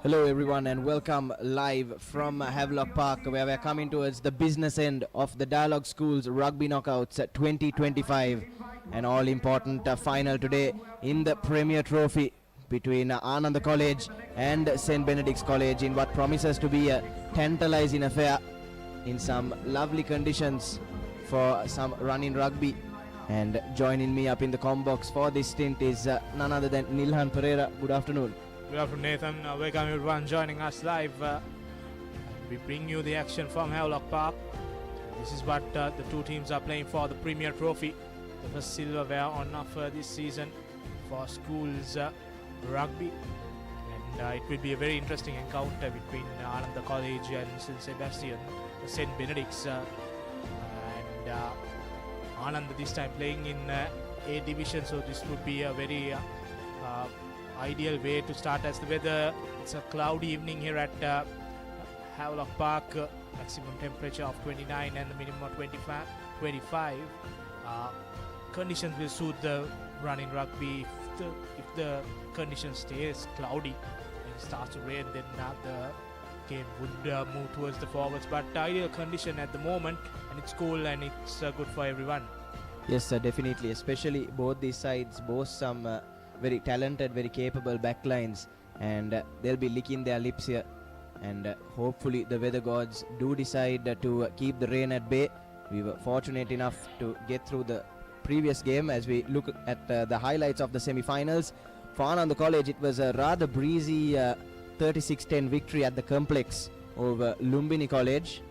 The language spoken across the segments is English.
Hello everyone and welcome live from Havelock Park, where we're coming towards the business end of the Dialog Schools Rugby Knockouts 2025, an all-important final today in the Premier Trophy between Ananda College and St. Benedict's College in what promises to be a tantalizing affair in some lovely conditions for some running rugby. And joining me up in the comm box for this stint is none other than Nilhan Pereira. Good afternoon. Good afternoon, Nathan. Welcome everyone joining us live. We bring you the action from Havelock Park. This is what the two teams are playing for, the Premier Trophy. The first silverware on offer this season for schools rugby. And it will be a very interesting encounter between Ananda College and St. Sebastian, St. Benedict's. Ananda this time playing in A division, so this would be a very ideal way to start as the weather. It's a cloudy evening here at Havelock Park. Maximum temperature of 29 and the minimum of 25. Conditions will suit the running rugby. If the condition stays cloudy and it starts to rain, then the game would move towards the forwards. But ideal condition at the moment, and it's cool and it's good for everyone. Yes, definitely. Especially both these sides boast some very talented, very capable backlines, and they'll be licking their lips here. And hopefully the weather gods do decide to keep the rain at bay. We were fortunate enough to get through the previous game. As we look at the highlights of the semi-finals, for Ananda College it was a rather breezy 36-10 victory at the complex over Lumbini College.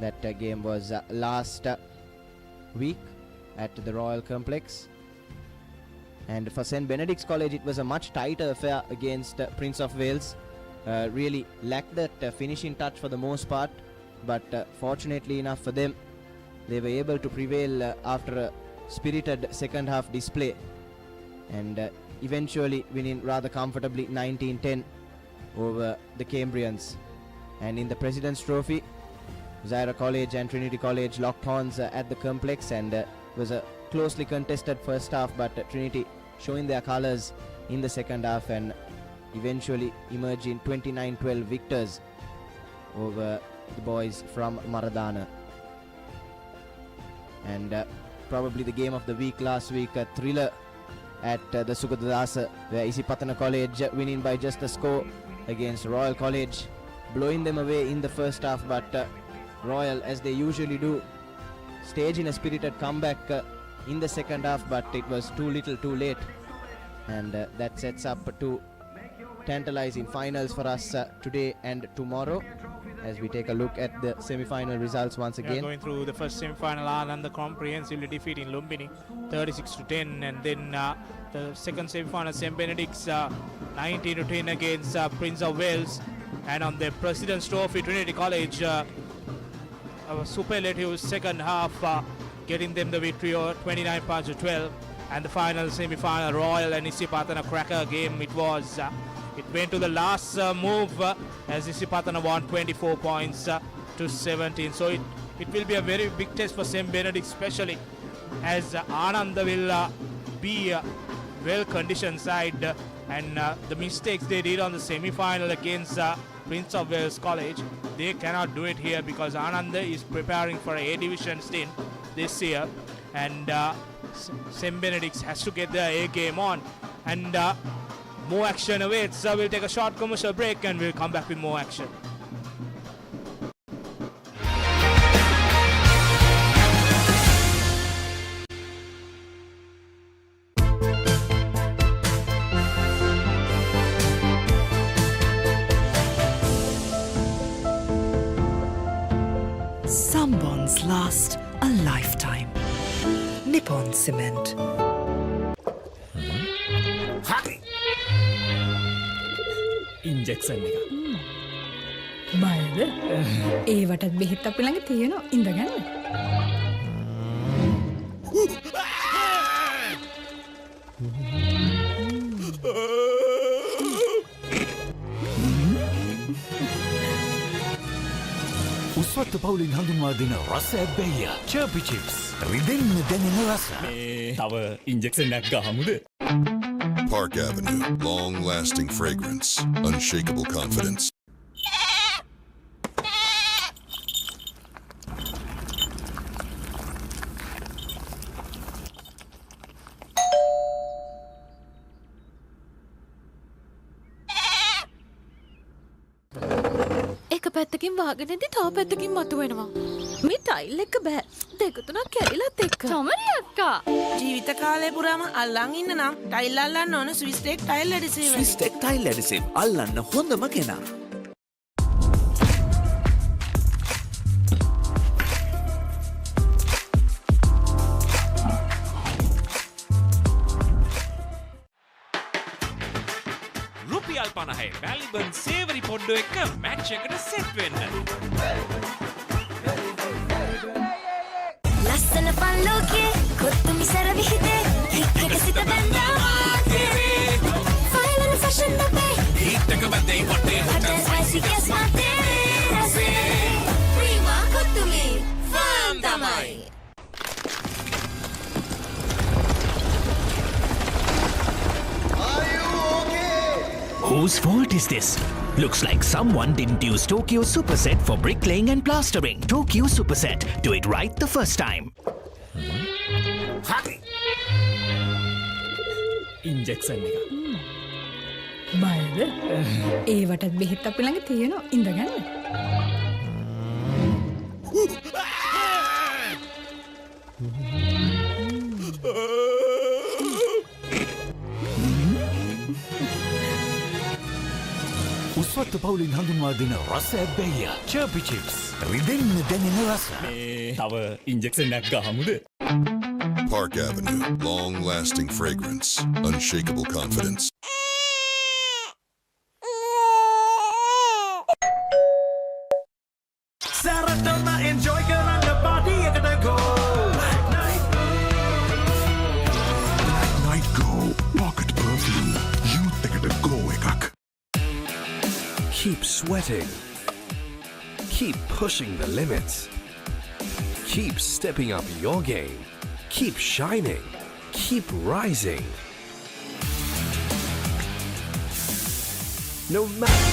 That game was last week at the Royal Complex. And for St. Benedict's College it was a much tighter affair against Prince of Wales. Really lacked that finishing touch for the most part, but fortunately enough for them, they were able to prevail after a spirited second half display, and eventually winning rather comfortably 19-10 over the Cambrians. And in the President's Trophy, Zaira College and Trinity College locked horns at the complex, and was a closely contested first half, but Trinity showing their colours in the second half and eventually emerging 29-12 victors over the boys from Maradana. And probably the game of the week last week, a thriller at the Sugadadasa, where Isipatana College winning by just a score against Royal College, blowing them away in the first half, but Royal, as they usually do, staging a spirited comeback in the second half, but it was too little too late, and that sets up two tantalizing finals for us today and tomorrow, as we take a look at the semi-final results once again. Going through the first semi-final, Ananda comprehensively defeating Lumbini 36-10, and then the second semi-final, St. Benedict's 19-10 against Prince of Wales. And on the President's Trophy, Trinity College, a superlative second half, getting them the victory over 29 points to 12. And the final semi-final, Royal and Isipatana cracker game it was. It went to the last move as Isipatana won 24 points to 17. So it will be a very big test for St. Benedict, especially as Ananda will be a well-conditioned side, and the mistakes they did on the semi-final against Prince of Wales College, they cannot do it here, because Ananda is preparing for a division stint this year, and St. Benedict's has to get their A game on. And more action awaits. We'll take a short commercial break and we'll come back with more action. Some bonds last a lifetime. Nippon Cement. Injection එක. බයද? ඒවටත් බෙහෙත් අපි ළඟ තියෙනවා. ඉඳගන්න. උස්වත්ත පවුලින් හඳුන්වා දෙන රස ඇබ්බැහිය චර්පි chips රිදෙන්න දැනෙන රස. තව ඉන්ජෙක්ෂන් එකක් ගහමුද? Park Avenue, long-lasting fragrance, unshakable confidence. එක පැත්තකින් වාගෙනදී තව පැත්තකින් මතුවෙනවා. මේ ටයිල් එක බෑ. දෙක තුනක් කැඩිලත් එක්ක. තමරි අක්කා. ජීවිත කාලය පුරාම අල්ලන් ඉන්න නම් ටයිල් අල්ලන්න ඕන Swiss tech tile adhesive. Swiss tech tile adhesive අල්ලන්න හොඳම කෙනා. රුපියල් 50 වැලිබන් සේවරි පොඩ්ඩෝ එක මැච් එකට සෙට් වෙන්න. ලස්සන පල්ලෝකේ කොත්තු මිසර විහිදේ හික්කක සිට බැන්දා ආතේ ෆයිනල් ෆැෂන් අපේ හිටක බදේ වටේ හොටල් ස්පයිසි කෙස් මාතේ රසේ ප්‍රීමා කොත්තුමි ෆාම් තමයි. Whose fault is this? Looks like someone didn't use Tokyo Superset for bricklaying and plastering. Tokyo Superset. Do it right the first time. Injection එක. බයද? ඒවටත් බෙහෙත් අපි ළඟ තියෙනවා ඉඳගන්න. උස්වත්ත පවුලින් හඳුන්වා දෙන රස ඇබ්බැහිය චර්පි චිප්ස් රිදෙන්න දැනෙන රස. තව ඉන්ජෙක්ෂන් එකක් ගහමුද? Park Avenue, long-lasting fragrance, unshakable confidence. සැරටම enjoy කරන්න party එකට go. Night Go, pocket perfume, youth එකට go එකක්. Keep sweating. Keep pushing the limits. Keep stepping up your game. Keep shining. Keep rising. No matter.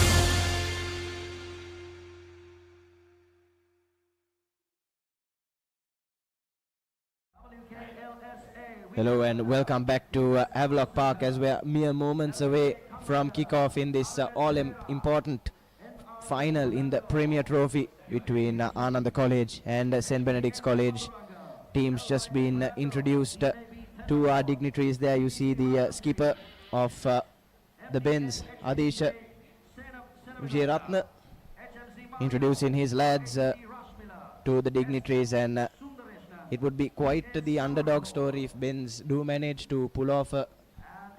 Hello and welcome back to Havelock Park as we are mere moments away from kickoff in this all-important final in the Premier Trophy between Ananda College and St. Benedict's College. Teams just been introduced to our dignitaries there. You see the skipper of the Benz, Adish Vijayaratna, introducing his lads to the dignitaries, and it would be quite the underdog story if Benz do manage to pull off a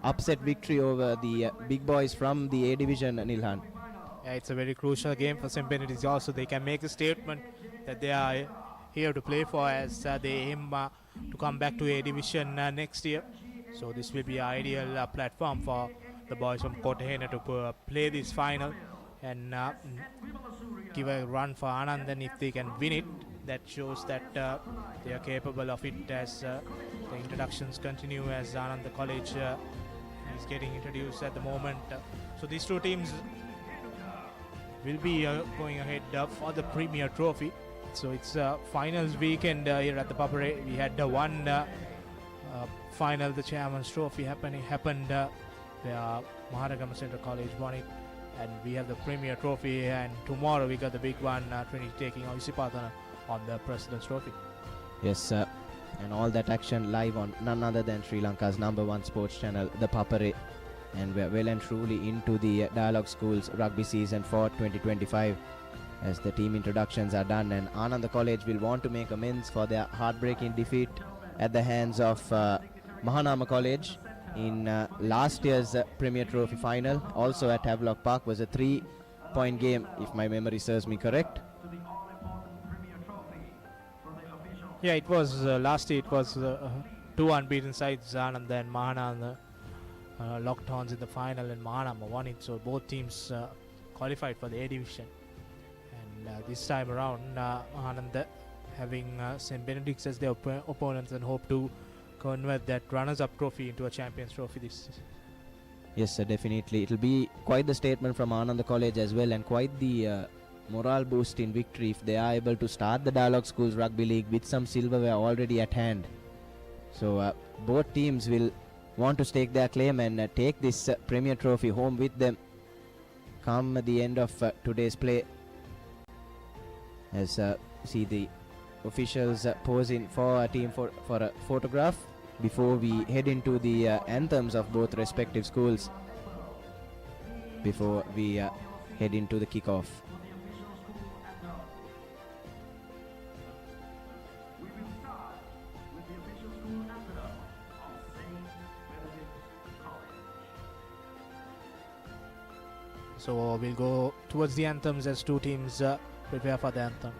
upset victory over the big boys from the A division, Nilhan. Yeah, it's a very crucial game for St. Benedict also. They can make a statement that they are here to play for as they aim to come back to A division next year. So this will be an ideal platform for the boys from Kotahena to play this final and give a run for Ananda. If they can win it, that shows that they are capable of it as the introductions continue as Ananda College is getting introduced at the moment. So these two teams will be going ahead for the Premier Trophy. So it's finals weekend here at the Papare. We had one final, the Chairman's Trophy happened where Maradana Central College won it, and we have the Premier Trophy, and tomorrow we got the big one, Trinity taking Isipatana on the President's Trophy. Yes, sir. And all that action live on none other than Sri Lanka's #1 sports channel, ThePapare. And we're well and truly into the Dialog Schools Rugby season for 2025 as the team introductions are done, and Ananda College will want to make amends for their heartbreaking defeat at the hands of Mahanama College in last year's Premier Trophy final. Also at Havelock Park was a 3-point game, if my memory serves me correct. Yeah, it was last year. It was two unbeaten sides, Ananda and Mahana, locked horns in the final, and Mahanama won it. So both teams qualified for the A division. And this time around, Ananda having St. Benedict's as their opponents and hope to convert that runners-up trophy into a Champions Trophy Yes, definitely. It'll be quite the statement from Ananda College as well, and quite the morale boost in victory if they are able to start the Dialog Schools Rugby League with some silverware already at hand. So both teams will want to stake their claim and take this Premier Trophy home with them come the end of today's play. As see the officials posing for a team for a photograph before we head into the anthems of both respective schools before we head into the kickoff. So we'll go towards the anthems as two teams prepare for the anthem.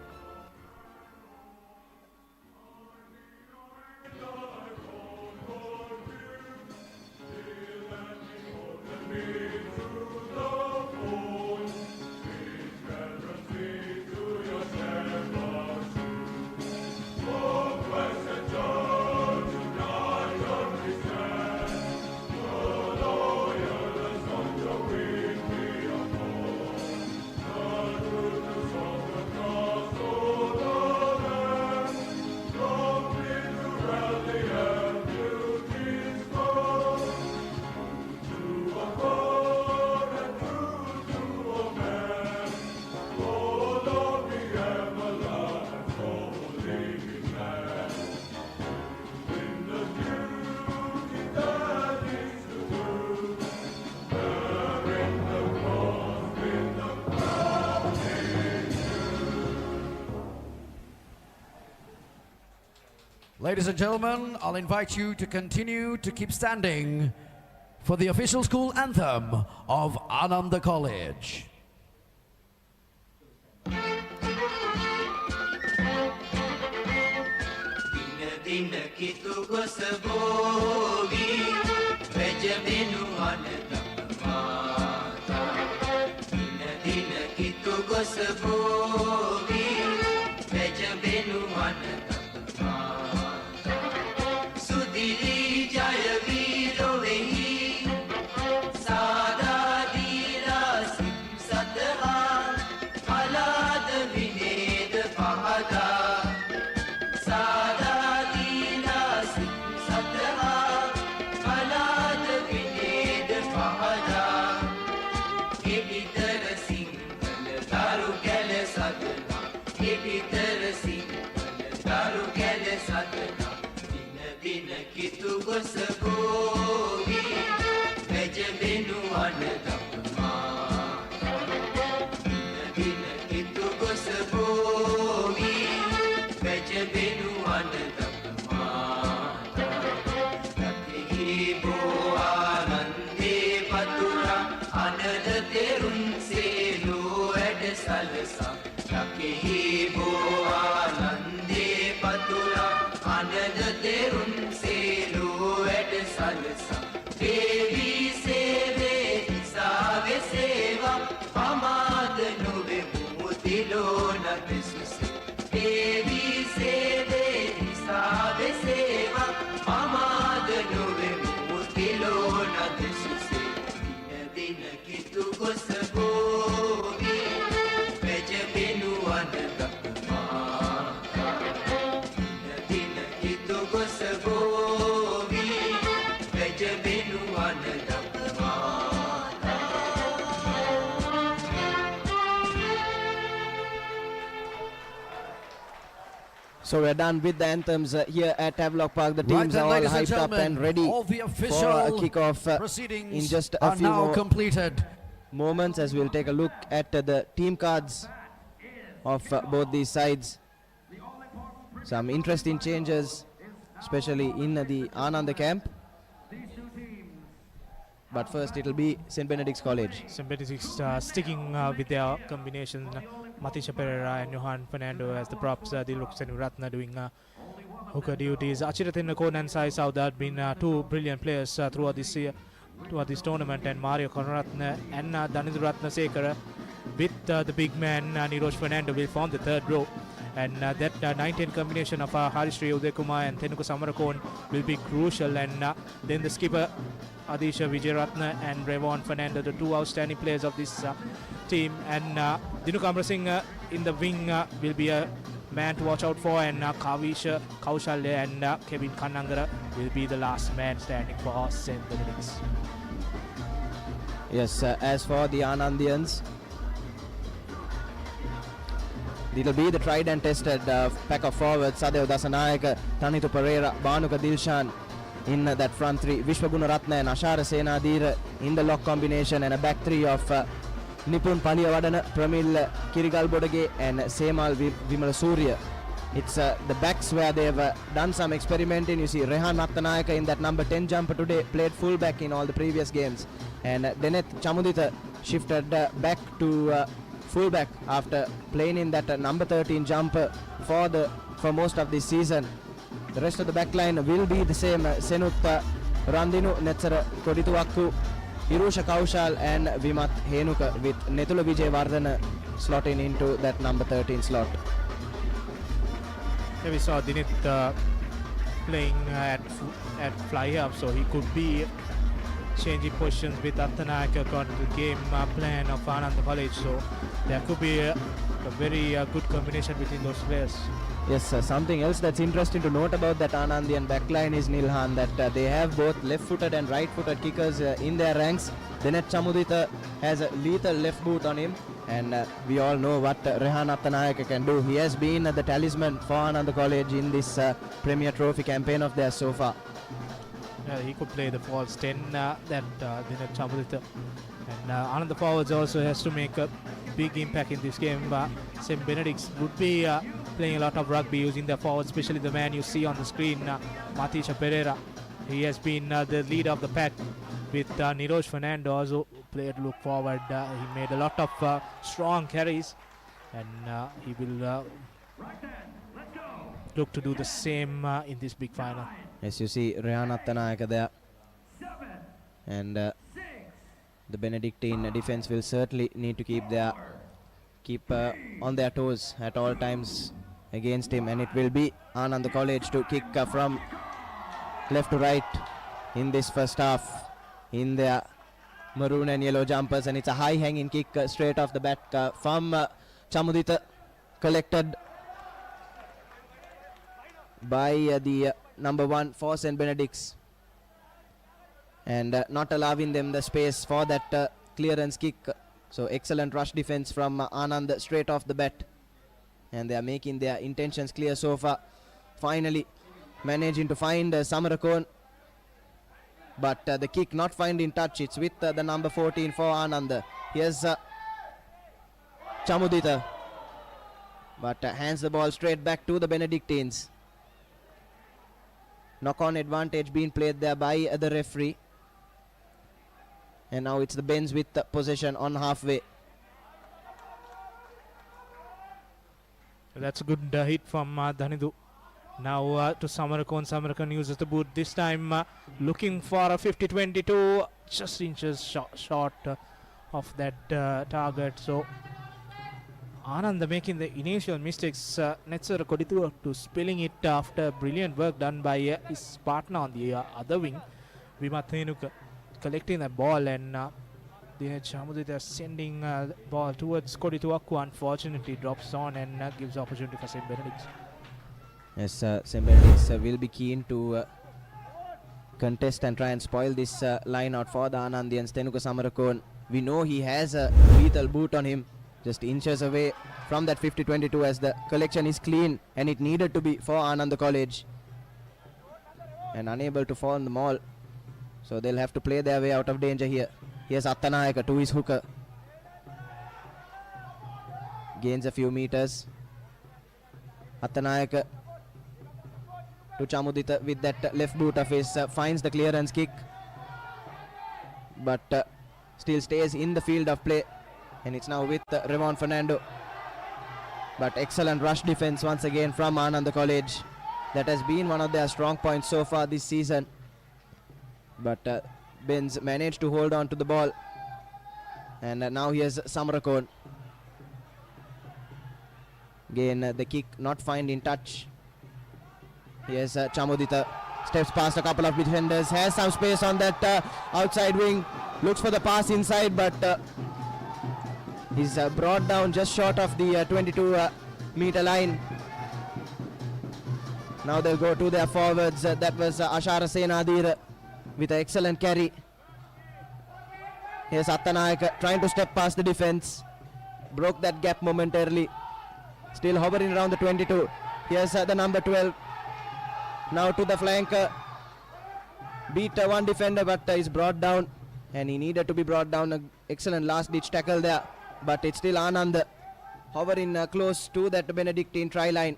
Ladies and gentlemen, I'll invite you to continue to keep standing for the official school anthem of Ananda College. So we're done with the anthems here at Havelock Park. The teams Right, are all ladies and hyped up and ready all the for a official kickoff proceedings in just a are few now more completed. moments as we'll take a look at the team cards of both these sides. Some interesting changes, especially in the Ananda camp. But first it'll be St. Benedict's College. St. Benedict's sticking with their combination, Matisha Pereira and Johan Fernando as the props. Dilok Senuratna doing hooker duties. Achiratin Konansai South had been two brilliant players throughout this year, throughout this tournament, and Mario Konaratna and Daniduratna Sekara with the big man Niroj Fernando will form the third row. And that 9-10 combination of Harishri Udekumar and Tenuka Samarakon will be crucial. And then the skipper Adisha Vijayaratna and Revon Fernando, the two outstanding players of this team. And Dinu Kamrasinghe in the wing will be a man to watch out for, and Kavisha Kaushalya and Kevin Kannangara will be the last man standing for St. Benedict's. Yes, as for the Anandians, it'll be the tried and tested pack of forwards: Sadev Dasanayaka, Tanitu Pereira, Bhanuka Dilshan in that front three, Vishwaguna Ratna and Ashara Senadira in the lock combination, and a back three of Nipun Paliyavadana, Pramil Kirigalbodage and Semal Vimala Surya. It's the backs where they've done some experimenting. You see Rehan Nattanayaka in that number 10 jumper today, played fullback in all the previous games, and Deneth Chamudita shifted back to fullback after playing in that number 13 jumper for most of this season. The rest of the back line will be the same: Senut Randinu, Netsara Kodituakku, Hirusha Kaushal and Vimat Henuka, with Netula Vijayawardena slotting into that number 13 slot. Yeah, we saw Dinith playing at fly half, so he could be changing positions with Attanayaka according to the game plan of Ananda College. So there could be a very good combination between those players. Yes, something else that's interesting to note about that Anandian backline is Nilhan, that they have both left-footed and right-footed kickers in their ranks. Denet Chamudita has a lethal left boot on him, and we all know what Rehan Attanayaka can do. He has been the talisman for Ananda College in this Premier Trophy campaign of theirs so far. He could play the false 10 that Dinesh Chamudita. And Ananda forwards also has to make a big impact in this game. St. Benedict's would be playing a lot of rugby using their forwards, especially the man you see on the screen, Matisha Pereira. He has been the leader of the pack with Niroj Fernando also played look forward. He made a lot of strong carries, and he will look to do the same in this big final. Yes, you see Rehan Attanayaka there, and the Benedictine defense will certainly need to keep on their toes at all times against him, and it will be Ananda College to kick from left to right in this first half in their maroon and yellow jumpers, and it's a high hanging kick straight off the bat from Chamudita, collected by the number 1 for St. Benedict's, and not allowing them the space for that clearance kick. So excellent rush defense from Anand straight off the bat, and they are making their intentions clear so far. Finally managing to find Samarakon, but the kick not finding touch. It's with the number 14 for Anand. Here's Chamudita, but hands the ball straight back to the Benedictines. Knock-on advantage being played there by the referee. And now it's the Benz with possession on halfway. That's a good hit from Dhanidu. Now to Samarakon. Samarakon uses the boot this time, looking for a 50-22, just inches short of that target. So Ananda making the initial mistakes. Netsara Koditu to spilling it after brilliant work done by his partner on the other wing, Vimat Henuka, collecting the ball, and Dinesh Chamudita sending the ball towards Kodituaku. Unfortunately drops on and gives opportunity for St. Benedict's. Yes, St. Benedict's will be keen to contest and try and spoil this line out for the Anandians. Tenuka Samarakon, we know he has a lethal boot on him, just inches away from that 50-22, as the collection is clean and it needed to be for Ananda College, and unable to fall on the maul, so they'll have to play their way out of danger here. Here's Attanayaka to his hooker, gains a few meters. Attanayaka to Chamudita with that left boot of his, finds the clearance kick, but still stays in the field of play, and it's now with Revon Fernando. But excellent rush defense once again from Ananda College. That has been one of their strong points so far this season, but Benz managed to hold on to the ball, and now here's Samarakon. Again, the kick not find in touch. Here's Chamudita. Steps past a couple of defenders. Has some space on that outside wing. Looks for the pass inside, but he's brought down just short of the 22-meter line. Now they'll go to their forwards. That was Ashara Senadir with an excellent carry. Here's Attanayak trying to step past the defense. Broke that gap momentarily. Still hovering around the 22. Here's the number 12. Now to the flank. Beat one defender, but is brought down. And he needed to be brought down. An excellent last-ditch tackle there. But it's still Ananda hovering close to that Benedictine try line.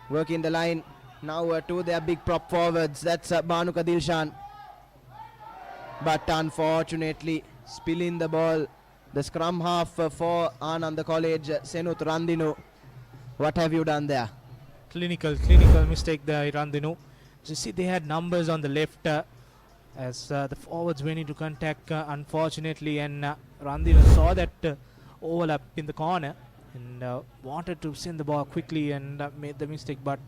Working the line. Now to their big prop forwards. That's Banuka Dilshan. But unfortunately, spilling the ball. The scrum half for Ananda College, Senut Randinu. What have you done there? Clinical mistake there, Randinu. You see, they had numbers on the left as the forwards went into contact, unfortunately, and Randinu saw that overlap in the corner and wanted to send the ball quickly and made the mistake, but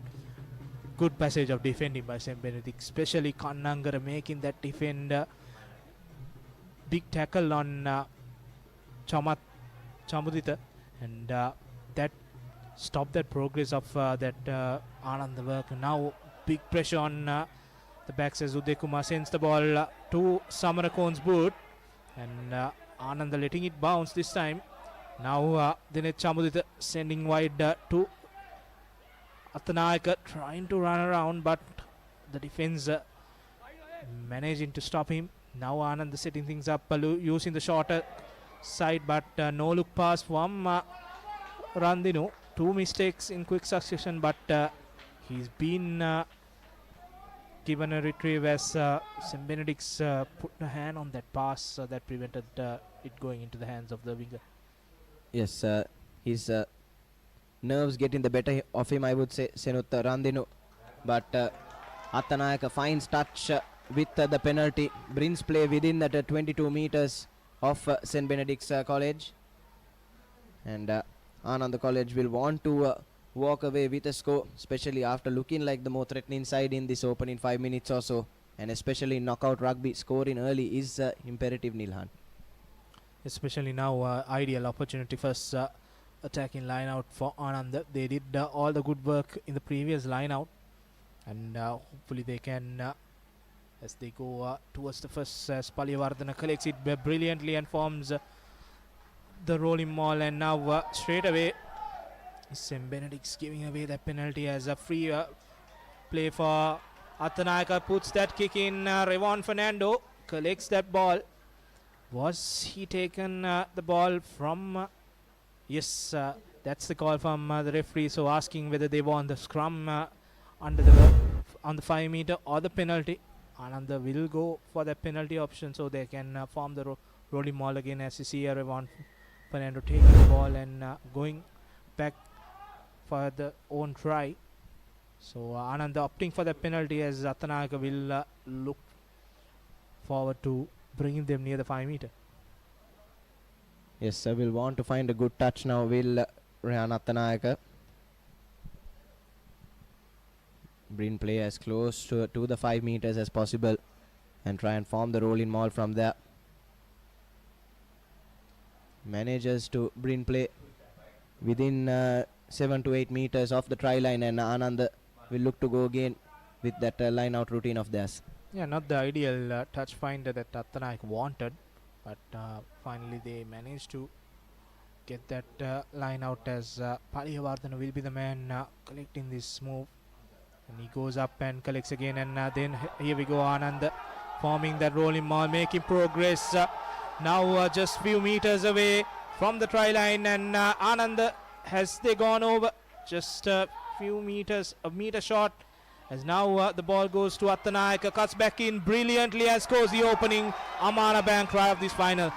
good passage of defending by St. Benedict, especially Kannangara making that defender big tackle on Chamudita, and that stopped that progress of that Ananda work. Now big pressure on the backs as Uday Kumar sends the ball to Samarakon's boot, and Ananda letting it bounce this time. Now Dinesh Chamudita sending wide to Attanayaka, trying to run around, but the defense managing to stop him. Now Ananda setting things up, using the shorter side, but no look pass from Randinu. Two mistakes in quick succession, but he's been given a retrieve as St. Benedict's put a hand on that pass that prevented it going into the hands of the winger. Yes, his nerves getting the better of him, I would say, Senut Randinu. But Attanayaka finds touch with the penalty, brings play within that 22 meters of St. Benedict's College. And Ananda College will want to walk away with a score, especially after looking like the more threatening side in this opening 5 minutes or so. And especially in knockout rugby, scoring early is imperative, Nilhan. Especially now, ideal opportunity first attacking line out for Ananda. They did all the good work in the previous line out, and hopefully they can, as they go towards the first, Paliyavardhana collects it brilliantly and forms the rolling maul, and now straight away St. Benedict's giving away that penalty as a free play for Attanayaka. Puts that kick in. Revon Fernando collects that ball. Was he taken the ball from? Yes, that's the call from the referee. So asking whether they want the scrum under the on the 5 meter or the penalty. Ananda will go for the penalty option, so they can form the rolling maul again. As you see here, Revon Fernando taking the ball and going back for the own try. So Ananda opting for the penalty as Attanayaka will look forward to bringing them near the 5 meter. Yes, I will want to find a good touch now, will Rehan Attanayaka. Bring play as close to the 5 meters as possible and try and form the rolling maul from there. Manages to bring play within 7 to 8 meters of the try line, and Ananda will look to go again with that line out routine of theirs. Yeah, not the ideal touch finder that Attanayak wanted, but finally they managed to get that line out as Paliyavardhana will be the man collecting this move. And he goes up and collects again, and then here we go, Ananda forming that rolling maul, making progress. Now just few meters away from the try line, and Ananda, has they gone over just a few meters, a meter short, as now the ball goes to Attanayaka, cuts back in brilliantly and scores the opening Amara Bank try of this final.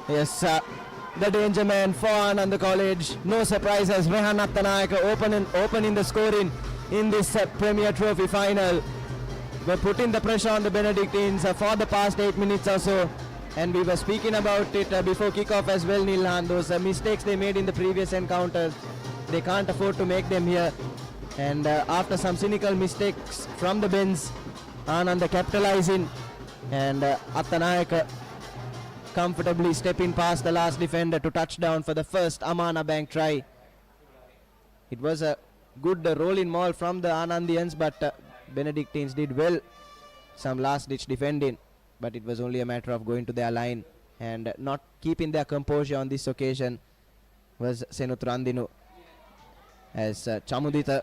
Yes, the danger man for Ananda College. No surprise as Rehan Attanayaka opening the scoring in this Premier Trophy final. We're putting the pressure on the Benedictines for the past 8 minutes or so, And we were speaking about it before kickoff as well, Nilhan. Those mistakes they made in the previous encounters, they can't afford to make them here. And after some cynical mistakes from the Benz, Ananda capitalizing, and Attanayaka comfortably stepping past the last defender to touchdown for the first Amana Bank try. It was a good rolling maul from the Anandians, but Benedictines did well. Some last-ditch defending, but it was only a matter of going to their line and not keeping their composure on this occasion was Senut Randinu, as Chamudita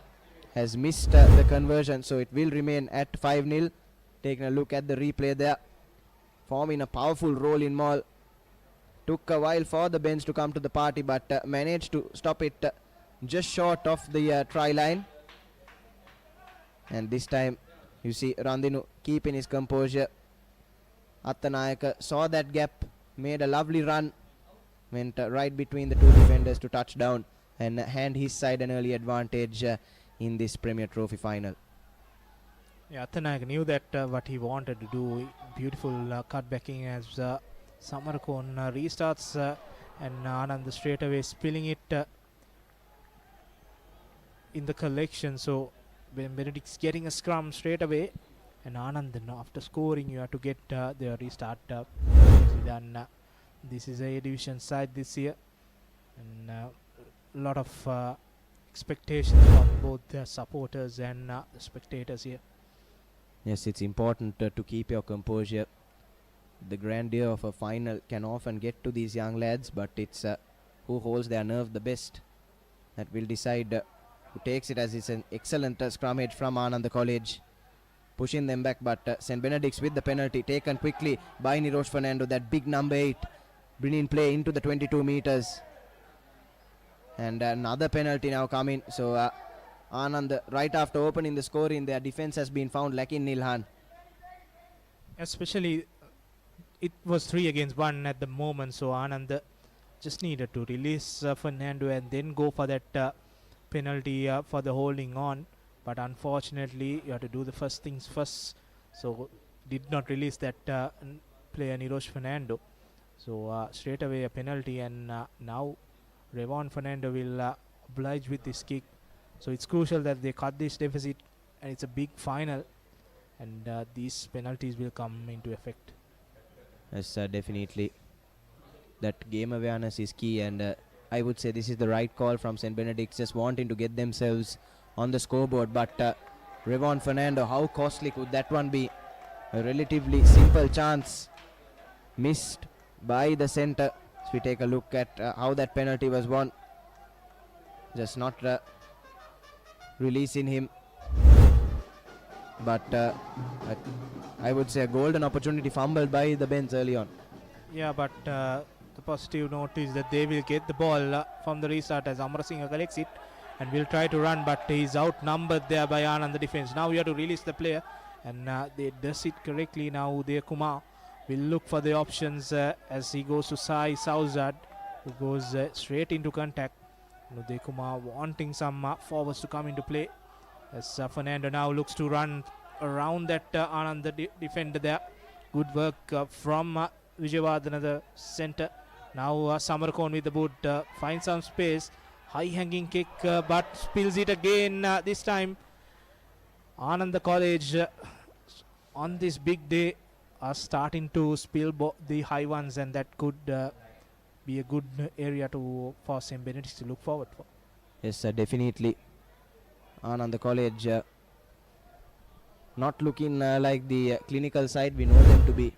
has missed the conversion, so it will remain at 5-0. Taking a look at the replay there, forming a powerful roll in maul. Took a while for the Benz to come to the party, but managed to stop it just short of the try line. And this time you see Randinu keeping his composure. Attanayaka saw that gap, made a lovely run, went right between the two defenders to touchdown and hand his side an early advantage in this Premier Trophy final. Yeah, Attanayaka knew that what he wanted to do. Beautiful cutbacking as Samarkon restarts and Ananda straight away spilling it in the collection. So when Benedict's getting a scrum straight away, and Ananda, after scoring, you have to get the restart done. This is a division side this year, and a lot of expectations from both the supporters and the spectators here. Yes, it's important to keep your composure. The grandeur of a final can often get to these young lads, but it's who holds their nerve the best that will decide who takes it, as it's an excellent scrummage from Ananda College. Pushing them back, but St. Benedict's with the penalty taken quickly by Nirosh Fernando, that big number 8, bringing play into the 22 meters. And another penalty now coming. So Anand, right after opening the scoring, their defense has been found lacking, Nilhan. Especially, it was 3 against 1 at the moment, so Anand just needed to release Fernando and then go for that penalty for the holding on. But unfortunately, you have to do the first things first. So did not release that player Nirosh Fernando. So straight away a penalty, and now Revon Fernando will oblige with this kick. So it's crucial that they cut this deficit, and it's a big final, and these penalties will come into effect. Yes, definitely. That game awareness is key, and I would say this is the right call from St. Benedict's, just wanting to get themselves on the scoreboard. But Revon Fernando, how costly could that one be? A relatively simple chance missed by the center. So we take a look at how that penalty was won. Just not releasing him, but I would say a golden opportunity fumbled by the Benz early on. Yeah, but the positive note is that they will get the ball from the restart as Amar Singh collects it and will try to run, but he's outnumbered there by Anand the defense. Now we have to release the player, and they does it correctly. Now Uday Kumar will look for the options as he goes to Sai Sauzad, who goes straight into contact. Uday Kumar wanting some forwards to come into play, as Fernando now looks to run around that Anand the defender there. Good work from Vijayawardana, the center. Now Samarkon with the boot, finds some space. High hanging kick, but spills it again. This time Ananda College on this big day are starting to spill the high ones, and that could be a good area for St. Benedict to look forward for. Yes, definitely. Ananda College not looking like the clinical side we know them to be,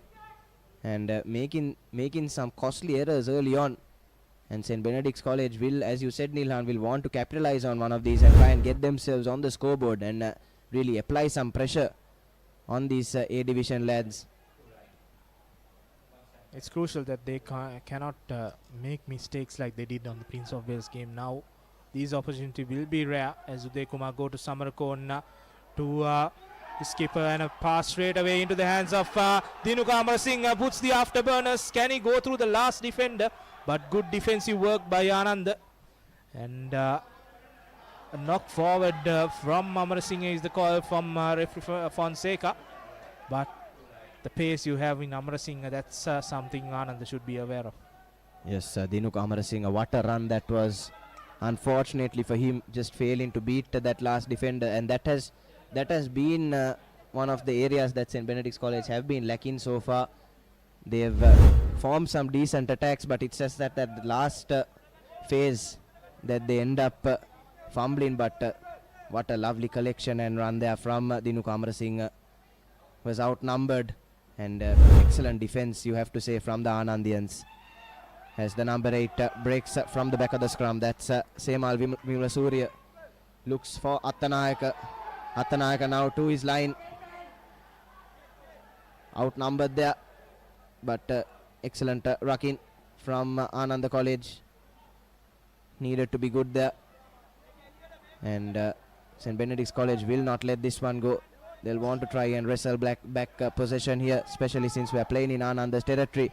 and making some costly errors early on. And St. Benedict's College will, as you said, Nilhan, will want to capitalize on one of these and try and get themselves on the scoreboard and really apply some pressure on these A division lads. It's crucial that they cannot make mistakes like they did on the Prince of Wales game. Now these opportunities will be rare as Uday Kumar go to Samarkon to the skipper, and a pass straight away into the hands of Dinuka Amar Singh. Puts the afterburners. Can he go through the last defender? But good defensive work by Anand, and a knock forward from Amar Singh is the call from referee Fonseca. But the pace you have in Amarasinghe, that's something Ananda should be aware of. Yes, Dinuk Amarasinghe, what a run that was. Unfortunately for him, just failing to beat that last defender, and that has been one of the areas that St. Benedict's College have been lacking so far. They've formed some decent attacks, but it's just that the last phase that they end up fumbling. But what a lovely collection and run there from Dinuk Amarasinghe. Was outnumbered, and excellent defense, you have to say, from the Anandians. As the number 8 breaks from the back of the scrum. That's Semal Vimulasuriya. Looks for Attanayaka. Attanayaka now to his line. Outnumbered there, but excellent rucking from Ananda College. Needed to be good there. And St. Benedict's College will not let this one go. They'll want to try and wrestle back possession here, especially since we are playing in Ananda's territory.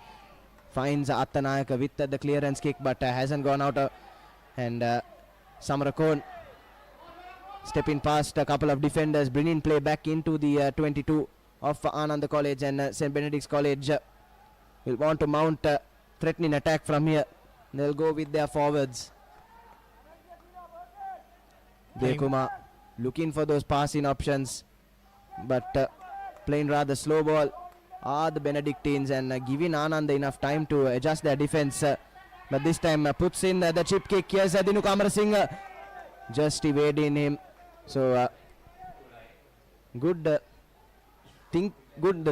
Finds Attanayaka with the clearance kick, but hasn't gone out. And Samarakon stepping past a couple of defenders, bringing play back into the 22 of Ananda College. And St. Benedict's College will want to mount a threatening attack from here. They'll go with their forwards. Dekuma looking for those passing options, but playing rather slow ball are the Benedictines, and giving Ananda enough time to adjust their defense. But this time puts in the chip kick. Here's Dinuk Amarasinghe just evading him. So good the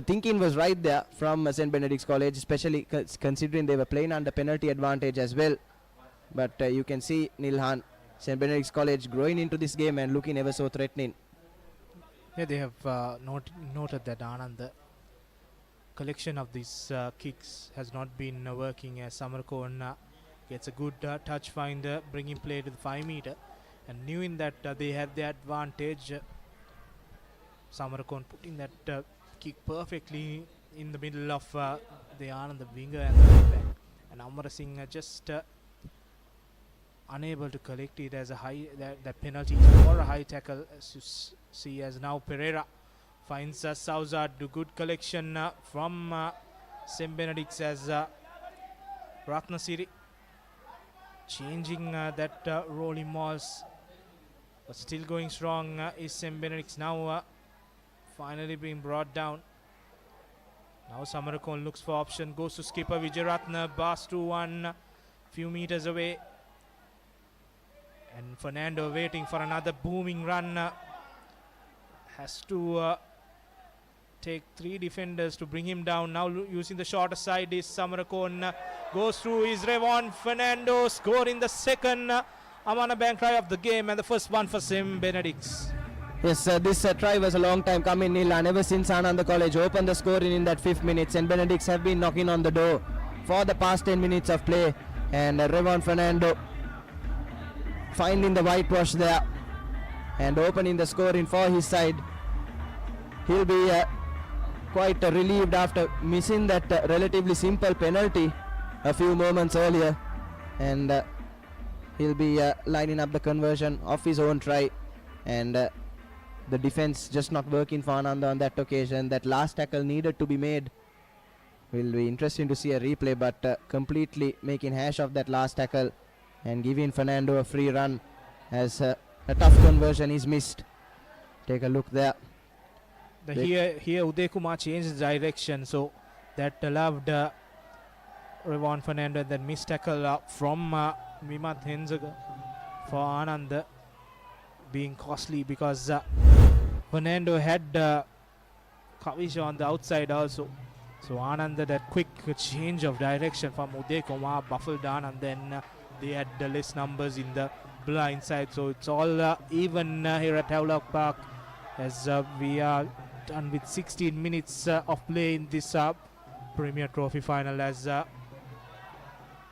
thinking was right there from St. Benedict's College, especially considering they were playing under penalty advantage as well. But you can see Nilhan, St. Benedict's College growing into this game and looking ever so threatening. Yeah, they have noted that Ananda collection of these kicks has not been working, as Samarkon gets a good touch finder, bringing play to the 5 meter, and knowing that they had the advantage. Samarkon putting that kick perfectly in the middle of the Ananda winger and the back, and Amarasinghe just unable to collect it as a high that penalty or a high tackle, as you see, as now Pereira finds Souza. Do good collection from St. Benedict's, as Ratnasiri changing that rolling malls, but still going strong is St. Benedict's. Now finally being brought down. Now Samarakon looks for option, goes to skipper Vijayaratna, bars to one, few meters away, and Fernando waiting for another booming run. Has to take 3 defenders to bring him down. Now using the shorter side is Samarakon. Goes through is Revon Fernando, scoring the second Amana Bank try of the game, and the first one for St. Benedict's. Yes, this try was a long time coming, Nilan. Ever since Ananda College opened the scoring in that 5th minute, St. Benedict's have been knocking on the door for the past 10 minutes of play. And Revon Fernando finding the whitewash there and opening the scoring for his side. He'll be quite relieved after missing that relatively simple penalty a few moments earlier. And he'll be lining up the conversion of his own try. And the defense just not working for Ananda on that occasion. That last tackle needed to be made. Will be interesting to see a replay, but completely making hash of that last tackle and giving Fernando a free run, as a tough conversion is missed. Take a look there. Here Uday Kumar changed direction, so that allowed Revon Fernando, and then missed tackle from Vimat Henzaga for Ananda, being costly because Fernando had Kavisha on the outside also. So Ananda, that quick change of direction from Uday Kumar buffled on, and then they had the less numbers in the blind side. So it's all even here at Havelock Park, as we are done with 16 minutes of play in this Premier Trophy final, as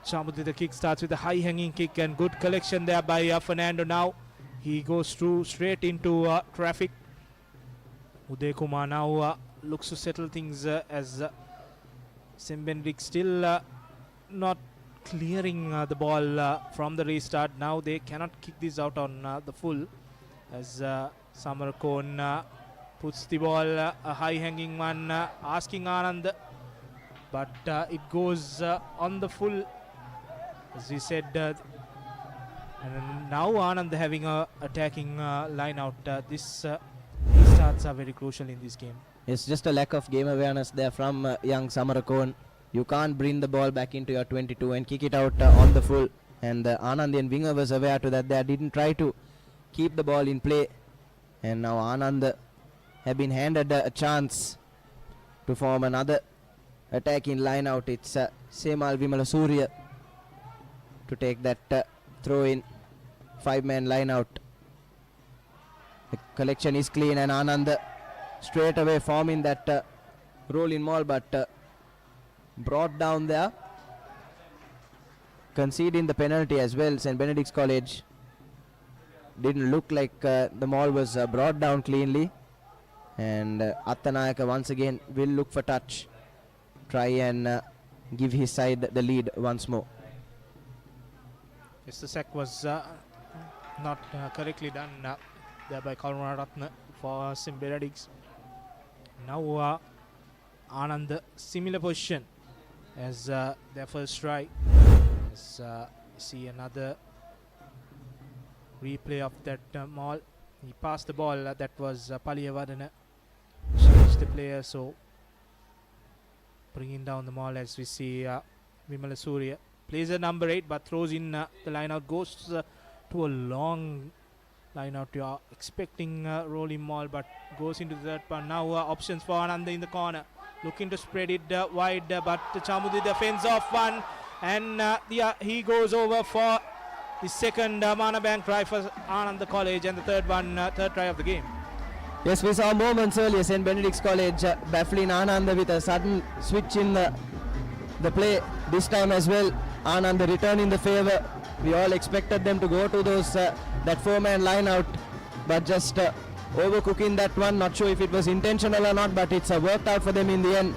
Chamudri, the kick starts with a high hanging kick and good collection there by Fernando. Now he goes through straight into traffic. Uday Kumar now looks to settle things as St. Benedict still not clearing the ball from the restart. Now they cannot kick this out on the full, as Samarkon puts the ball a high hanging one, asking Ananda, but it goes on the full, as we said. And now Ananda having a attacking line out. These starts are very crucial in this game. It's just a lack of game awareness there from young Samarakon. You can't bring the ball back into your 22 and kick it out on the full. And the Anandian winger was aware to that. They didn't try to keep the ball in play. And now Ananda have been handed a chance to form another attacking line out. It's Semal Vimala Surya to take that throw in. 5-man line out. The collection is clean and Ananda straight away forming that rolling maul, but brought down there, conceding the penalty as well. St. Benedict's College didn't look like the maul was brought down cleanly, and Attanayaka once again will look for touch, try and give his side the lead once more. Yes, the sack was not correctly done there by Colombo for St. Benedict's. Now Anand, similar position as their first try. As see another replay of that maul. He passed the ball. That was Paliyavadana. Changed the player, so bringing down the maul as we see Vimala Surya. Plays a number 8 but throws in the line out. Goes to a long line out. You are expecting rolling maul but goes into that one. Now options for Ananda in the corner. Looking to spread it wide, but Chamudita fends off one, and he goes over for the second Mana Bank try for Ananda College, and the third try of the game. Yes, we saw moments earlier St. Benedict's College baffling Ananda with a sudden switch in the play. This time as well, Ananda returning the favour. We all expected them to go to those that 4-man line out, but just overcooking that one. Not sure if it was intentional or not, but it's worked out for them in the end.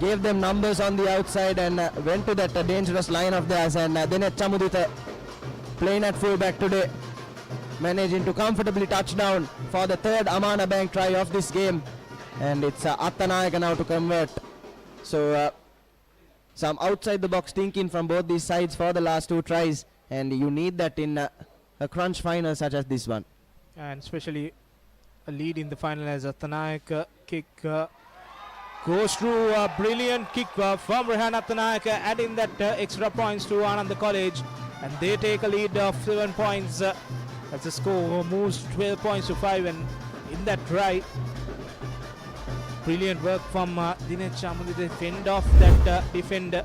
Gave them numbers on the outside and went to that dangerous line of theirs. And then Chamudita playing at fullback today, managing to comfortably touch down for the third Amana Bank try of this game. And it's Attanayaka now to convert. So some outside the box thinking from both these sides for the last 2 tries, and you need that in a crunch final such as this one. And especially a lead in the final as Attanayaka kick goes through. A brilliant kick from Rehan Attanayaka, adding that extra points to Ananda College, and they take a lead of 7 points as the score moves 12 points to 5. And in that try, brilliant work from Dinesh Chamudita, fend off that defender,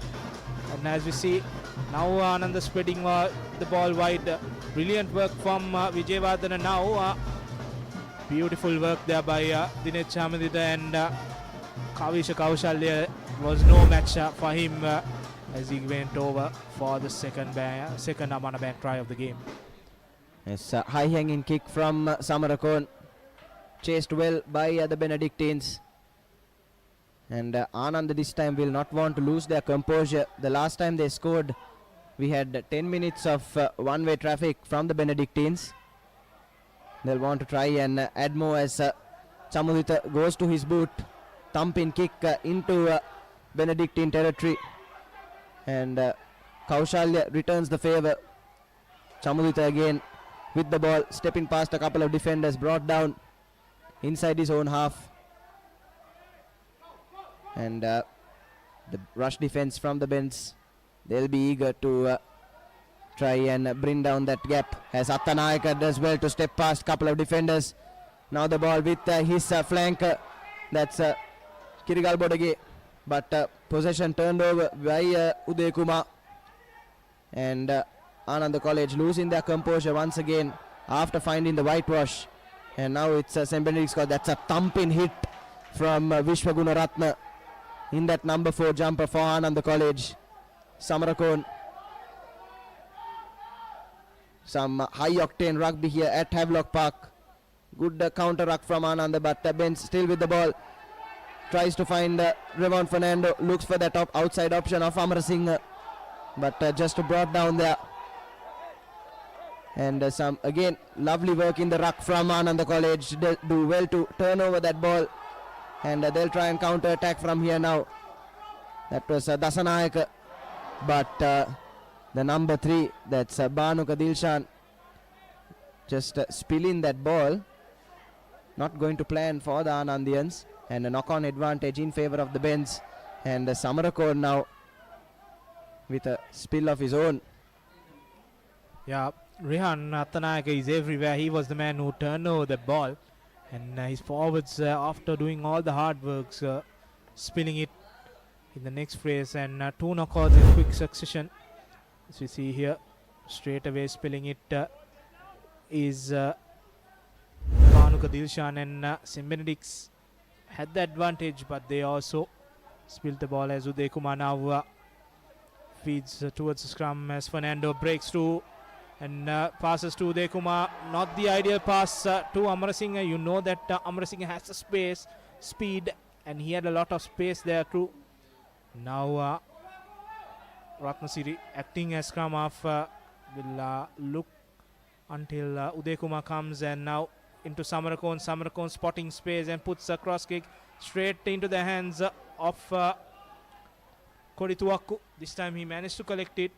and as we see now Ananda spreading the ball wide. Brilliant work from Vijayavardhana. Now beautiful work there by Dinesh Chamudita, and Kavisha Kaushalya was no match for him as he went over for the second Amana Bank try of the game. Yes, high hanging kick from Samarakon, chased well by the Benedictines. And Ananda this time will not want to lose their composure. The last time they scored, we had 10 minutes of one-way traffic from the Benedictines. They'll want to try and add more as Chamudita goes to his boot. Thumping kick into Benedictine territory. And Kaushalya returns the favour. Chamudita again with the ball, stepping past a couple of defenders, brought down inside his own half. And the rush defense from the Bens, they'll be eager to try and bring down that gap, as Attanayaka does well to step past a couple of defenders. Now the ball with his flank, that's Kirigal Bodage, but possession turned over by Uday Kumar. And Ananda College losing their composure once again after finding the whitewash. And now it's St. Benedict's College. That's a thumping hit from Vishwaguna Ratna in that number 4 jumper for Ananda College. Samarakon. Some high octane rugby here at Havelock Park. Good counter ruck from Ananda, but Ben still with the ball. Tries to find Revon Fernando. Looks for that outside option of Amar Singh, but just brought down there. And some again lovely work in the ruck from Ananda College. They do well to turn over that ball, and they'll try and counter attack from here now. That was Dasanayaka, but the number 3, that's Banuka Dilshan, just spilling that ball. Not going to plan for the Anandians, and a knock-on advantage in favor of the Bens. And Samarakor now with a spill of his own. Yeah, Rehan Attanayaka is everywhere. He was the man who turned over the ball, and his forwards, after doing all the hard works, spilling it in the next phrase, and 2 knockouts in quick succession. As we see here, straight away spilling it is Banuka Dilshan, and St. Benedict's had the advantage, but they also spilled the ball as Uday Kumar now feeds towards the scrum as Fernando breaks through and passes to Uday Kumar. Not the ideal pass to Amarasinghe. You know that Amarasinghe has the space, speed, and he had a lot of space there too. Now Ratnasiri acting as scrum half will look until Uday Kumar comes, and now into Samarakon. Samarakon spotting space and puts a cross kick straight into the hands of Korituaku. This time he managed to collect it.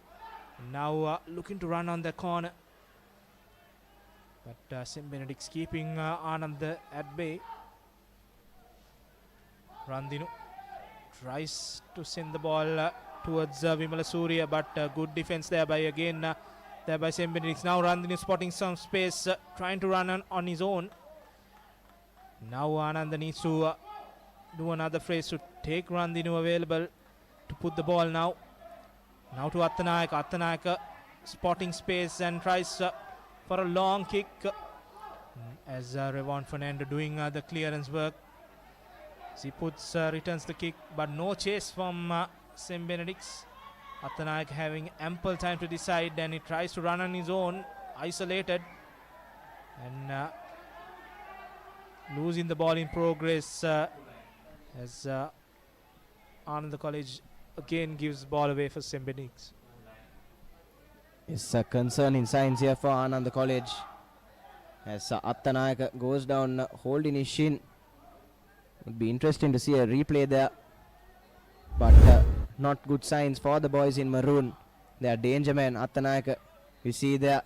Now looking to run on the corner, but St. Benedict's keeping Ananda at bay. Randinu tries to send the ball towards Vimala Surya, but good defense there by St. Benedict's. Now Randinu spotting some space, trying to run on his own. Now Ananda needs to do another phrase to take Randinu available to put the ball now. Now to Attanayaka. Attanayaka spotting space and tries for a long kick as Revon Fernando doing the clearance work. He returns the kick, but no chase from St. Benedict's. Attanayaka having ample time to decide, and he tries to run on his own, isolated, and losing the ball in progress as Ananda College again gives the ball away for St. Benedict's. It's a concern in signs here for Ananda College as Attanayaka goes down holding his shin. Would be interesting to see a replay there, but not good signs for the boys in maroon. They are danger man. Attanayaka, we see there,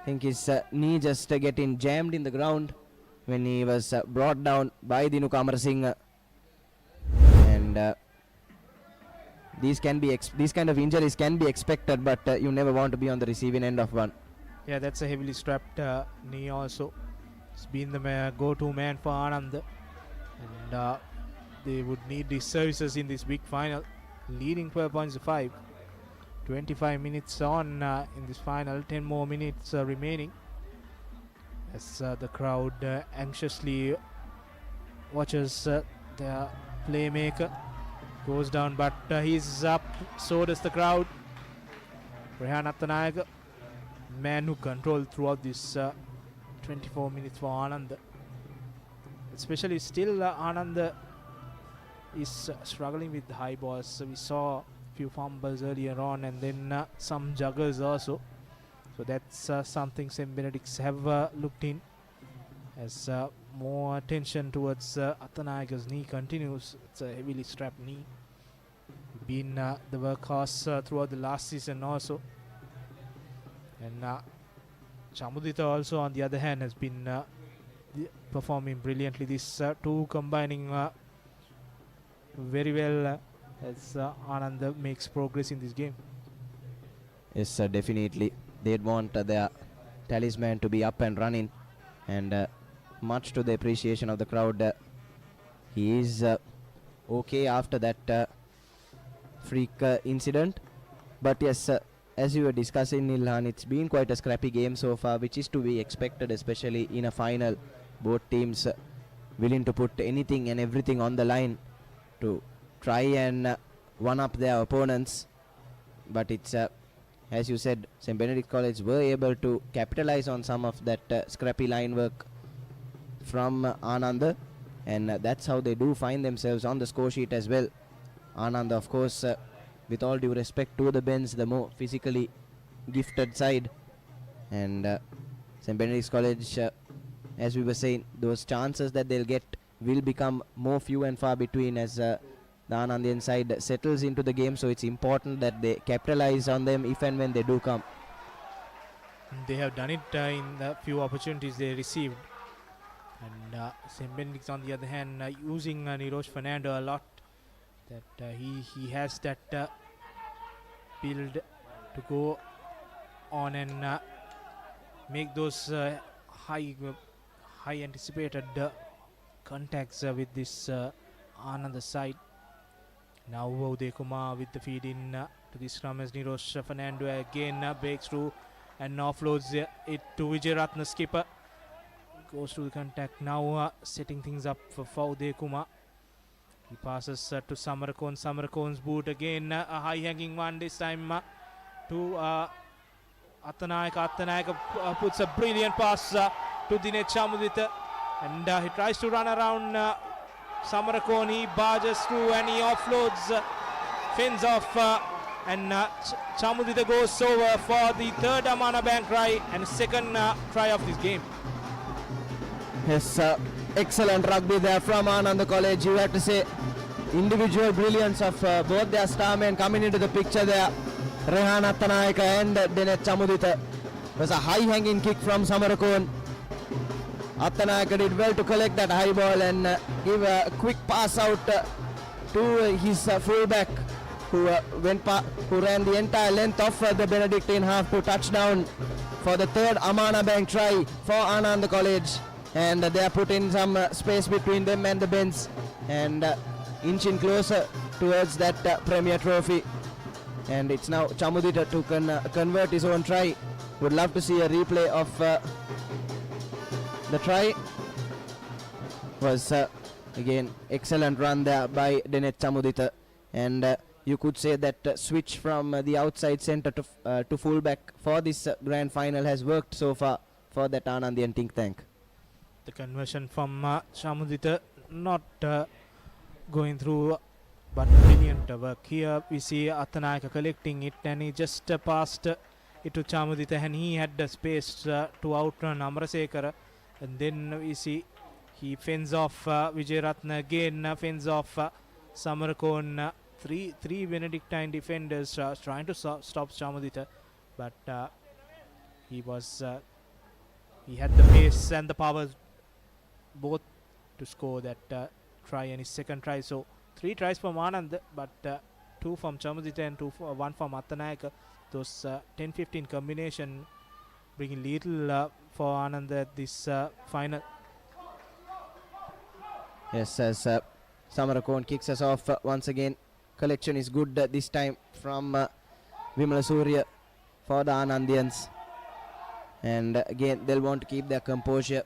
I think his knee just getting jammed in the ground when he was brought down by Dinu Amarasinghe, and these kind of injuries can be expected, but you never want to be on the receiving end of one. Yeah, that's a heavily strapped knee also. It's been the go-to man for Ananda, and they would need his services in this big final, leading 12 points to 5. 25 minutes on in this final, 10 more minutes remaining as the crowd anxiously watches their playmaker. Goes down, but he's up, so does the crowd. Rehan Attanayaka, man who controlled throughout this 24 minutes for Ananda. Especially still Ananda is struggling with the high balls. We saw a few fumbles earlier on, and then some juggers also. So that's something St. Benedict's have looked in as more attention towards Attanayaka's knee continues. It's a heavily strapped knee. Been the workhorse throughout the last season also. And Chamudita also, on the other hand, has been performing brilliantly. These two combining very well as Ananda makes progress in this game. Yes, definitely. They'd want their talisman to be up and running, and much to the appreciation of the crowd, he is okay after that freak incident. But yes, as you were discussing, Nilhan, it's been quite a scrappy game so far, which is to be expected, especially in a final. Both teams willing to put anything and everything on the line to try and one-up their opponents. But it's, as you said, St. Benedict College were able to capitalize on some of that scrappy line work from Ananda, and that's how they do find themselves on the score sheet as well. Ananda, of course, with all due respect to the Bens, the more physically gifted side, And St. Benedict's College, as we were saying, those chances that they'll get will become more few and far between as the Anandian side settles into the game. So it's important that they capitalize on them if and when they do come. They have done it in the few opportunities they received. And St. Benedict's, on the other hand, using Niroj Fernando a lot. That he has that build to go on and make those high anticipated contacts with this Ananda side. Now Uday Kumar with the feed in to the scrum as Niroj Fernando again breaks through and offloads it to Vijayaratna skipper. Goes to the contact now, setting things up for Uday Kumar. He passes to Samarakon. Samarakon's boot again, a high hanging one this time to Attanayaka. Attanayaka puts a brilliant pass to Dinesh Chamudita, and he tries to run around Samarakon. He barges through and he offloads, fins off, and Chamudita goes over for the third Amana Bank try and second try of this game. Yes, excellent rugby there from Ananda College. You have to say individual brilliance of both their star men coming into the picture there. Rehan Attanayaka and Dinesh Chamudita. Was a high hanging kick from Samarakon. Attanayaka did well to collect that high ball and give a quick pass out to his fullback who ran the entire length of the Benedictine half to touchdown for the third Amana Bank try for Ananda College. And they are putting some space between them and the bench and inching closer towards that Premier Trophy. And it's now Chamudita to convert his own try. Would love to see a replay of the try. Was again excellent run there by Dinesh Chamudita, and you could say that switch from the outside centre to fullback for this grand final has worked so far for that Anandian think tank. The conversion from Chamudita not going through, but brilliant work. Here we see Attanayaka collecting it, and he just passed it to Chamudita, and he had the space to outrun Amarasekara. And then we see he fends off Vijayaratna again, fends off Samarakon. Three Benedictine defenders trying to stop Chamudita, but he had the pace and the power both to score that try and his second try. So 3 tries from Anand, but 2 from Chamudita and 1 from Attanayaka. Those 10-15 combination bringing little for Anand at this final. Yes, as Samarakon kicks us off once again. Collection is good this time from Vimala Surya for the Anandians. And again, they'll want to keep their composure.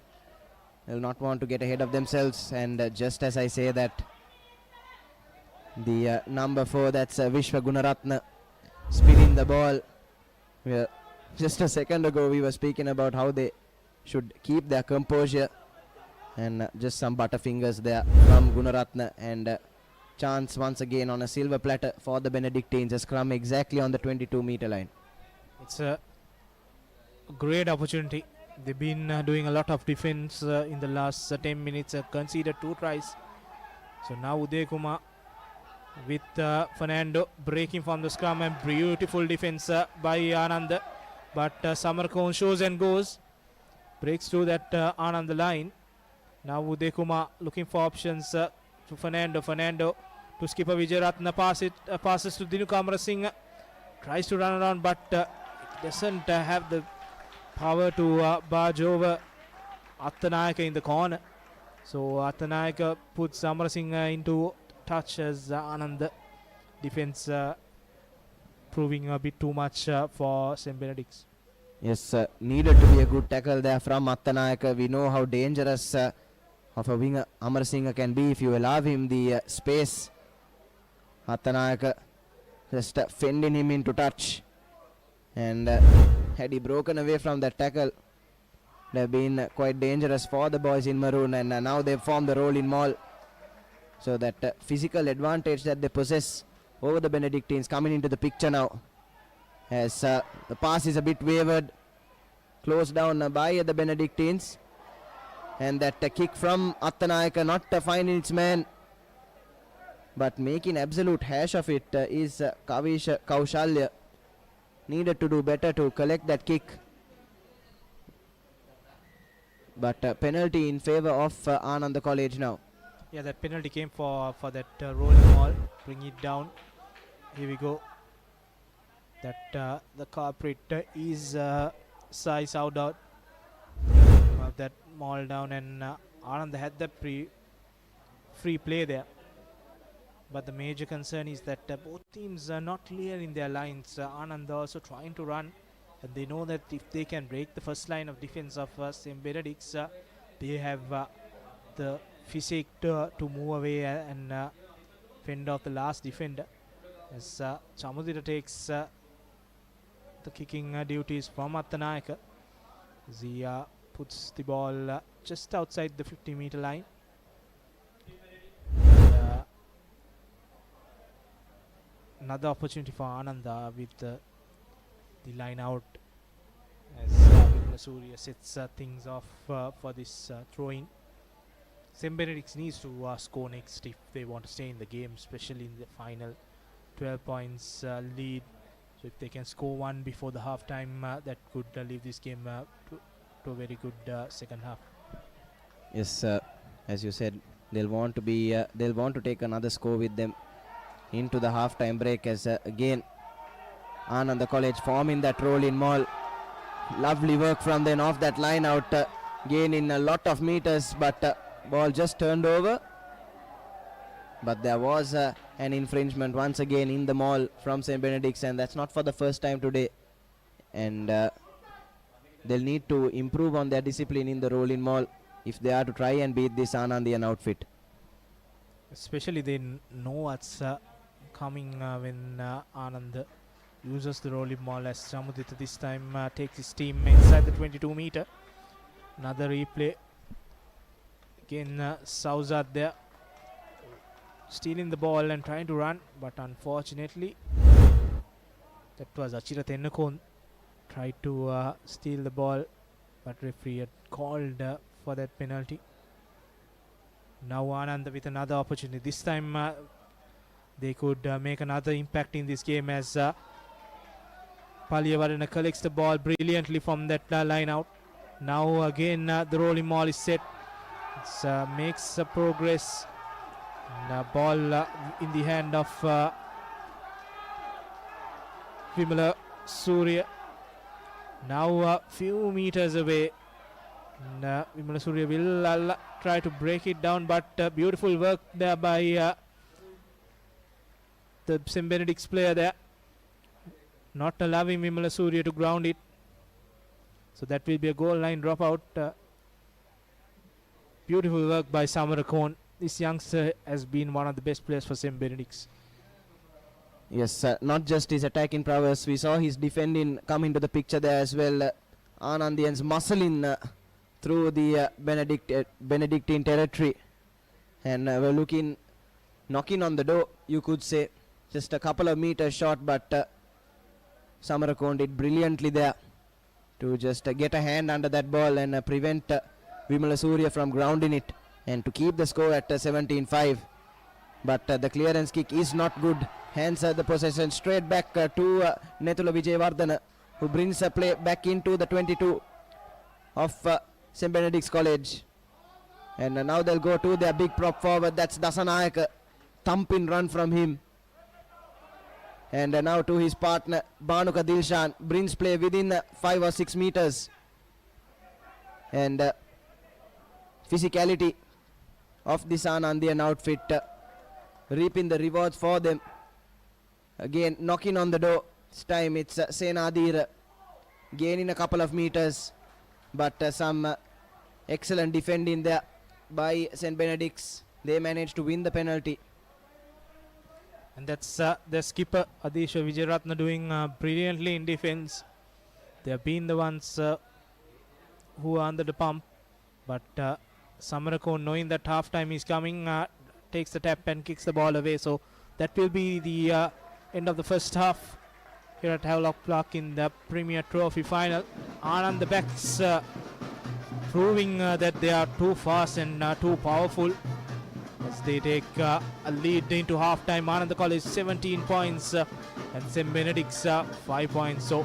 They'll not want to get ahead of themselves. And just as I say that, the number 4, that's Vishwa Gunaratna, spinning the ball. Just a second ago, we were speaking about how they should keep their composure. And just some butterfingers there from Gunaratna. And chance once again on a silver platter for the Benedictines. A scrum exactly on the 22-meter line. It's a great opportunity. They've been doing a lot of defense in the last 10 minutes, conceded 2 tries. So now Uday Kumar with Fernando breaking from the scrum, and beautiful defense by Anand. But Samarkon shows and goes, breaks through that Anand line. Now Uday Kumar looking for options to Fernando. Fernando to skipper Vijayaratna, passes to Dinu Kamara Singh. Tries to run around, but it doesn't have the power to barge over Attanayaka in the corner. So Attanayaka puts Amara Singh into touch as Anand defense proving a bit too much for St. Benedict's. Yes, needed to be a good tackle there from Attanayaka. We know how dangerous of a winger Amar Singh can be if you allow him the space. Attanayaka just fending him into touch, and had he broken away from that tackle, they have been quite dangerous for the boys in maroon, and now they've formed the role in maul. So that physical advantage that they possess over the Benedictines coming into the picture now, as the pass is a bit wavered. closed down by the Benedictines. And that kick from Attanayaka, not finding its man, but making absolute hash of it is Kavish Kaushalya. Needed to do better to collect that kick. But penalty in favor of Ananda College now. Yeah, that penalty came for that rolling ball. Bring it down. Here we go. That the culprit is size out of that maul down, and Ananda had the free play there. But the major concern is that both teams are not clear in their lines. Ananda also trying to run, and they know that if they can break the first line of defense of St. Benedict's, they have the physique to move away and fend off the last defender. As Chamudira takes the kicking duties from Attanayaka. He puts the ball just outside the 50-meter line. Another opportunity for Ananda with the line out as Surya sets things off for this throw-in. St. Benedict's needs to score next if they want to stay in the game, especially in the final 12 points lead. So if they can score one before the half-time, that could leave this game to a very good second half. Yes, as you said, they'll want to take another score with them into the half-time break, as again Ananda College forming that roll in maul. Lovely work from then off that line out, gaining a lot of meters, but ball just turned over. But there was an infringement once again in the maul from St. Benedict's, and that's not for the first time today. And they'll need to improve on their discipline in the roll in maul if they are to try and beat this Anandian outfit. Especially they know what's coming when Anand uses the rolling ball, as Samudita this time takes his team inside the 22-meter. Another replay. Again, Sauzat there, stealing the ball and trying to run, but unfortunately, that was Achira Tennakon tried to steal the ball, but referee had called for that penalty. Now Ananda with another opportunity. This time they could make another impact in this game, as Paliyavadana collects the ball brilliantly from that line out. Now again the rolling ball is set. It makes progress. And, ball in the hand of Vimala Surya. Now a few meters away. And Vimala Surya will try to break it down, but beautiful work there by the St. Benedict's player there, not allowing Vimala Surya to ground it. So that will be a goal line dropout. Beautiful work by Samarakon. This youngster has been one of the best players for St. Benedict's. Yes, not just his attacking prowess. We saw his defending come into the picture there as well. Anandians muscling through the Benedictine territory. And we're knocking on the door, you could say. Just a couple of meters short, but Samarakon did brilliantly there to just get a hand under that ball and prevent Vimala Surya from grounding it, and to keep the score at 17-5. But the clearance kick is not good. Hence the possession straight back to Netula Vijayavardhana, who brings a play back into the 22 of St. Benedict's College. And now they'll go to their big prop forward. That's Dasanayaka. Thumping run from him. And now to his partner Banuka Dilshan. Brings play within 5 or 6 meters. And physicality of this Anandian outfit reaping the rewards for them. Again knocking on the door. This time it's Senadir gaining a couple of meters, but some excellent defending there by St. Benedict's. They managed to win the penalty. And that's the skipper Adisha Vijayaratna doing brilliantly in defense. They have been the ones who are under the pump, but Samarakon, knowing that half time is coming, takes the tap and kicks the ball away. So that will be the end of the first half. here at Havelock Park in the Premier Trophy final. Ananda backs proving that they are too fast and too powerful as they take a lead into half-time. Ananda College 17 points and St. Benedict's 5 points. So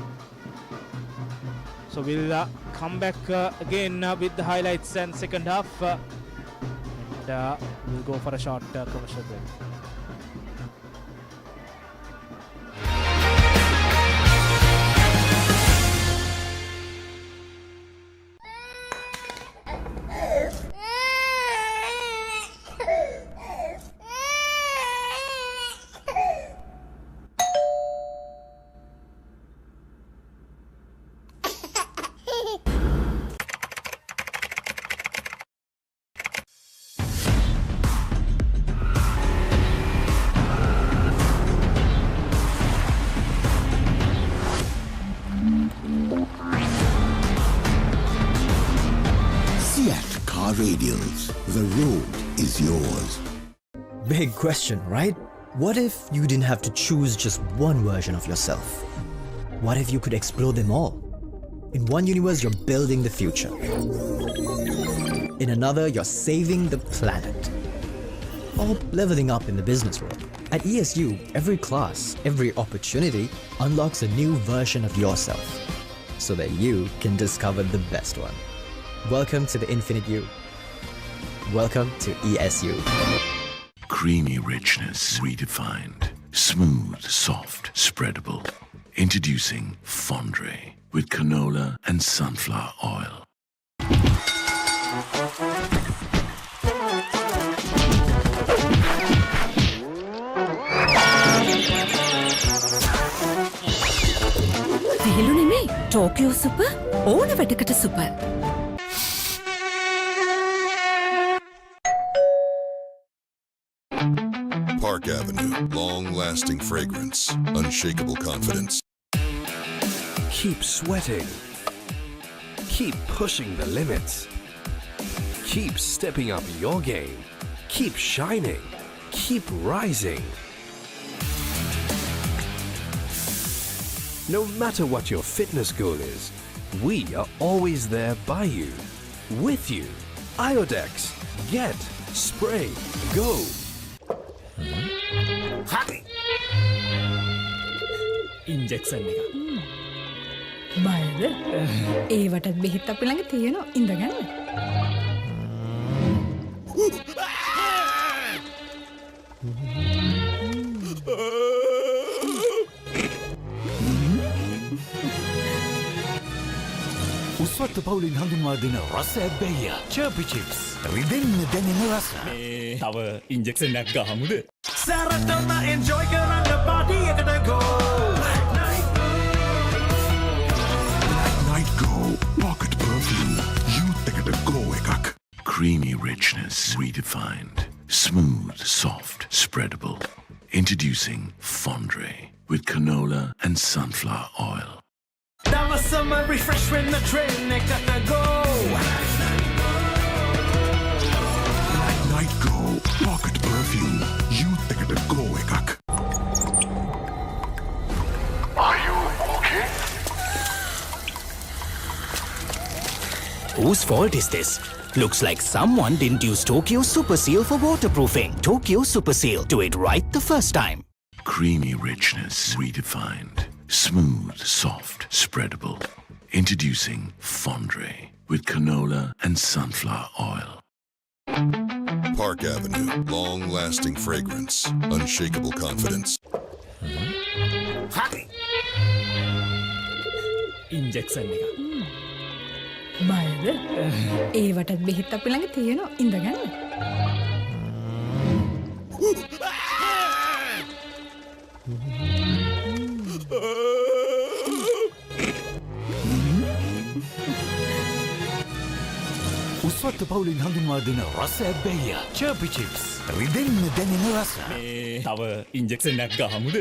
we'll come back again with the highlights and second half. And we'll go for a short commercial break. Radials. The road is yours. Big question, right? What if you didn't have to choose just one version of yourself? What if you could explore them all? In one universe, you're building the future. In another, you're saving the planet. Or leveling up in the business world. At ESU, every class, every opportunity unlocks a new version of yourself so that you can discover the best one. Welcome to the Infinite You. Welcome to ESU. Creamy richness redefined. Smooth, soft, spreadable. Introducing Fondre with canola and sunflower oil. විහිළු නෙමෙයි Tokyo super ඕන වැඩකට super. Park Avenue, long-lasting fragrance, unshakable confidence. Keep sweating. Keep pushing the limits. Keep stepping up your game. Keep shining. Keep rising. No matter what your fitness goal is, we are always there by you, with you. Iodex. Get. Spray. Go. Injection එක. බයද? ඒවටත් බෙහෙත් අපි ළඟ තියෙනවා ඉඳගන්න. උස්වත්ත පවුලින් හඳුන්වා දෙන රස ඇබ්බැහිය චර්පි chips රිදෙන්න දැනෙන රස. තව ඉන්ජෙක්ෂන් එකක් ගහමුද? සැරටම එන්ජොයි කරන්න පාටි එකට ගෝ. Night Go Pocket Perfume. Youth ekata go ekak. Creamy richness redefined. Smooth, soft, spreadable. Introducing Fondre with canola and sunflower oil. That was summer refresh when the train ekata go. Night Go Pocket Perfume. Youth ekata go ekak. Are you okay? Whose fault is this? Looks like someone didn't use Tokyo Super Seal for waterproofing. Tokyo Super Seal. Do it right the first time. Creamy richness redefined. Smooth, soft, spreadable. Introducing Fondre with canola and sunflower oil. Park Avenue, long-lasting fragrance, unshakable confidence. Injection එක. බයද? ඒවටත් බෙහෙත් අපි ළඟ තියෙනවා ඉඳගන්න. උස්වත්ත පවුලින් හඳුන්වා දෙන රස ඇබ්බැහිය චර්පි chips රිදෙන්න දැනෙන රස. තව ඉන්ජෙක්ෂන් එකක් ගහමුද?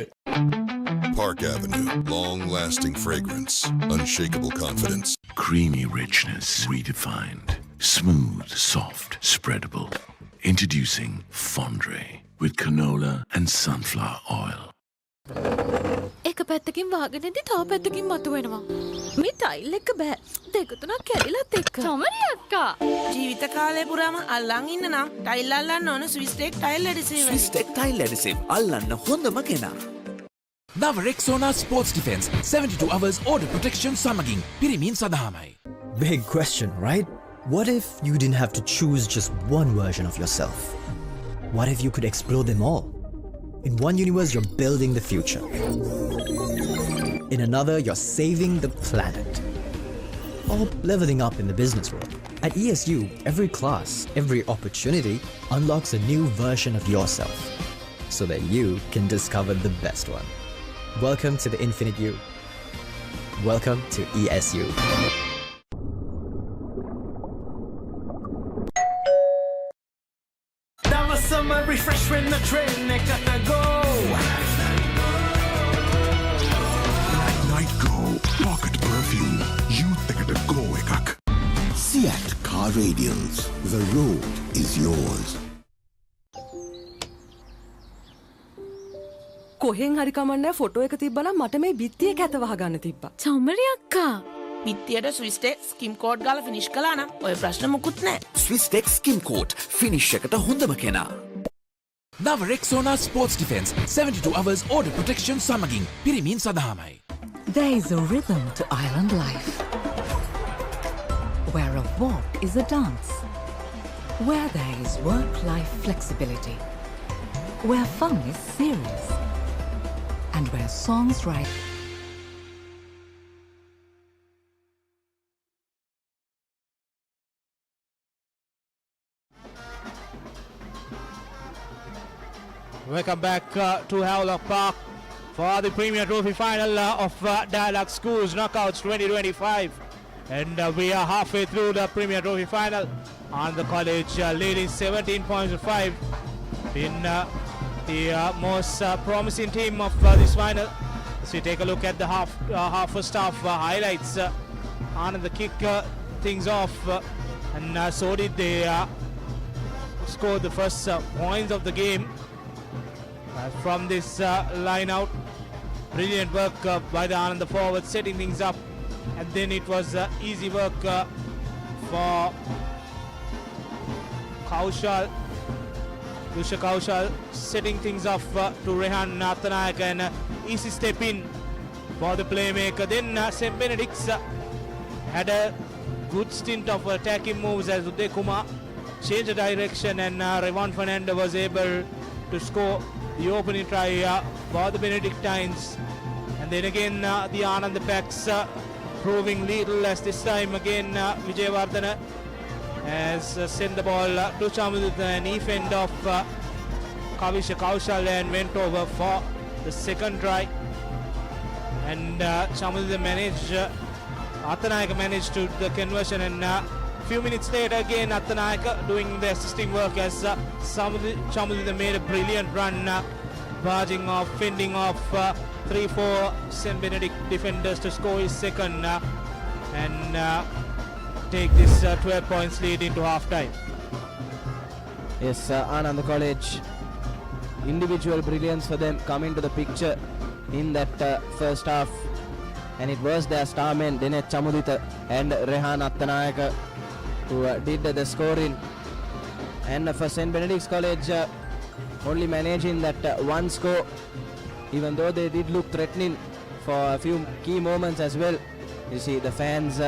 Park Avenue, long-lasting fragrance, unshakable confidence. Creamy richness redefined. Smooth, soft, spreadable. Introducing Fondre with canola and sunflower oil. එක පැත්තකින් වාගෙනදී තව පැත්තකින් මතුවෙනවා. මේ ටයිල් එක බෑ. දෙක තුනක් කැඩිලත් එක්ක. චමරි අක්කා. ජීවිත කාලය පුරාම අල්ලන් ඉන්න නම් ටයිල් අල්ලන්න ඕන ස්විස්ටෙක් ටයිල් ඇඩිසිව්. ස්විස්ටෙක් ටයිල් ඇඩිසිව් අල්ලන්න හොඳම කෙනා. නව Rexona sports defence 72 hours order protection සමගින් පිරිමින් සඳහාමයි. Big question, right? What if you didn't have to choose just one version of yourself? What if you could explore them all? In one universe, you're building the future. In another, you're saving the planet. Or leveling up in the business world. At ESU, every class, every opportunity unlocks a new version of yourself. So that you can discover the best one. Welcome to the Infinite You. Welcome to ESU. That was summer refreshment, the train I gotta go. Night Go Pocket Perfume. Youth ekata go ekak. Seat Car Radials. The road is yours. කොහෙන් හරි කමන්නේ photo එක තිබ්බනම් මට මේ බිත්තිය කැත වහගන්න තිබ්බා. චමරි අක්කා. පිත්තියට ස්විස්ටෙක් ස්කිම් කෝඩ් ගාලා ෆිනිෂ් කළා නම් ඔය ප්‍රශ්න මුකුත් නැහැ. ස්විස්ටෙක් ස්කිම් කෝට් ෆිනිෂ් එකට හොඳම කෙනා. නව Rexona sports defence 72 hours order protection සමගින් පිරිමින් සඳහාමයි. There is a rhythm to island life, where a walk is a dance, where there is work-life flexibility, where fun is serious, and where songs write. Welcome back to Havelock Park for the Premier Trophy final of Dialog Schools Knockouts 2025. And we are halfway through the Premier Trophy final. And the college leading 17 points to 5 in the most promising team of this final. So we take a look at the first half highlights. Ananda kick things off, and so did they score the first points of the game. From this line out, brilliant work by the Ananda forward, setting things up, and then it was easy work for Kaushal, Dusha Kaushal, setting things off to Rehan Nathanayak, and easy step in for the playmaker. Then St. Benedict's had a good stint of attacking moves as Uday Kumar changed the direction, and Revan Fernanda was able to score the opening try for the Benedictines. And then again the Ananda packs proving little, as this time again Vijayawardena has sent the ball to Chamadutha, and he fend off Kavisha Kaushal and went over for the second try. And Chamadutha managed, Athanayaka managed to the conversion, and few minutes later again Athanayaka doing the assisting work as Chamadutha made a brilliant run, barging off, fending off 3-4 St. Benedict defenders to score his second and take this 12 points lead into half time. Yes, Ananda College, individual brilliance for them come into the picture in that first half, and it was their star men Dinesh Chamuditha and Rehan Athanayaka who did the scoring. And for St. Benedict's College, only managing that one score, even though they did look threatening for a few key moments as well. You see the fans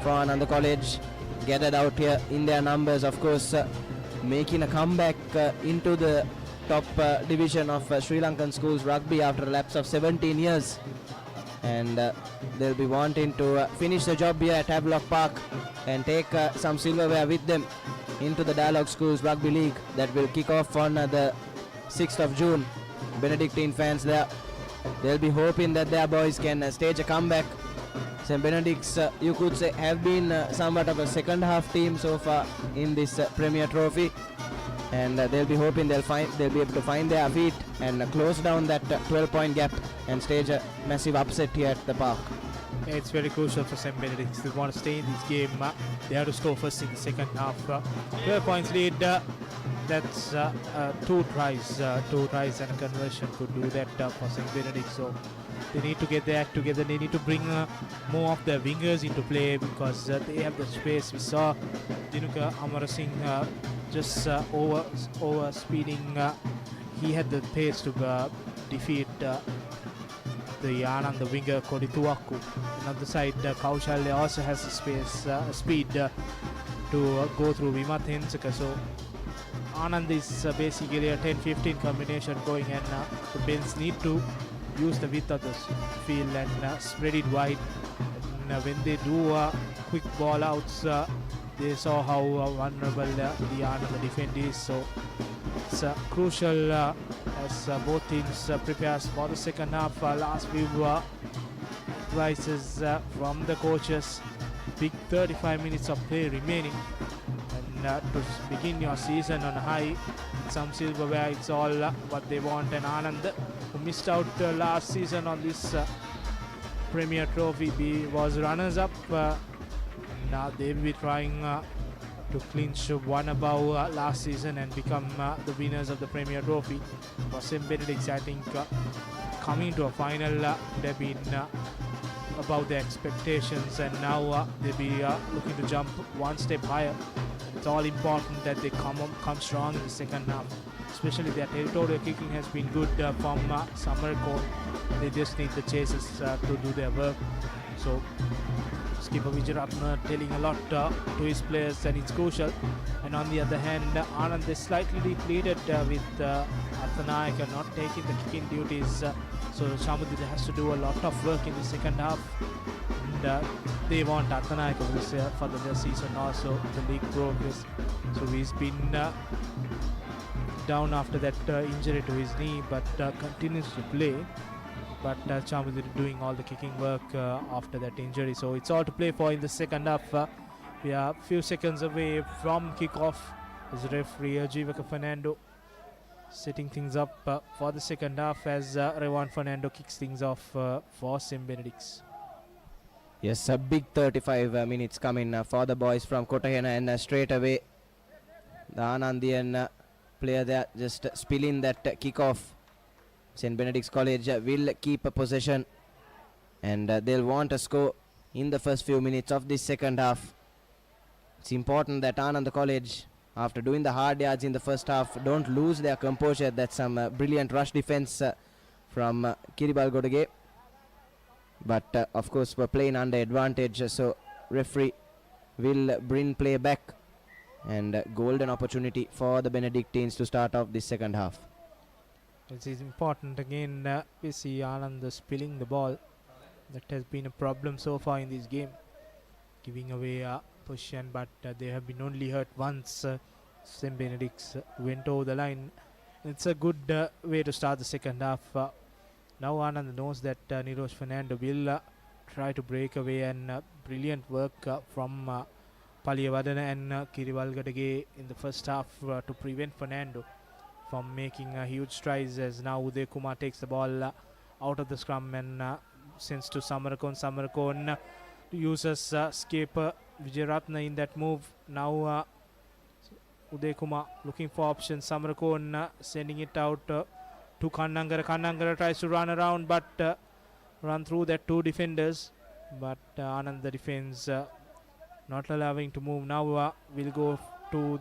from Ananda College gathered out here in their numbers, of course, making a comeback into the top division of Sri Lankan schools rugby after a lapse of 17 years. And they'll be wanting to finish the job here at Havelock Park and take some silverware with them into the Dialog Schools Rugby League that will kick off on the 6th of June. Benedictine fans there, they'll be hoping that their boys can stage a comeback. St. Benedict's, you could say, have been somewhat of a second half team so far in this Premier Trophy, and they'll be hoping they'll be able to find their feet and close down that 12-point gap and stage a massive upset here at the park. Yeah, it's very crucial for St. Benedict. They want to stay in this game. They have to score first in the second half. 12 points lead. That's two tries and a conversion could do that for St. Benedict. So they need to get their act together. They need to bring more of their wingers into play because they have the space. We saw Dinuka Amarasingh just over speeding. He had the pace to defeat the Ananda winger Kodituaku. On the other side, Kaushalya also has the space, speed to go through Vimath Hensaka. So Anand is basically a 10-15 combination going, and the Bens need to use the width of the field and spread it wide. And when they do quick ball outs, they saw how vulnerable the Ananda defense is. So it's crucial as both teams prepares for the second half. Last few advices from the coaches. Big 35 minutes of play remaining, and to begin your season on high, some silverware, it's all what they want. And Anand, who missed out last season on this Premier Trophy, was runners-up. Now they will be trying to clinch one above last season and become the winners of the Premier Trophy. For St. Benedict, I think coming to a final would have been above their expectations, and now they'll be looking to jump one step higher. It's all important that they come strong in the second half, especially their territorial kicking has been good from Samarkand. They just need the chasers to do their work. So skipper Vijayaratna telling a lot to his players, and it's crucial. And on the other hand, Anand is slightly depleted with Athanayaka not taking the kicking duties. So Shamudita has to do a lot of work in the second half. And they want Athanayaka for the season also, the league progress. So he's been down after that injury to his knee, but continues to play. But Chamudita doing all the kicking work after that injury. So it's all to play for in the second half. We are a few seconds away from kickoff. As referee Jivaka Fernando setting things up for the second half as Revan Fernando kicks things off for St. Benedict's. Yes, a big 35 minutes coming for the boys from Kotahena, and straight away the Anandian player there just spilling that kickoff. St. Benedict's College will keep a possession, and they'll want a score in the first few minutes of this second half. It's important that Ananda College, after doing the hard yards in the first half, don't lose their composure. That's some brilliant rush defense from Kiribal Godage. But of course we're playing under advantage, so referee will bring play back, and golden opportunity for the Benedictines to start off this second half. It is important again. We see Anand spilling the ball. That has been a problem so far in this game, giving away a position, but they have been only hurt once. St. Benedict's went over the line. It's a good way to start the second half. Now Anand knows that Nirosh Fernando will try to break away, and brilliant work from Paliyavadana and Kirivalgadage in the first half to prevent Fernando from making huge strides, as now Uday Kumar takes the ball out of the scrum and sends to Samarkand. Samarkand uses skipper Vijayaratna in that move. Now Uday Kumar looking for options. Samarkand sending it out to Kannangara. Kannangara tries to run around, but run through that two defenders. But Anand, the defense, not allowing to move. Now we'll go to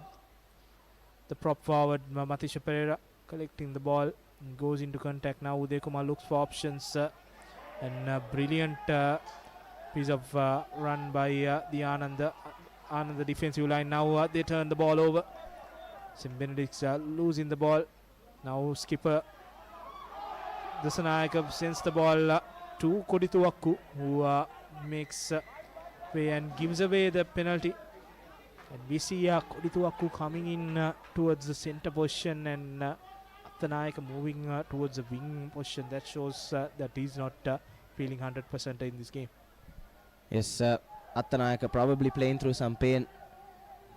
the prop forward, Matisha Pereira collecting the ball, goes into contact. Now Uday Kumar looks for options, and brilliant piece of run by the Ananda defensive line. Now they turn the ball over. St. Benedict's losing the ball. Now skipper Dasanayaka sends the ball to Kodituaku, who makes way and gives away the penalty. And we see Kodituaku coming in towards the center position, and Athanayaka moving towards the wing position. That shows that he's not feeling 100% in this game. Yes, Athanayaka probably playing through some pain.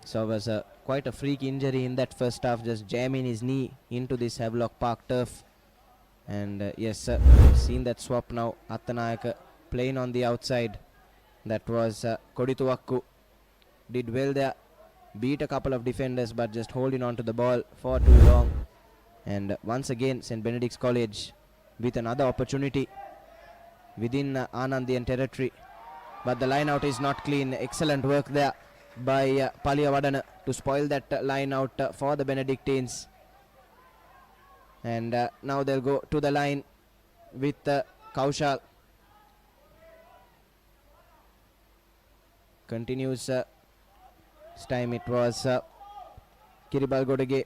So it was quite a freak injury in that first half, just jamming his knee into this Havelock Park turf. And yes, seen that swap now. Athanayaka playing on the outside. That was Kodituaku. Did well there. Beat a couple of defenders, but just holding on to the ball for too long. And once again, St. Benedict's College with another opportunity within Anandian territory. But the line out is not clean. Excellent work there by Paliyavadana to spoil that line out for the Benedictines. And now they'll go to the line with Kaushal. Continues. This time it was Kiribal Godege.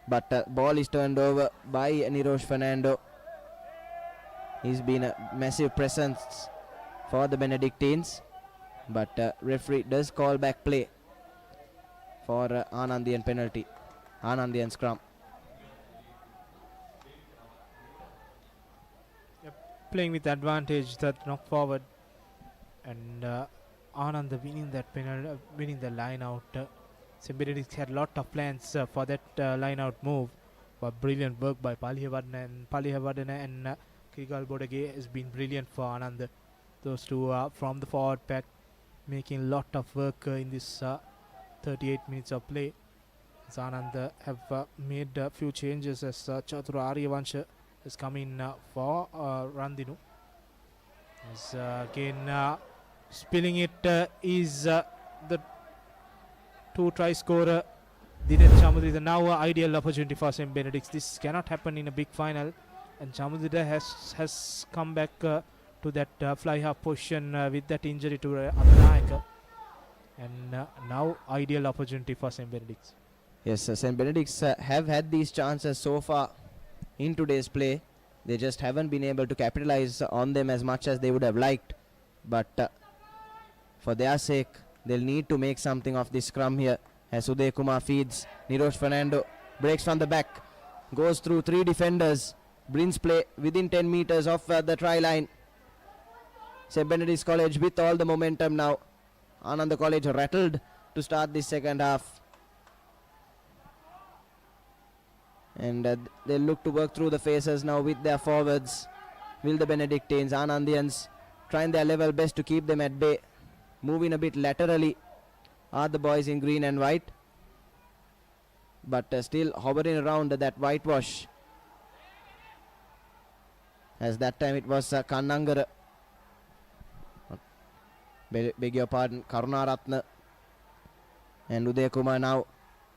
But ball is turned over by Nirosh Fernando. He's been a massive presence for the Benedictines. But referee does call back play for Anandian penalty. Anandian scrum. Playing with advantage, that knock forward, and Ananda winning that penalty, winning the line out. Benedict had a lot of plans for that line out move, but brilliant work by Paliyavadana and Krigal Bodage has been brilliant for Ananda. Those two from the forward pack making a lot of work in this 38 minutes of play. As Ananda have made a few changes as Chatura Aryavansha has come in for Randinu. As again spilling it is the two-try scorer Dinesh Chamudrita. Now ideal opportunity for St. Benedict's. This cannot happen in a big final, and Chamudrita has come back to that fly half position with that injury to Abhinayaka, and now ideal opportunity for St. Benedict's. Yes, St. Benedict's have had these chances so far in today's play. They just haven't been able to capitalize on them as much as they would have liked, but for their sake they'll need to make something of this scrum here, as Uday Kumar feeds. Nirosh Fernando breaks from the back, goes through three defenders, brings play within 10 meters of the try line. St. Benedict's College with all the momentum now. Ananda College rattled to start this second half, and they'll look to work through the faces now with their forwards. Will the Benedictines, Anandians, trying their level best to keep them at bay. Moving a bit laterally are the boys in green and white, but still hovering around that whitewash, as that time it was Kannangara, beg your pardon, Karunaratna. And Uday Kumar now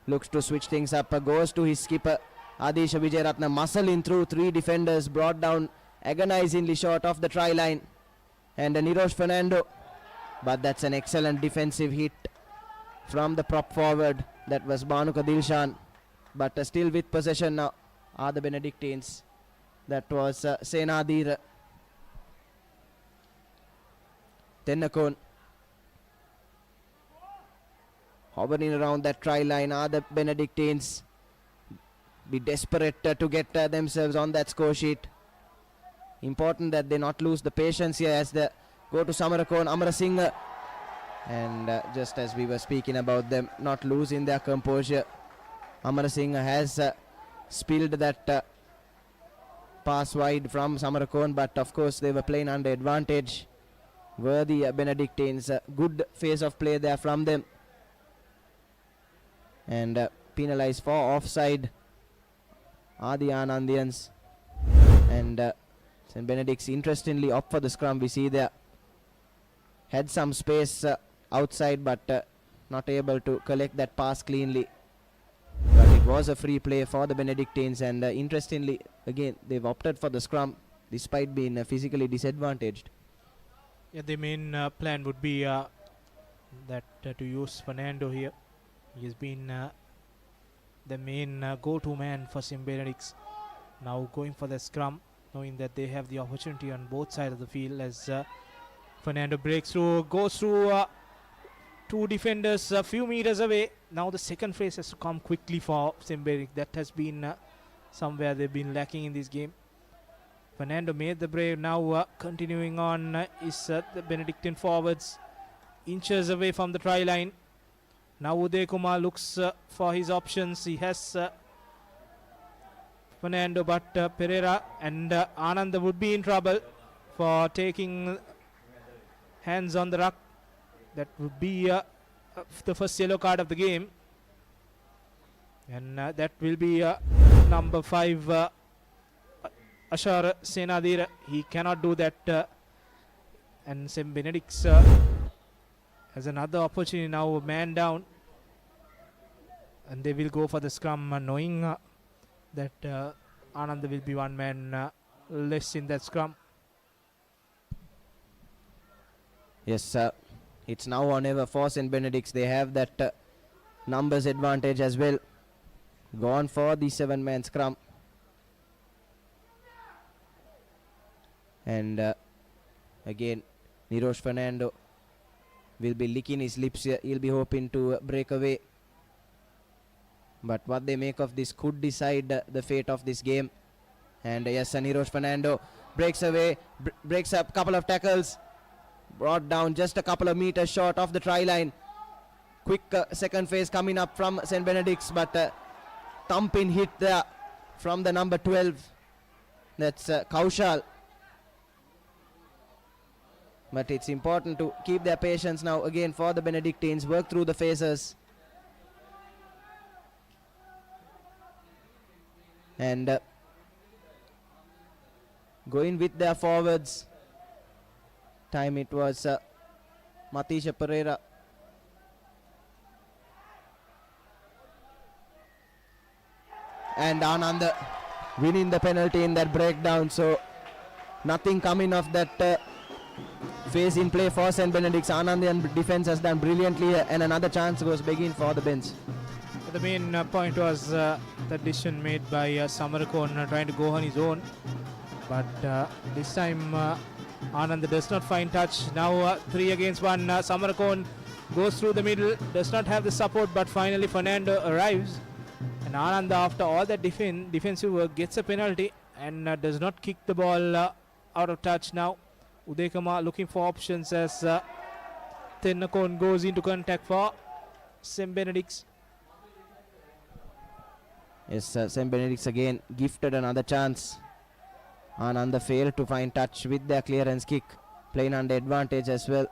looks to switch things up, goes to his skipper Adisha Vijayaratna, muscling through three defenders, brought down agonizingly short of the try line. And Nirosh Fernando, but that's an excellent defensive hit from the prop forward. That was Banuka Dilshan, but still with possession now are the Benedictines. That was Senadir Tennakon. Hovering around that try line are the Benedictines. Be desperate to get themselves on that score sheet. Important that they not lose the patience here as they go to Samarakon, Amarasinghe. And just as we were speaking about them not losing their composure, Amarasinghe has spilled that pass wide from Samarakon, but of course they were playing under advantage. Were the Benedictines. Good phase of play there from them. And penalized for offside are the Anandians. And St. Benedict's interestingly opt for the scrum. We see there had some space outside, but not able to collect that pass cleanly. But it was a free play for the Benedictines, and interestingly again they've opted for the scrum despite being physically disadvantaged. Yeah, the main plan would be that to use Fernando here. He has been the main go-to man for St. Benedict's. Now going for the scrum, knowing that they have the opportunity on both sides of the field, as Fernando breaks through, goes through two defenders a few meters away. Now the second phase has to come quickly for St. Benedict. That has been somewhere they've been lacking in this game. Fernando made the break. Now continuing on is the Benedictine forwards, inches away from the try line. Now Uday Kumar looks for his options. He has Fernando, but Pereira and Ananda would be in trouble for taking hands on the ruck. That would be the first yellow card of the game. And that will be number 5, Ashar Senadira. He cannot do that. And St. Benedict has another opportunity now, man down. And they will go for the scrum, knowing that Ananda will be one man less in that scrum. Yes, it's now or never for St. Benedict's. They have that numbers advantage as well. Gone for the 7-man scrum. And again, Nirosh Fernando will be licking his lips here. He'll be hoping to break away. But what they make of this could decide the fate of this game. And yes, Nirosh Fernando breaks away, breaks up a couple of tackles. Brought down just a couple of meters short of the try line. Quick second phase coming up from St. Benedict's, but thumping hit there from the number 12. That's Kaushal. But it's important to keep their patience now again for the Benedictines. Work through the phases. And going with their forwards. Time it was Matisha Pereira. And Ananda winning the penalty in that breakdown. So nothing coming of that phase in play for St. Benedict's. Anandian defense has done brilliantly here, and another chance goes begging for the bench. The main point was the decision made by Samarakon trying to go on his own. But this time Ananda does not find touch. Now 3 against 1. Samarakon goes through the middle, does not have the support, but finally Fernando arrives. And Ananda, after all that defensive work, gets a penalty and does not kick the ball out of touch now. Udekama looking for options as Tennakon goes into contact for St. Benedict's. Yes, St. Benedict's again gifted another chance. Ananda failed to find touch with their clearance kick, playing under advantage as well.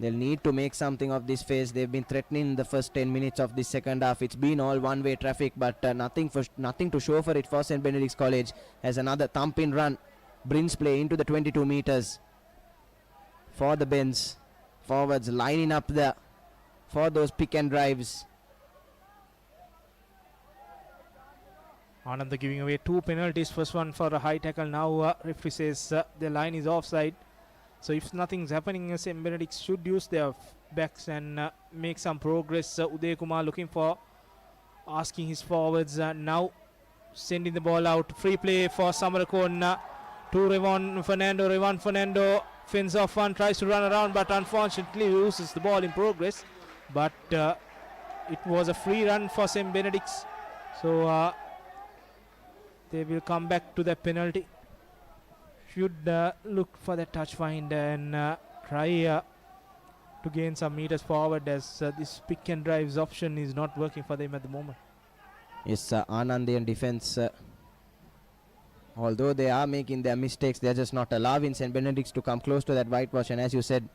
They'll need to make something of this phase. They've been threatening the first 10 minutes of this second half. It's been all one-way traffic, but nothing to show for it for St. Benedict's College, as another thumping run brings play into the 22 meters for the Bens. Forwards lining up there for those pick and drives. Ananda giving away 2 penalties. First one for a high tackle. Now referee says the line is offside. So if nothing's happening, St. Benedict should use their backs and make some progress. Uday Kumar looking for, asking his forwards now, sending the ball out. Free play for Samarakon to Revon Fernando. Revon Fernando fends off one, tries to run around, but unfortunately loses the ball in progress. But it was a free run for St. Benedict's. So they will come back to the penalty. Should look for the touch find and try to gain some meters forward, as this pick and drives option is not working for them at the moment. Yes, Anandian defense, although they are making their mistakes, they are just not allowing St. Benedict's to come close to that whitewash. And as you said,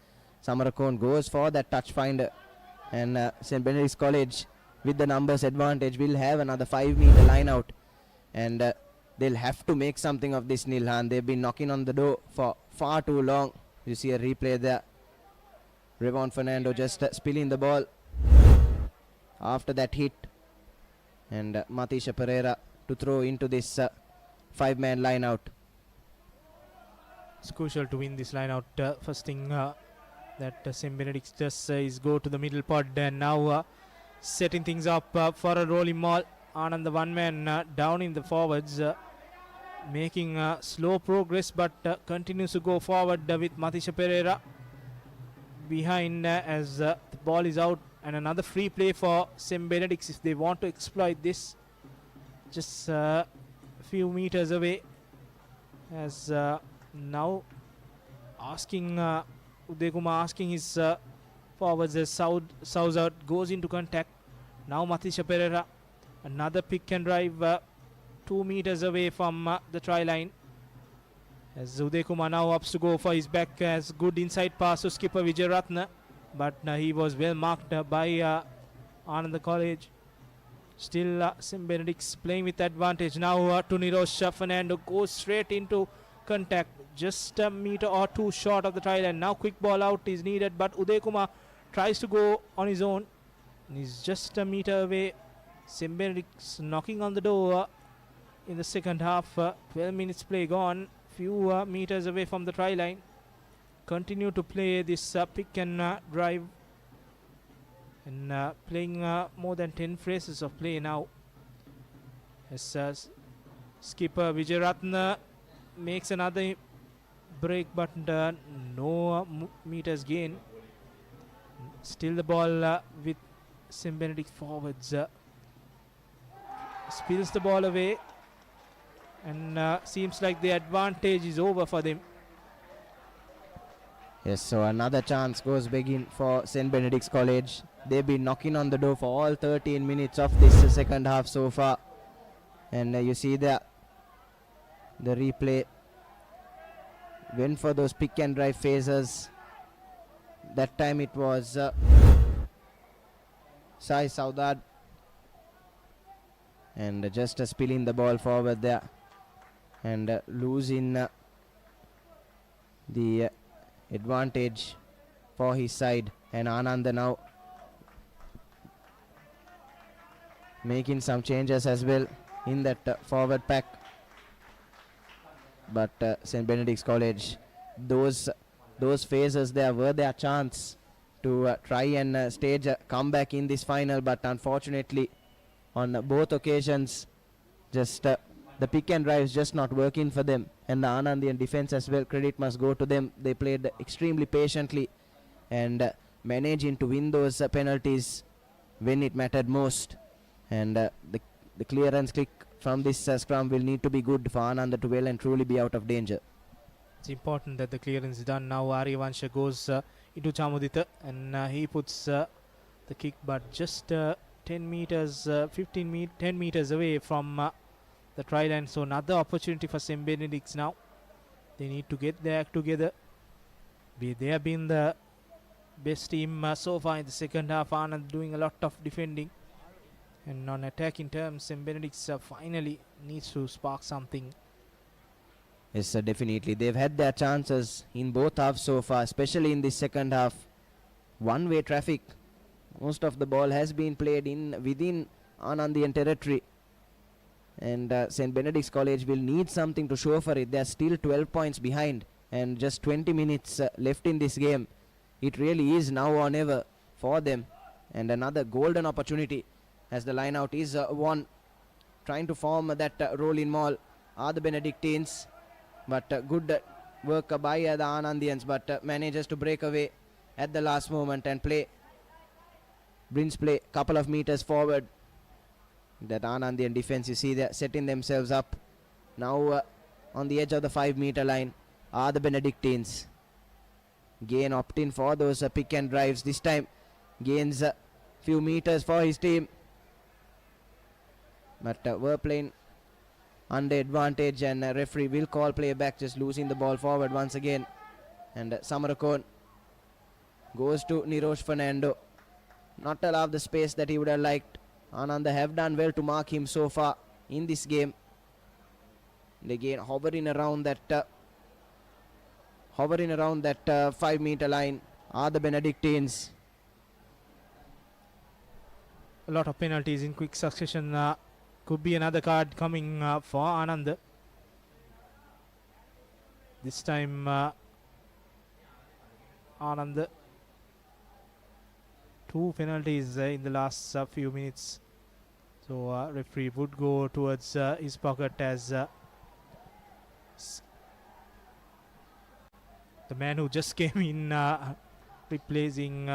Samarakon goes for that touch finder, and St. Benedict's College with the numbers advantage will have another 5-meter line out, and they'll have to make something of this Nilhan. They've been knocking on the door for far too long. You see a replay there. Revon Fernando just spilling the ball after that hit, and Matisha Pereira to throw into this 5-man line out. It's crucial to win this line out. First thing that St. Benedict does is go to the middle pod, and now setting things up for a rolling maul. Anand, the 1-man down in the forwards, making slow progress, but continues to go forward with Matisha Pereira behind as the ball is out, and another free play for St. Benedict's if they want to exploit this. Just a few meters away, as now asking Uday Kumar asking his forwards as Southard goes into contact. Now Matisha Pereira, another pick and drive 2 meters away from the try line, as Uday Kumar now opts to go for his back, as good inside pass to skipper Vijay Ratna, but he was well marked by Ananda College. Still St. Benedict's playing with advantage. Now to Nirosh Fernando goes straight into contact. Just a meter or two short of the try line. Now quick ball out is needed, but Uday Kumar tries to go on his own. He's just a meter away. St. Benedict's knocking on the door in the second half. 12 minutes play gone. Few meters away from the try line. Continue to play this pick and drive. And playing more than 10 phases of play now. As skipper Vijayaratna makes another break, but no meters gain. Still the ball with St. Benedict forwards. Spills the ball away, and seems like the advantage is over for them. Yes, so another chance goes begging for St. Benedict's College. They've been knocking on the door for all 13 minutes of this second half so far. And you see the replay. Went for those pick and drive phases. That time it was Sai Saudad. And just spilling the ball forward there. And losing the advantage for his side. And Ananda now making some changes as well in that forward pack. But St. Benedict's College, those phases there were their chance to try and stage a comeback in this final, but unfortunately on both occasions just the pick and drive is just not working for them. And the Anandian defense as well, credit must go to them. They played extremely patiently and managing to win those penalties when it mattered most. And the clearance kick from this scrum will need to be good for Ananda to well and truly be out of danger. It's important that the clearance is done. Now Aryavansha goes into Chamudita, and he puts the kick, but just 10 meters, 10 meters away from the try line. So another opportunity for St. Benedict's now. They need to get their act together. They have been the best team so far in the second half. Anand doing a lot of defending. And on attacking terms, St. Benedict's finally needs to spark something. Yes, definitely. They've had their chances in both halves so far, especially in this second half. One-way traffic. Most of the ball has been played within Anandian territory. And St. Benedict's College will need something to show for it. They're still 12 points behind and just 20 minutes left in this game. It really is now or never for them. And another golden opportunity as the line out is won. Trying to form that roll-in maul are the Benedictines. But good work by the Anandians, but manages to break away at the last moment and brings play couple of meters forward. That Anandian defense, you see, they're setting themselves up. Now on the edge of the 5-meter line are the Benedictines. Gain opting for those pick and drives. This time gains a few meters for his team. But we're playing under advantage, and referee will call play back, just losing the ball forward once again. And Samarakon goes to Nirosh Fernando. Not allow the space that he would have liked. Ananda have done well to mark him so far in this game. And again hovering around that 5-meter line are the Benedictines. A lot of penalties in quick succession. Could be another card coming for Anand. This time Anand, 2 penalties in the last few minutes. So referee would go towards his pocket as the man who just came in replacing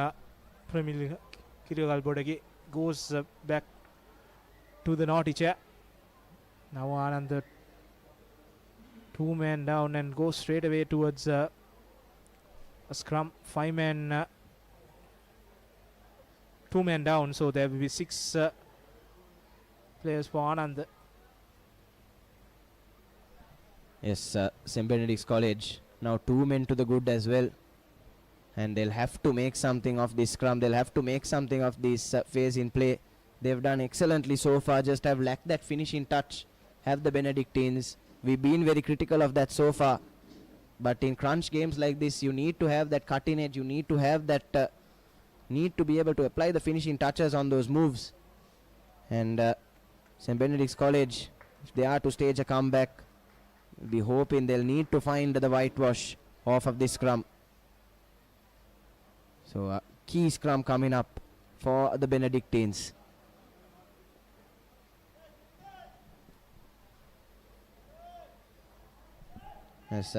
Premier Kirigal Bodage goes back to the naughty chair. Now Anand 2 men down and goes straight away towards a scrum. 5 men, 2 men down, so there will be 6 players for Anand. Yes, St. Benedict's College now 2 men to the good as well, and they'll have to make something of this scrum. They'll have to make something of this phase in play. They've done excellently so far, just have lacked that finishing touch, have the Benedictines. We've been very critical of that so far. But in crunch games like this, you need to have that cutting edge, you need to have that, need to be able to apply the finishing touches on those moves. And St. Benedict's College, if they are to stage a comeback, we'll be hoping they'll need to find the whitewash off of this scrum. So key scrum coming up for the Benedictines. As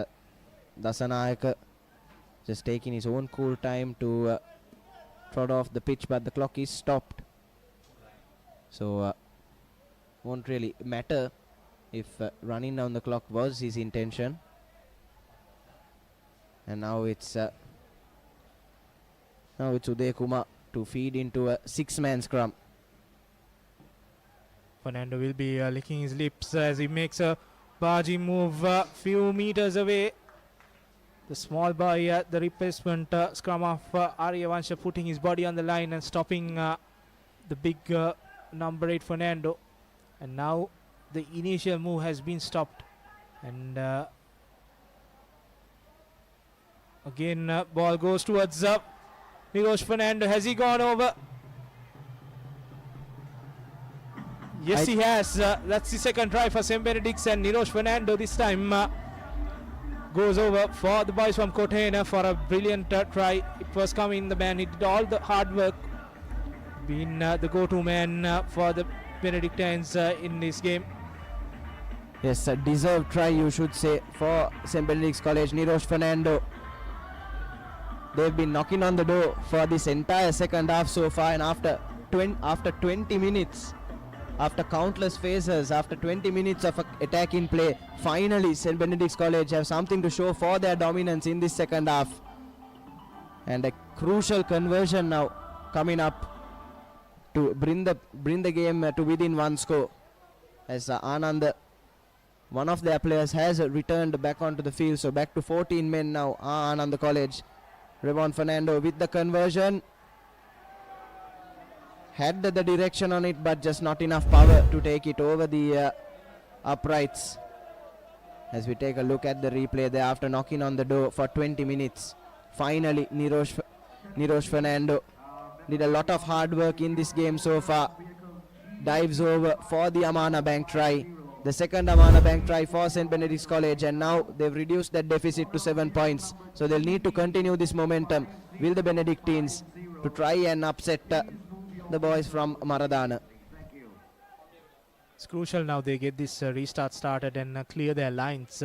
Dasanayaka just taking his own cool time to trot off the pitch, but the clock is stopped. So won't really matter if running down the clock was his intention. And now it's Uday Kumar to feed into a 6-man scrum. Fernando will be licking his lips as he makes a barging move a few meters away. The small boy, the replacement scrum of Aryavansha, putting his body on the line and stopping the big number 8 Fernando. And now the initial move has been stopped. And again, ball goes towards Nirosh Fernando. Has he gone over? Yes, he has. That's the second try for St. Benedict's, and Nirosh Fernando this time goes over for the boys from Kotena for a brilliant try. It was coming, the man, he did all the hard work, being the go-to man for the Benedictines in this game. Yes, a deserved try, you should say, for St. Benedict's College. Nirosh Fernando, they've been knocking on the door for this entire second half so far, and after 20 minutes, after countless phases, after 20 minutes of attacking play, finally St. Benedict's College have something to show for their dominance in this second half. And a crucial conversion now coming up to bring the game to within one score, as Ananda, one of their players, has returned back onto the field. So back to 14 men now, Ananda College. Revon Fernando with the conversion. Had the direction on it, but just not enough power to take it over the uprights. As we take a look at the replay there, after knocking on the door for 20 minutes, finally Nirosh Fernando did a lot of hard work in this game so far. Dives over for the Amana Bank try, the second Amana Bank try for St. Benedict's College, and now they've reduced that deficit to 7 points. So they'll need to continue this momentum. Will the Benedictines to try and upset the boys from Maradana? It's crucial now they get this restart started and clear their lines.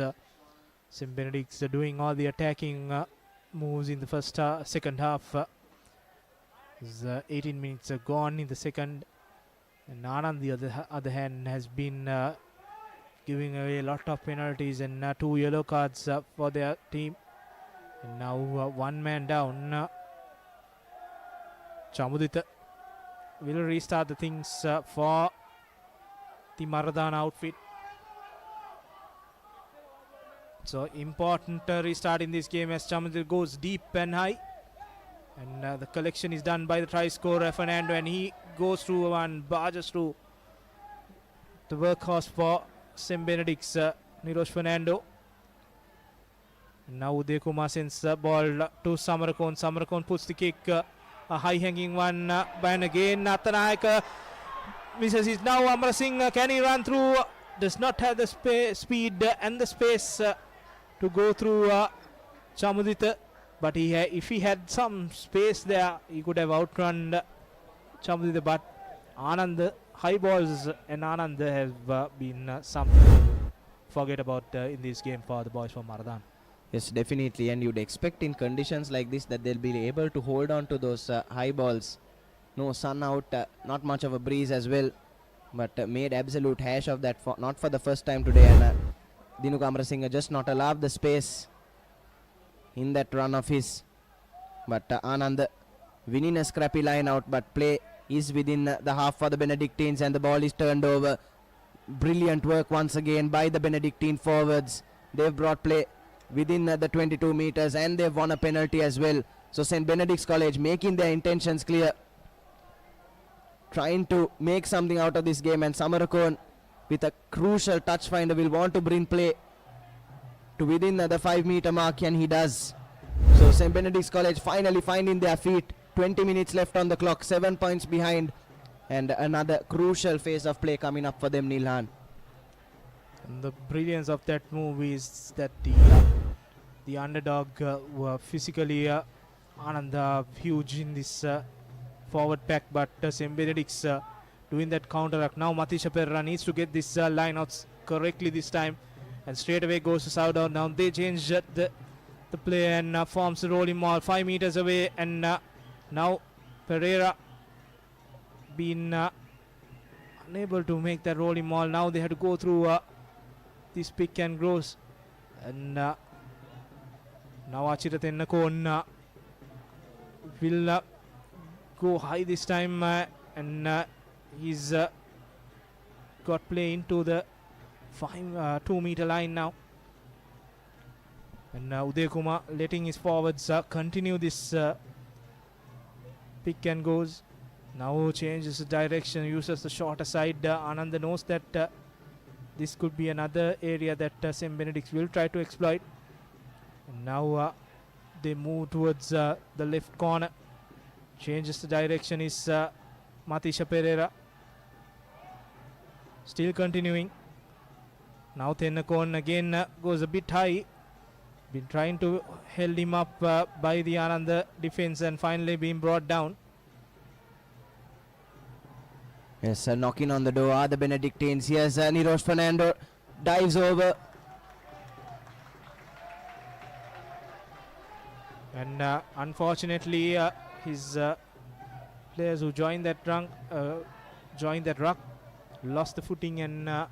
St. Benedict's doing all the attacking moves in the second half. 18 minutes gone in the second, and Anand, on the other hand, has been giving away a lot of penalties and 2 yellow cards for their team. And now one man down. Chamudita will restart the things for the Maradana outfit. So important restart in this game as Chamudita goes deep and high. And the collection is done by the try scorer Fernando, and he goes through and barges through the workhorse for St. Benedict's, Nirosh Fernando. And now Uday Kumar sends the ball to Samarakon. Samarakon puts the kick, a high hanging one, and again Nathanayaka misses it. Now Amar Singh, can he run through? Does not have the speed and the space to go through Chamudita. But if he had some space there, he could have outrun Chamudita. But Anand, high balls and Anand have been something to forget about in this game for the boys from Maradana. Yes, definitely, and you'd expect in conditions like this that they'll be able to hold on to those high balls. No sun out, not much of a breeze as well, but made absolute hash of that, not for the first time today. And Dinu Kamarasinga just not allowed the space in that run of his. But Anand winning a scrappy line out, but play is within the half for the Benedictines, and the ball is turned over. Brilliant work once again by the Benedictine forwards. They've brought play within the 22 meters, and they've won a penalty as well. So St. Benedict's College making their intentions clear trying to make something out of this game, and Samarakon with a crucial touch finder will want to bring play to within the 5-meter mark, and he does. So St. Benedict's College finally finding their feet. 20 minutes left on the clock, 7 points behind, and another crucial phase of play coming up for them, Nilhan. And the brilliance of that move is that the underdog were physically Ananda huge in this forward pack, but St. Benedict's doing that counter-attack. Now Matisha Pereira needs to get this line out correctly this time, and straight away goes to Sauda. Now they change the play and forms the rolling maul 5 meters away, and now Pereira been unable to make that rolling maul. Now they have to go through this pick and grows, and now Achira Tennakon will go high this time, and he's got play into the 2-meter line now, and Uday Kumar letting his forwards continue this pick and goes. Now changes the direction, uses the shorter side. Ananda knows that this could be another area that St. Benedict will try to exploit. And now they move towards the left corner. Changes the direction is Matisha Pereira. Still continuing. Now Tennakon again goes a bit high. Been trying to hold him up by the Ananda defense, and finally being brought down. Yes, knocking on the door are the Benedictines. Here's Nirosh Fernando, dives over. And unfortunately, his players who joined that ruck lost the footing and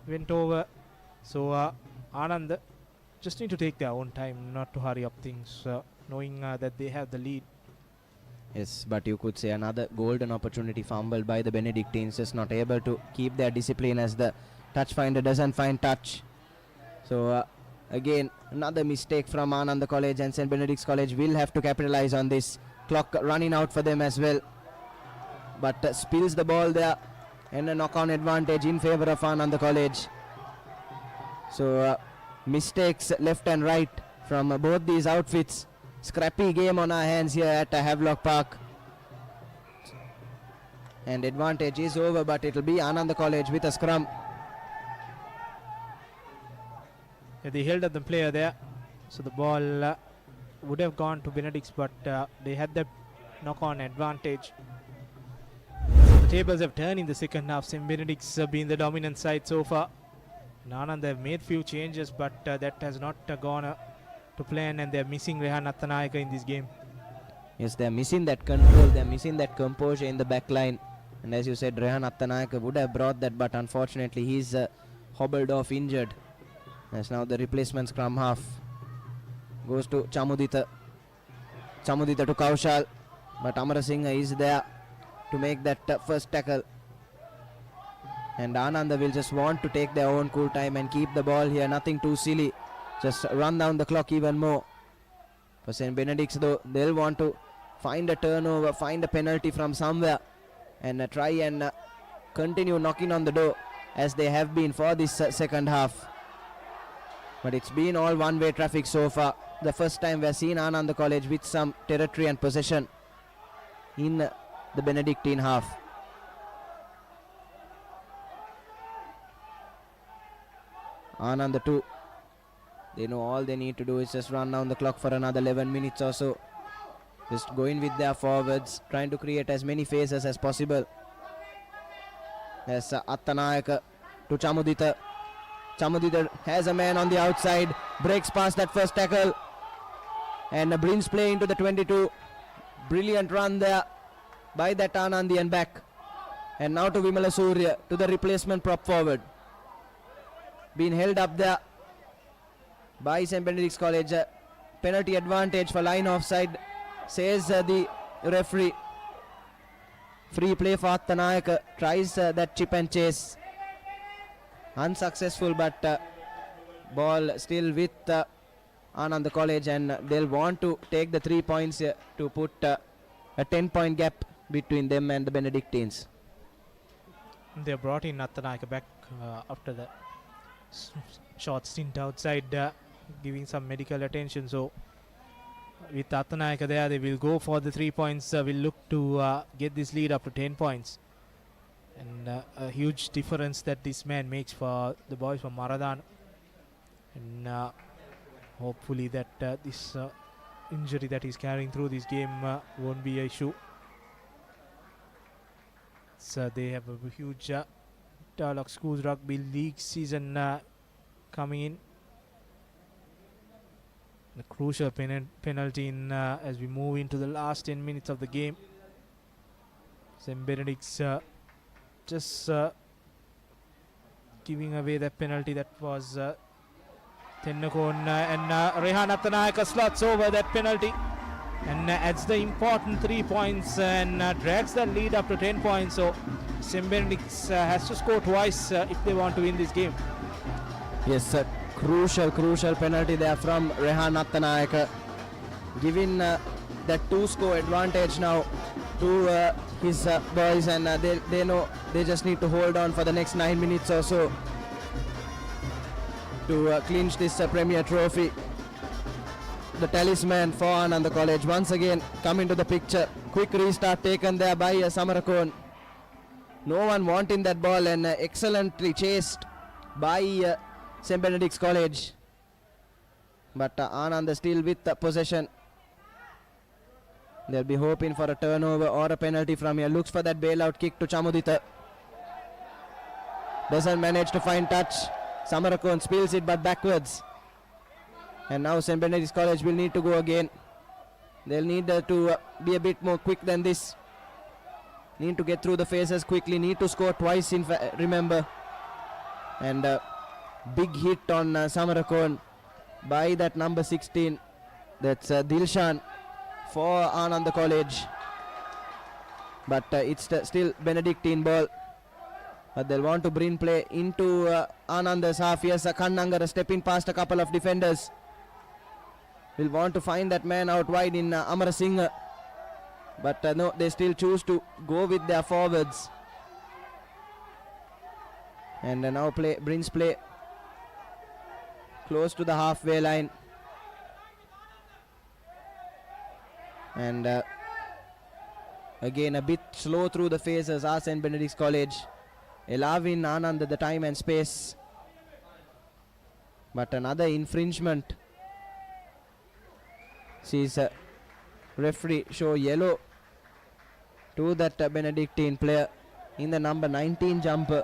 went over. So Anand just need to take their own time, not to hurry up things, knowing that they have the lead. Yes, but you could say another golden opportunity fumbled by the Benedictines, just not able to keep their discipline as the touch finder doesn't find touch. So again, another mistake from Ananda College, and St. Benedict's College will have to capitalize on this. Clock running out for them as well, but spills the ball there, and a knock-on advantage in favor of Ananda College. So mistakes left and right from both these outfits. Scrappy game on our hands here at Havelock Park, and advantage is over, but it will be Ananda College with a scrum. Yeah, they held up the player there, so the ball would have gone to Benedict's, but they had that knock-on advantage. So the tables have turned in the second half. St. Benedict's been the dominant side so far. Ananda have made few changes, but that has not gone to plan, and they're missing Rehan Attanayaka in this game. Yes, they're missing that control, they're missing that composure in the back line, and as you said, Rehan Attanayaka would have brought that, but unfortunately he's hobbled off injured. As now the replacement scrum half goes to Chamudita to Kaushal, but Amarasinghe is there to make that first tackle, and Ananda will just want to take their own cool time and keep the ball here, nothing too silly. Just run down the clock even more. For St. Benedict's though, they'll want to find a turnover, find a penalty from somewhere, and try and continue knocking on the door as they have been for this second half. But it's been all one-way traffic so far. The first time we've seen Ananda College with some territory and possession in the Benedictine half. Ananda 2. They know all they need to do is just run down the clock for another 11 minutes or so. Just going with their forwards, trying to create as many phases as possible. As Attanayaka to Chamudita. Chamudita has a man on the outside, breaks past that first tackle, and brings play into the 22. Brilliant run there by that Anandian back. And now to Vimala Surya, to the replacement prop forward. Being held up there by St. Benedict's College. Penalty advantage for line offside, says the referee. Free play for Attanayaka, tries that chip and chase. Unsuccessful, but ball still with Ananda College, and they'll want to take the 3 points here to put a 10-point gap between them and the Benedictines. They brought in Athanayaka back after the short stint outside, giving some medical attention. So with Athanayaka there, they will go for the 3 points. Will look to get this lead up to 10 points. And a huge difference that this man makes for the boys from Maradana. And hopefully that this injury that he's carrying through this game won't be an issue. So they have a huge Dialog Schools Rugby League season coming in. A crucial penalty in as we move into the last 10 minutes of the game. St. Benedict's just giving away that penalty that was Tennakon, and Rehan Athanayaka slots over that penalty and adds the important 3 points and drags the lead up to 10 points. So St. Benedict's has to score twice if they want to win this game. Yes, crucial penalty there from Rehan Athanayaka, giving that 2-score advantage now to his boys, and they know they just need to hold on for the next 9 minutes or so to clinch this Premier Trophy. The talisman for Ananda College once again come into the picture. Quick restart taken there by Samarakon. No one wanting that ball, and excellently chased by St. Benedict's College. But Ananda still with possession. They'll be hoping for a turnover or a penalty from here. Looks for that bailout kick to Chamudita. Doesn't manage to find touch. Samarakon spills it but backwards. And now St. Benedict's College will need to go again. They'll need to be a bit more quick than this. Need to get through the phases quickly. Need to score twice, remember. And big hit on Samarakon by that number 16. That's Dilshan for Ananda College. But it's still Benedictine ball. But they'll want to bring play into Ananda's half. Yes, Kannangara stepping past a couple of defenders. Will want to find that man out wide in Amarasinghe. But no, they still choose to go with their forwards. And now brings play close to the halfway line. And again a bit slow through the phases are St. Benedict's College, allowing Ananda the time and space. But another infringement. Sees referee show yellow to that Benedictine player in the number 19 jumper.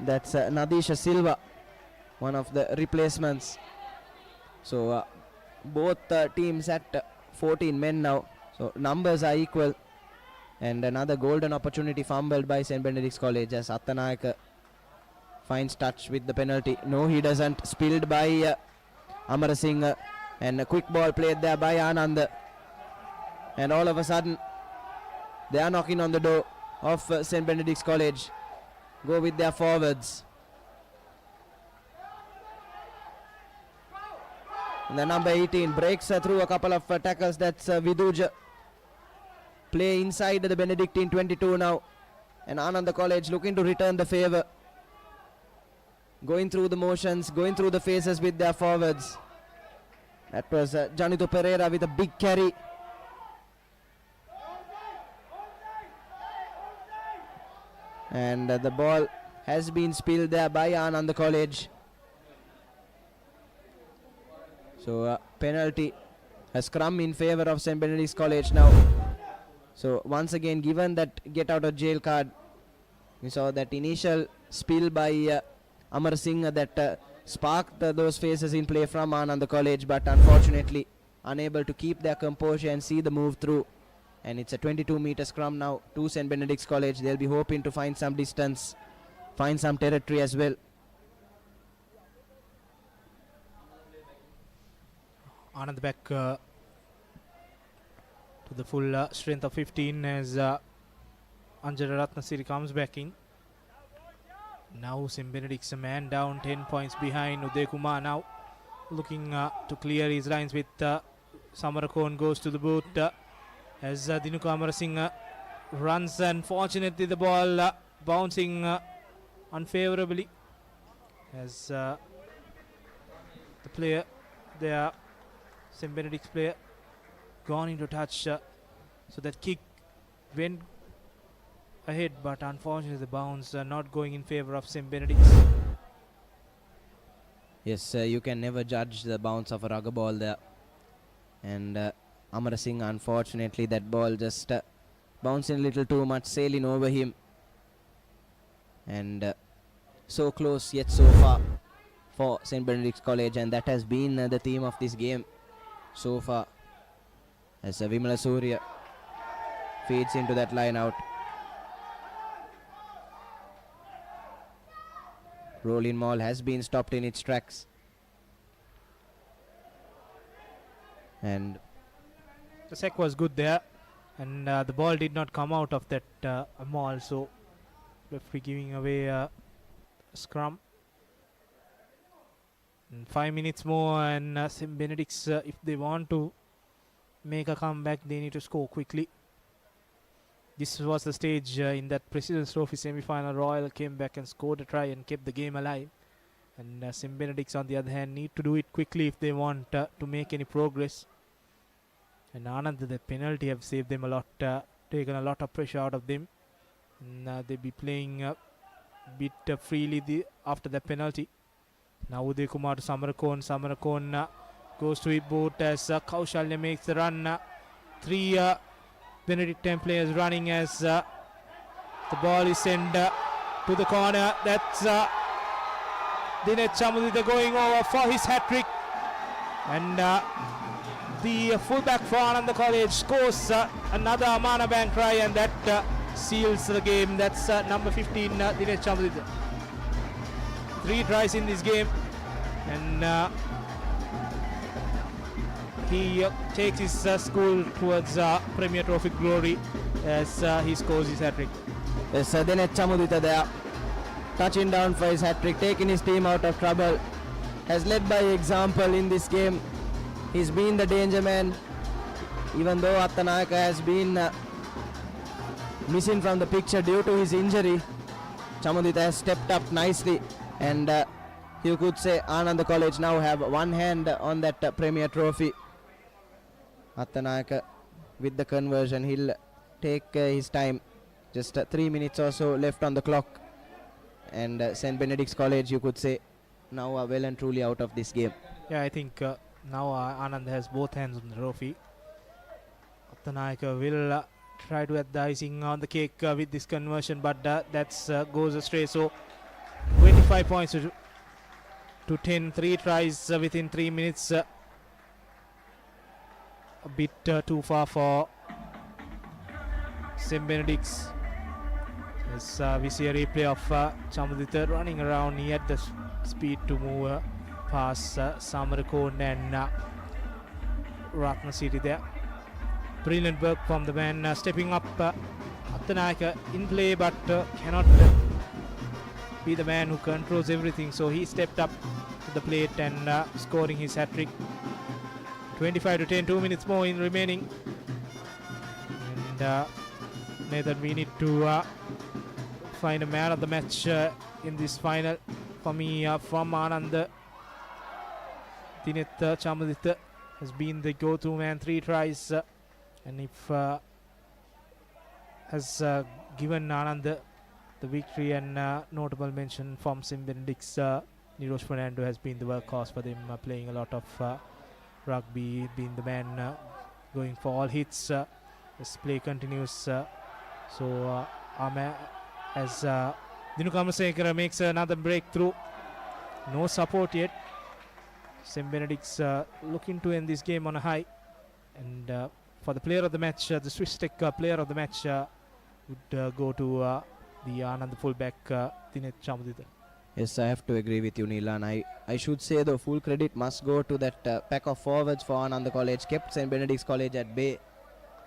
That's Nadisha Silva, one of the replacements. So both teams at 14 men now, so numbers are equal. And another golden opportunity fumbled by St. Benedict's College as Athanayaka finds touch with the penalty. No, he doesn't. Spilled by Amarasinghe, and a quick ball played there by Ananda. And all of a sudden they are knocking on the door of St. Benedict's College. Go with their forwards. And the number 18 breaks through a couple of tackles. That's Viduja. Play inside the Benedictine 22 now. And Ananda College looking to return the favor. Going through the motions, going through the phases with their forwards. That was Janito Pereira with a big carry. And the ball has been spilled there by Ananda College. So penalty, a scrum in favor of St. Benedict's College now. So once again given that get out of jail card. We saw that initial spill by Amarasinghe that sparked those phases in play from Ananda College, but unfortunately unable to keep their composure and see the move through. And it's a 22-meter scrum now to St. Benedict's College. They'll be hoping to find some distance, find some territory as well. Anand back to the full strength of 15 as Anjana Ratnasiri comes back in. Now St. Benedict's a man down, 10 points behind. Uday Kumar now looking to clear his lines with Samarakon goes to the boot. as Dinuka Amarasinghe runs. Unfortunately, the ball bouncing unfavorably as the player there, St. Benedict's player, gone into touch. So that kick went ahead, but unfortunately the bounce not going in favor of St. Benedict's. Yes, you can never judge the bounce of a rugger ball there. And Amarasinghe, unfortunately, that ball just bouncing a little too much, sailing over him. And so close yet so far for St. Benedict's College, and that has been the theme of this game so far. As Vimala Surya feeds into that line out. Rolling maul has been stopped in its tracks. And the sack was good there, and the ball did not come out of that maul, so referee giving away a scrum. And 5 minutes more, and St. Benedict's, if they want to make a comeback, they need to score quickly. This was the stage in that President's Trophy semi-final. Royal came back and scored a try and kept the game alive. And St. Benedict's, on the other hand, need to do it quickly if they want to make any progress. And Ananda, the penalty have saved them a lot, taken a lot of pressure out of them. And they'll be playing a bit freely after the penalty. Now Uday Kumar to Samarakon. Samarakon goes to it boot as Kaushalya makes the run. Three Benedictine players running as the ball is sent to the corner. That's Dinesh Chamudita going over for his hat-trick. And the fullback for Ananda College scores another Amana Bank try, and that seals the game. That's number 15, Dinesh Chamudita. 3 tries in this game, and he takes his school towards Premier Trophy glory as he scores his hat-trick. Yes, Dinesh Chamudita there, touching down for his hat-trick, taking his team out of trouble. Has led by example in this game. He's been the danger man, even though Attanayaka has been missing from the picture due to his injury. Chamudita has stepped up nicely, and you could say Ananda College now have one hand on that Premier Trophy. Attanayaka with the conversion, he'll take his time. Just 3 minutes or so left on the clock, and St. Benedict's College, you could say, now are well and truly out of this game. Yeah, I think now Anand has both hands on the trophy. Attanayaka will try to add the icing on the cake with this conversion, but that goes astray. So 25 points to 10, 3 tries within 3 minutes. A bit too far for St. Benedict's. As we see a replay of Chamudita running around. He had the speed to move past Samarakon and Ratna City there. Brilliant work from the man stepping up. Attanayaka in play, but cannot be the man who controls everything. So he stepped up to the plate and scoring his hat-trick. 25 to 10, 2 minutes more in remaining. And Nathan, we need to find a man of the match in this final. For me, from Ananda, Dinesh Chamudita has been the go-to man. 3 tries, and if has given Ananda the victory. And notable mention from St. Benedict's, Nirosh Fernando has been the workhorse for them, playing a lot of rugby, being the man going for all hits. This play continues. So as Dinu Kamasekara makes another breakthrough. No support yet. St. Benedict's looking to end this game on a high. And for the player of the match, the Swiss Tech player of the match would go to the Anand fullback, Dinesh Chamudita. Yes, I have to agree with you, Neelan. I should say the full credit must go to that pack of forwards for Ananda College. Kept St. Benedict's College at bay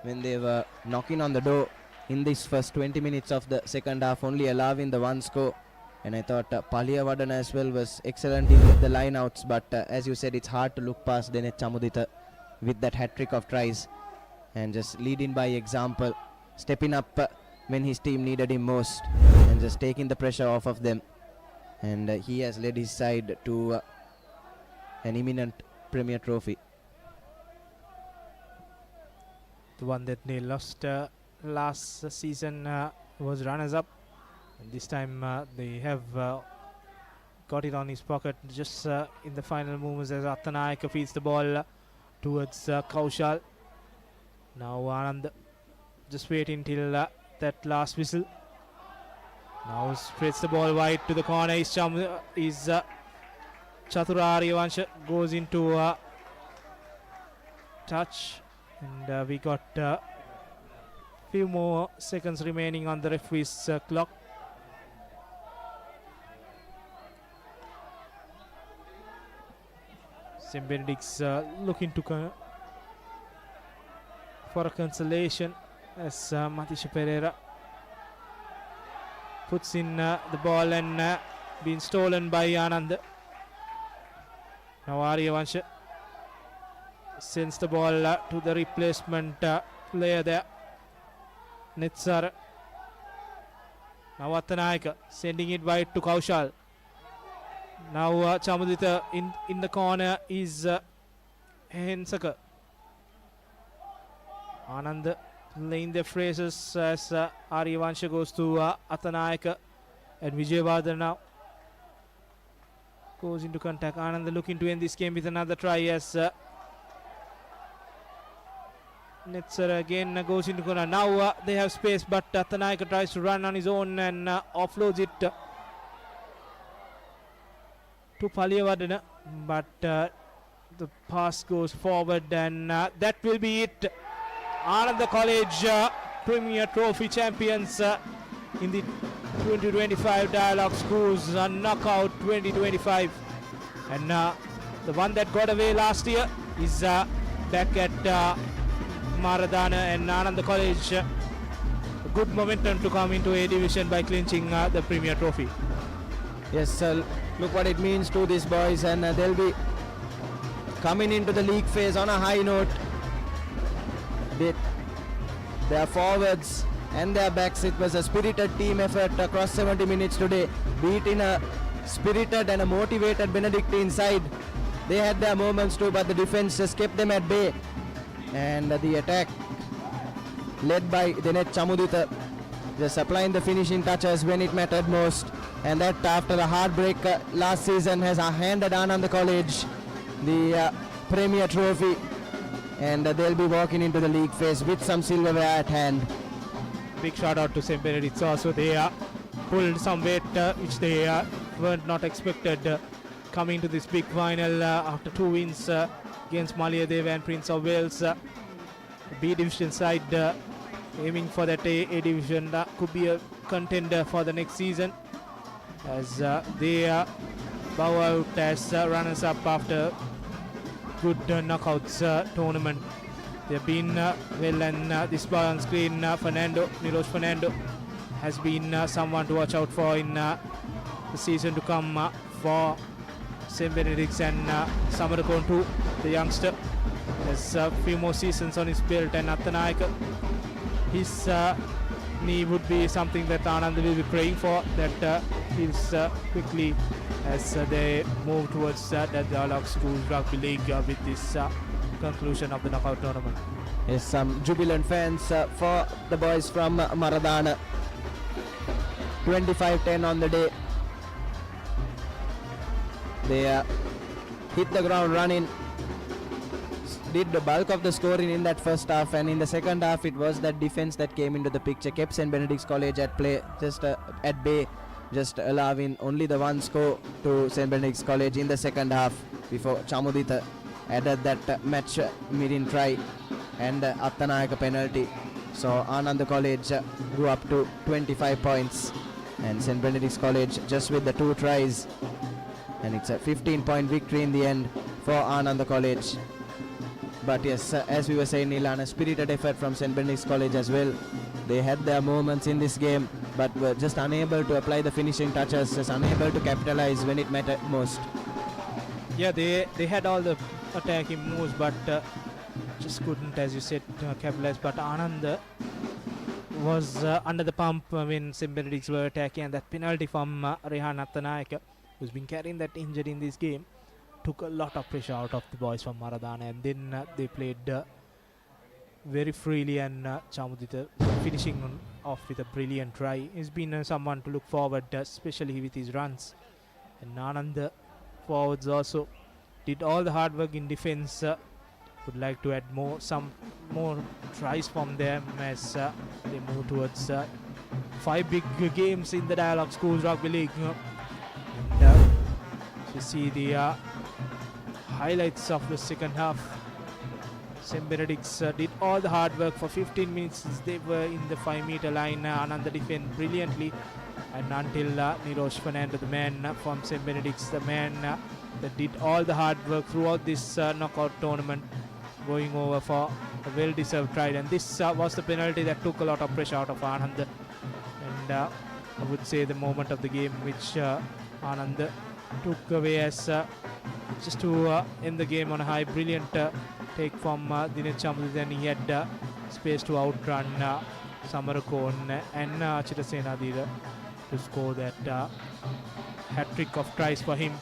when they were knocking on the door in this first 20 minutes of the second half, only allowing the 1 score. And I thought Palia Vadana as well was excellent in the line-outs, but as you said, it's hard to look past Dinesh Chamudita with that hat-trick of tries. and just leading by example, stepping up when his team needed him most, and just taking the pressure off of them. And he has led his side to an imminent Premier Trophy. The one that they lost last season was runners-up. And this time they have got it on his pocket just in the final moments as Attanayaka feeds the ball towards Kaushal. Now Anand just waiting till that last whistle. Now spreads the ball wide to the corner. Is Chaturari Vansha goes into touch, and we got few more seconds remaining on the referee's clock. St. Benedict's looking to for a consolation as Matisha Pereira puts in the ball and been stolen by Anand. Now Aryavansha sends the ball to the replacement player there, Nitsar. Now Attanayaka sending it wide to Kaushal. Now Chamudita in the corner is Hensaka. Anand playing their phrases as Aryavansha goes to Attanayaka, and Vijayavardhan now goes into contact. Anand looking to end this game with another try as Netsar again goes into corner. Now they have space, but Attanayaka tries to run on his own and offloads it to Paliyavardhana, but the pass goes forward, and that will be it. Ananda College Premier Trophy champions in the 2025 Dialog Schools Knockout 2025, and the one that got away last year is back at Maradana, and Ananda College a good momentum to come into A division by clinching the Premier Trophy. Yes, look what it means to these boys, and they'll be coming into the league phase on a high note. Their forwards and their backs, it was a spirited team effort across 70 minutes today, beating a spirited and a motivated Benedict inside. They had their moments too, but the defense just kept them at bay, and the attack led by Dinesh Chamudita just applying the finishing touches when it mattered most, and that after a heartbreak last season has handed Ananda College the Premier Trophy, and they'll be walking into the league phase with some silverware at hand. Big shout out to St. Benedict's also. They pulled some weight which they weren't not expected coming to this big final after 2 wins against Maliadev and Prince of Wales. B division side aiming for that A division could be a contender for the next season, as they bow out as runners up after good knockouts tournament. They've been well, and this boy on screen, Nilosh Fernando, has been someone to watch out for in the season to come for St. Benedict's, and Samarakon too, the youngster, has a few more seasons on his belt, and Attanayaka, his knee would be something that Anand will be praying for, that heals quickly as they move towards the Dialog Schools Rugby League with this conclusion of the knockout tournament. Yes, some jubilant fans for the boys from Maradana. 25-10 on the day. They hit the ground running, did the bulk of the scoring in that first half, and in the second half it was that defense that came into the picture, kept St. Benedict's College at play, just at bay, just allowing only the one score to St. Benedict's College in the second half before Chamudita added that match winning try and Attanayaka penalty. So Ananda College grew up to 25 points, and St. Benedict's College just with the 2 tries, and it's a 15-point victory in the end for Ananda College. But yes, as we were saying, Nilan, a spirited effort from St. Benedict's College as well. They had their moments in this game, but were just unable to apply the finishing touches, just unable to capitalize when it mattered most. Yeah, they had all the attacking moves, but just couldn't, as you said, capitalize. But Ananda was under the pump when St. Benedicts were attacking, and that penalty from Rehan Attanayaka, who's been carrying that injury in this game, took a lot of pressure out of the boys from Maradana, and then they played very freely, and Chamudita finishing off with a brilliant try. He's been someone to look forward, especially with his runs. And Ananda forwards also did all the hard work in defense. Would like to add some more tries from them as they move towards 5 big games in the Dialog Schools Rugby League. And you see the highlights of the second half. St. Benedicts did all the hard work for 15 minutes since they were in the 5-meter line. Ananda defended brilliantly, and until Nirosh Fernando, the man from St. Benedicts, the man that did all the hard work throughout this knockout tournament, going over for a well-deserved try. And this was the penalty that took a lot of pressure out of Ananda, and I would say the moment of the game which Ananda took away as just to end the game on a high. Brilliant take from Dinesh Chamudita, then he had space to outrun Samarakon and Chitasena Dira to score that hat-trick of tries for him.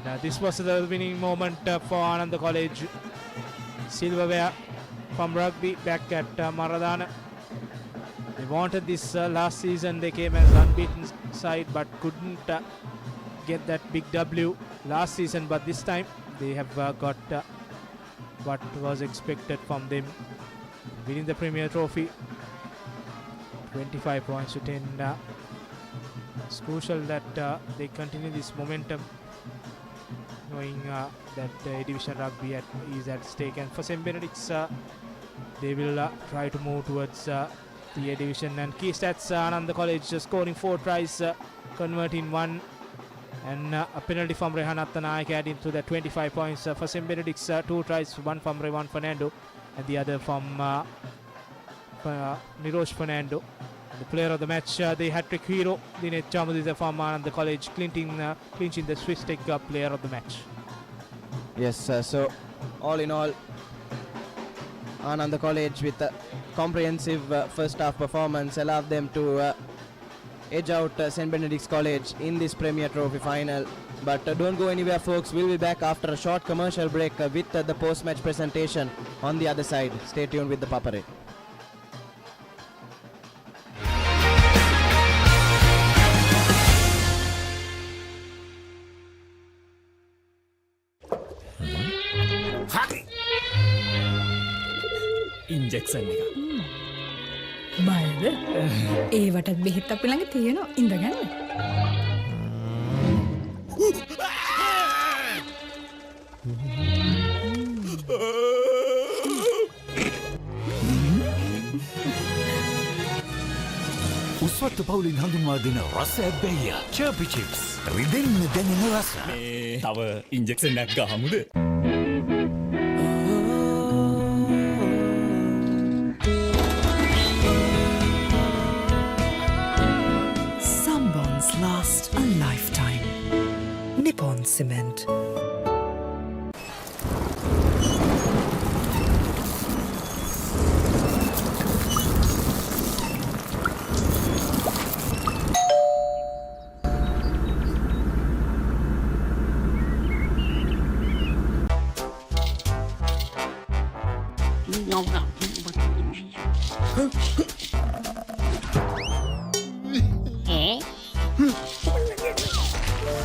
And, this was the winning moment for Ananda College. Silverware from Rugby back at Maradana. They wanted this last season. They came as unbeaten side but couldn't get that big W last season, but this time they have got what was expected from them, winning the Premier Trophy. 25 points to 10. It's crucial that they continue this momentum, knowing that A-Division Rugby is at stake. And for St. Benedicts, they will try to move towards the A-Division. And key stats, Ananda College scoring 4 tries, converting 1, and a penalty from Rehan Attanayaka adding to the 25 points. For St. Benedicts, 2 tries, one from Rehan Fernando and the other from Nirosh Fernando. The player of the match, the hat-trick hero, Dinesh Chamudita from Ananda College, clinching the Swiss Tech player of the match. Yes, so all in all, Ananda College with a comprehensive first half performance allowed them to edge out St. Benedict's College in this Premier Trophy final. But don't go anywhere, folks. We'll be back after a short commercial break with the post-match presentation on the other side. Stay tuned with the Papare. Injection එක. බයද? ඒවටත් බෙහෙත් අපි ළඟ තියෙනවා. ඉඳගන්න. උස්වත්තු පවුලින් හඳුන්වා දෙන රස ඇබ්බැහිය චර්පි chips රිදෙන්න දැනෙන රස. තව ඉන්ජෙක්ෂන් එකක් ගහමුද? Last a lifetime. Nippon Cement.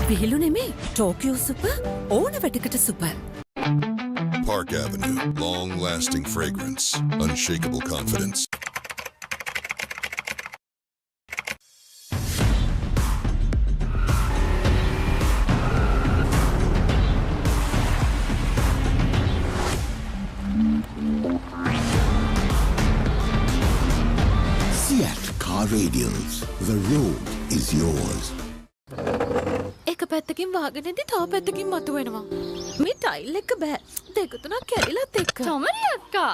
විහිළු නෙමේ ටෝකියෝ සුපර් ඕන වැඩකට super. Park Avenue, long-lasting fragrance, unshakable confidence. Seat Car Radials. The road is yours. එක පැත්තකින් වාගෙනදී තව පැත්තකින් මතුවෙනවා. මේ ටයිල් එක බෑ. දෙක තුනක් කැඩිලත් එක්ක. තමරි අක්කා.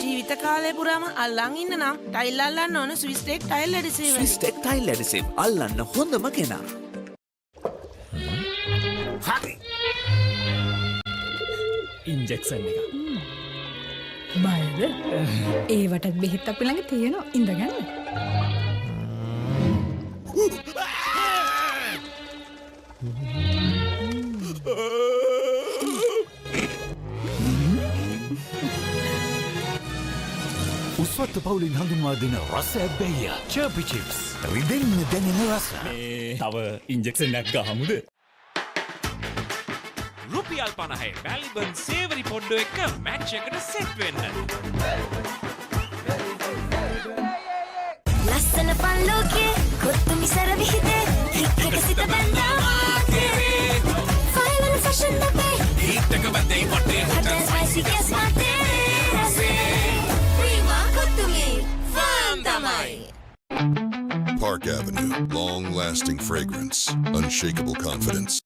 ජීවිත කාලය පුරාම අල්ලන් ඉන්න නම් ටයිල් අල්ලන්න ඕන Swiss tech tile adhesive. Swiss tech tile adhesive අල්ලන්න හොඳම කෙනා. හරි. ඉන්ජෙක්ෂන් එක. බයද? ඒවටත් බෙහෙත් අපි ළඟ තියෙනවා. ඉඳගන්න. උස්වත්ත පවුලින් හඳුන්වා දෙන රස ඇබ්බැහිය චර්පි චිප්ස් රිදෙන්න දැනෙන රස තව ඉන්ජෙක්ෂනයක් ගහමුද රුපියල් 50 මැලිබන් සේවරි පොඩ්ඩෝ එක මැච් එකට සෙට් වෙන්න ලස්සන පල්ලෝකේ කොත්තු මිසර විහිදේ හිටක සිට බැඳා ෆයිනල් ෆැෂන් අපේ හිටක බැඳේ වටේ හොටල් ස්පයිසි ගෑස් මාතේ Park Avenue, long-lasting fragrance, unshakable confidence.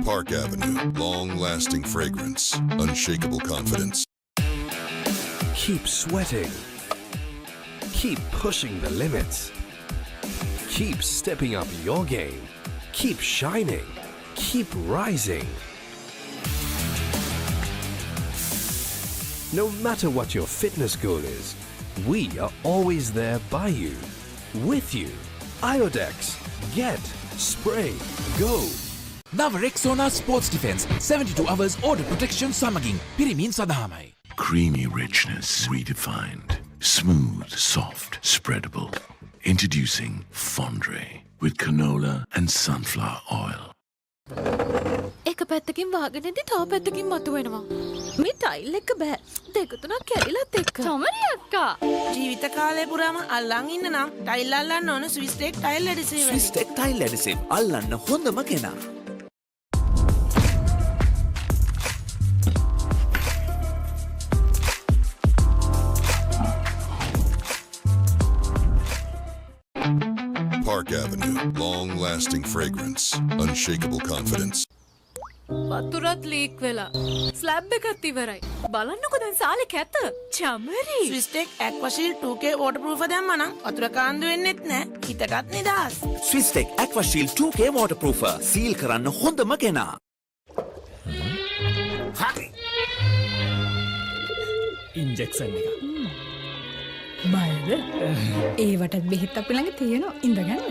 Park Avenue, long-lasting fragrance, unshakable confidence. Keep sweating. Keep pushing the limits. Keep stepping up your game. Keep shining. Keep rising. No matter what your fitness goal is, we are always there by you, with you. Iodex, get, spray, go. Now Rexona Sports Defense 72 hours order protection සමගින් පිරිමින් සඳහාමයි. Creamy richness redefined. Smooth, soft, spreadable. Introducing Fondre with canola and sunflower oil. එක පැත්තකින් වාගෙනදී තව පැත්තකින් මතුවෙනවා. මේ tile එක බෑ. දෙක තුනක් කැඩිලත් එක්ක. සමරි අක්කා. ජීවිත කාලය පුරාම අල්ලන් ඉන්න නම් ටයිල් අල්ලන්න ඕන Swiss tech tile adhesive. Swiss tech tile adhesive අල්ලන්න හොඳම කෙනා. Park Avenue, long-lasting fragrance, unshakable confidence. වතුරත් ලීක් වෙලා. ස්ලැබ් එකත් ඉවරයි. බලන්නකො දැන් සාලේ කැත. Chamari. Swiss tech Aquashield 2K waterproof දැම්මා නම් වතුර කාන්දු වෙන්නෙත් නෑ. හිතටත් නිදහස්. Swiss tech Aquashield 2K waterproofer සීල් කරන්න හොඳම කෙනා. හරි. ඉන්ජෙක්ෂන් එක. බයද? ඒවටත් බෙහෙත් අපි ළඟ තියෙනවා. ඉඳගන්න.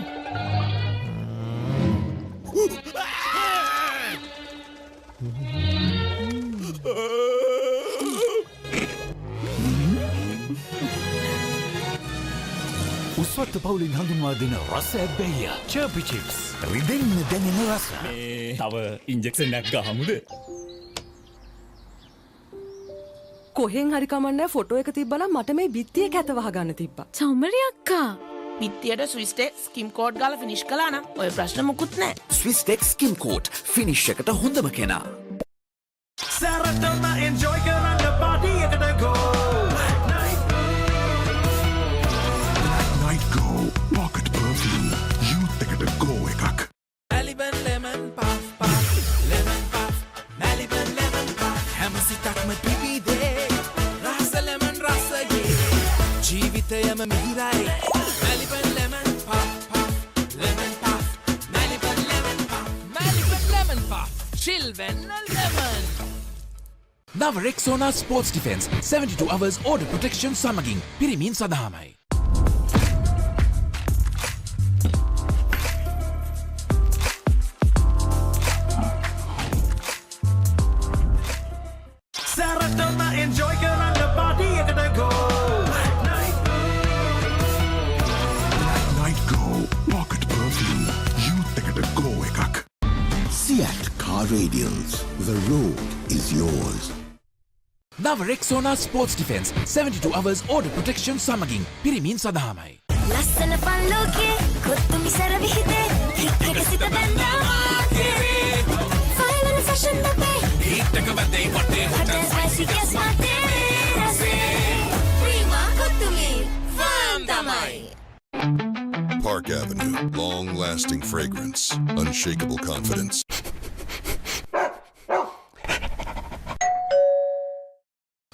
උස්වත්ත පවුලින් හඳුන්වා දෙන රස ඇබ්බැහිය චර්පි චිප්ස් රිදෙන්න දැනෙන රස තව ඉන්ජෙක්ෂනයක් ගහමුද කොහෙන් හරි කමන්නේ ෆොටෝ එක තිබ්බනම් මට මේ බිත්තිය කැත වහගන්න තිබ්බා. චමරි අක්කා. බිත්තියට ස්විස් ටෙක් ස්කිම් කෝඩ් ගාලා ෆිනිෂ් කළා නම් ඔය ප්‍රශ්න මුකුත් නෑ. ස්විස් ටෙක් ස්කිම් කෝඩ් ෆිනිෂ් එකට හොඳම කෙනා. Saratona enjoy කරන්න party එකට go. Night Go Pocket Perfume. Youth එකට go එකක්. Maliban lemon puff puff lemon puff Maliban lemon puff හැම සිතක්ම පිපිදේ රස lemon රසයේ ජීවිතයම මිහිරයි Maliban lemon puff puff lemon puff Maliban lemon puff Maliban lemon puff chill when lemon. Now Rexona Sports Defense 72 hours order protection සමගින් පිරිමින් සඳහාමයි. Saratona enjoy කරන්න party එකට go. Night Go Pocket Perfume. Youth එකට go එකක්. Seat Car Radials. The road is yours. Now Rexona Sports Defense 72 hours order protection සමගින් පිරිමින් සඳහාමයි. ලස්සන පල්ලෝකේ කොත්තු මිසර විහිදේ හිටක සිට බැඳා ෆයිනල් ෆැෂන් අපේ හිටක බැඳේ වටේ හොටල් ස්පයිසි ගෑස් මාතේ ප්‍රීමා කොත්තුමි ෆාම් තමයි. Park Avenue, long-lasting fragrance, unshakable confidence.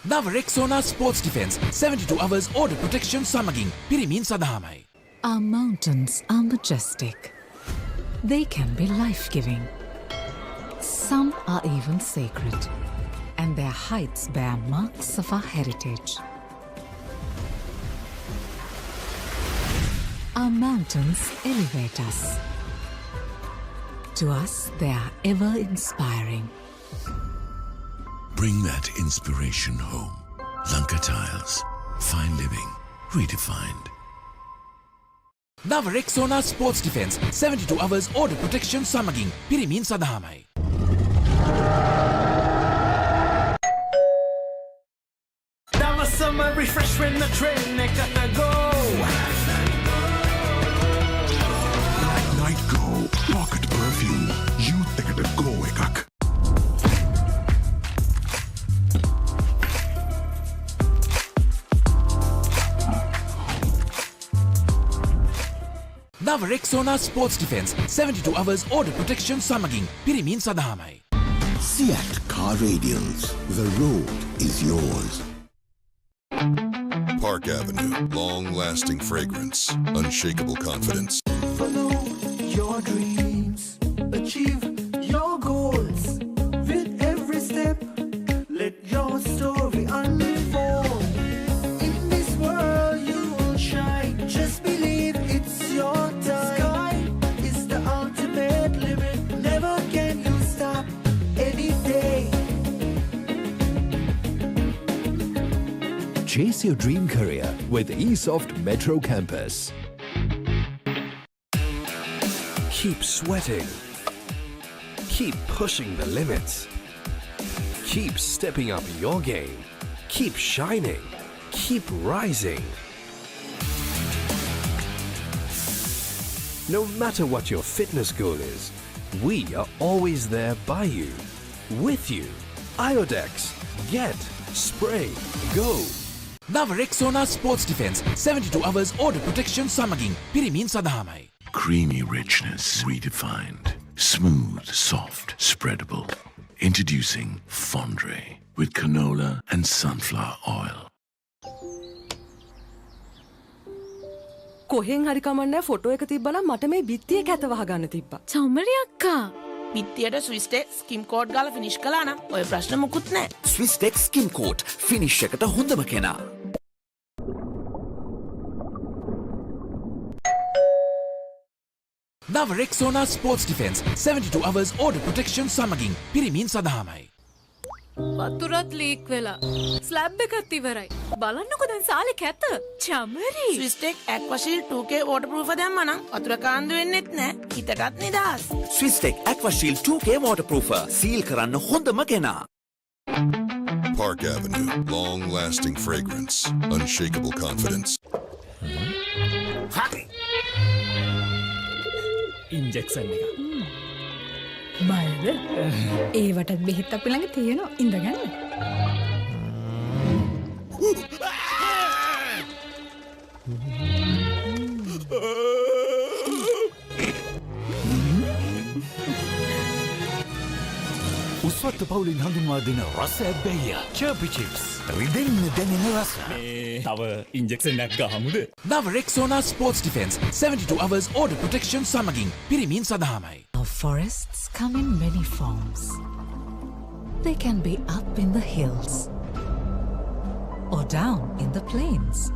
Now Rexona Sports Defense 72 hours order protection සමගින් පිරිමින් සඳහාමයි. Our mountains are majestic. They can be life-giving. Some are even sacred, and their heights bear marks of our heritage. Our mountains elevate us. To us, they are ever inspiring. Bring that inspiration home. Lanka Tiles. Fine living. Redefined. Now Rexona Sports Defense 72 hours order protection සමගින් පිරිමින් සඳහාමයි. Summer refresh when the train gotta go. Night Go Pocket Perfume. Youth gotta go ekak. Now Rexona Sports Defense 72 hours order protection සමගින් පිරිමින් සඳහාමයි. Seat Car Radiance. The road is yours. Park Avenue. Long-lasting fragrance. Unshakable confidence. Follow your dreams, achieve your goals. With every step, let your story unfold. In this world you will shine. Just believe it's your time. Sky is the ultimate limit. Never can you stop any day. Chase your dream career with eSoft Metro Campus. Keep sweating. Keep pushing the limits. Keep stepping up your game. Keep shining. Keep rising. No matter what your fitness goal is, we are always there by you, with you. Iodex. Get, spray, go. Now Rexona Sports Defense 72 hours order protection සමගින් පිරිමින් සඳහාමයි. Creamy richness. Redefined. Smooth, soft, spreadable. Introducing Fondre with canola and sunflower oil. කොහෙන් හරි කමන්නේ photo එක තිබ්බනම් මට මේ බිත්තිය කැත වහගන්න තිබ්බා. චෞමරි අක්කා. පිත්තියට ස්විස්ටෙක් ස්කිම් කෝඩ් ගාලා ෆිනිෂ් කළා නම් ඔය ප්‍රශ්න මුකුත් නැහැ. ස්විස්ටෙක් ස්කිම් කෝට් ෆිනිෂ් එකට හොඳම කෙනා. Now Rexona Sports Defense 72 hours order protection සමගින් පිරිමින් සඳහාමයි. වතුරත් ලීක් වෙලා. ස්ලැබ් එකත් ඉවරයි. බලන්නකො දැන් සාලේ කැත. චමරි. ස්විස්ටෙක් ඇක්වාෂීල්ඩ් 2K waterproof දැම්මා නම් වතුර කාන්දු වෙන්නෙත් නැහැ. හිතටත් නිදහස්. ස්විස්ටෙක් ඇක්වාෂීල්ඩ් 2K waterproofer සීල් කරන්න හොඳම කෙනා. Park Avenue. Long-lasting fragrance. Unshakable confidence. Injection එක. බයද? ඒවටත් බෙහෙත් අපි ළඟ තියෙනවා. ඉඳගන්න. උස්වත්ත පවුලින් හඳුන්වා දෙන රස ඇබ්බැහිය චර්පි චිප්ස් රිදෙන්න දැනෙන රස. තව ඉන්ජෙක්ෂන් එකක් ගහමුද? Now Rexona Sports Defense 72 hours order protection සමගින් පිරිමින් සඳහාමයි. Our forests come in many forms. They can be up in the hills or down in the plains,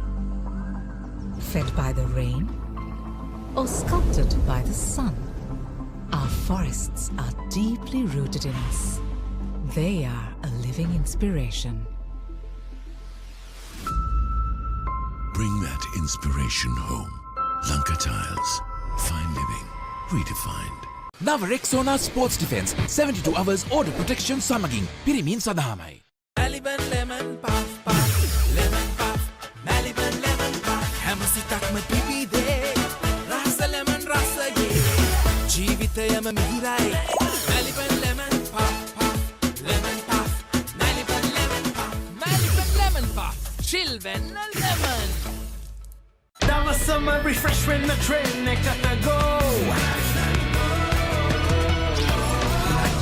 fed by the rain or sculpted by the sun. Our forests are deeply rooted in us. They are a living inspiration. Bring that inspiration home. Lanka Tiles. Fine living. Redefined. Now Rexona Sports Defense 72 hours order protection සමගින් පිරිමින් සඳහාමයි. Maliban lemon puff puff, lemon puff, Maliban lemon puff. හැම සිතක්ම පිපිදේ, රස lemon රසයේ. ජීවිතයම මිහිරයි. Maliban lemon puff puff, lemon puff, Maliban lemon puff, Maliban lemon puff. Chill when lemon. Now summer refresh when the train gotta go.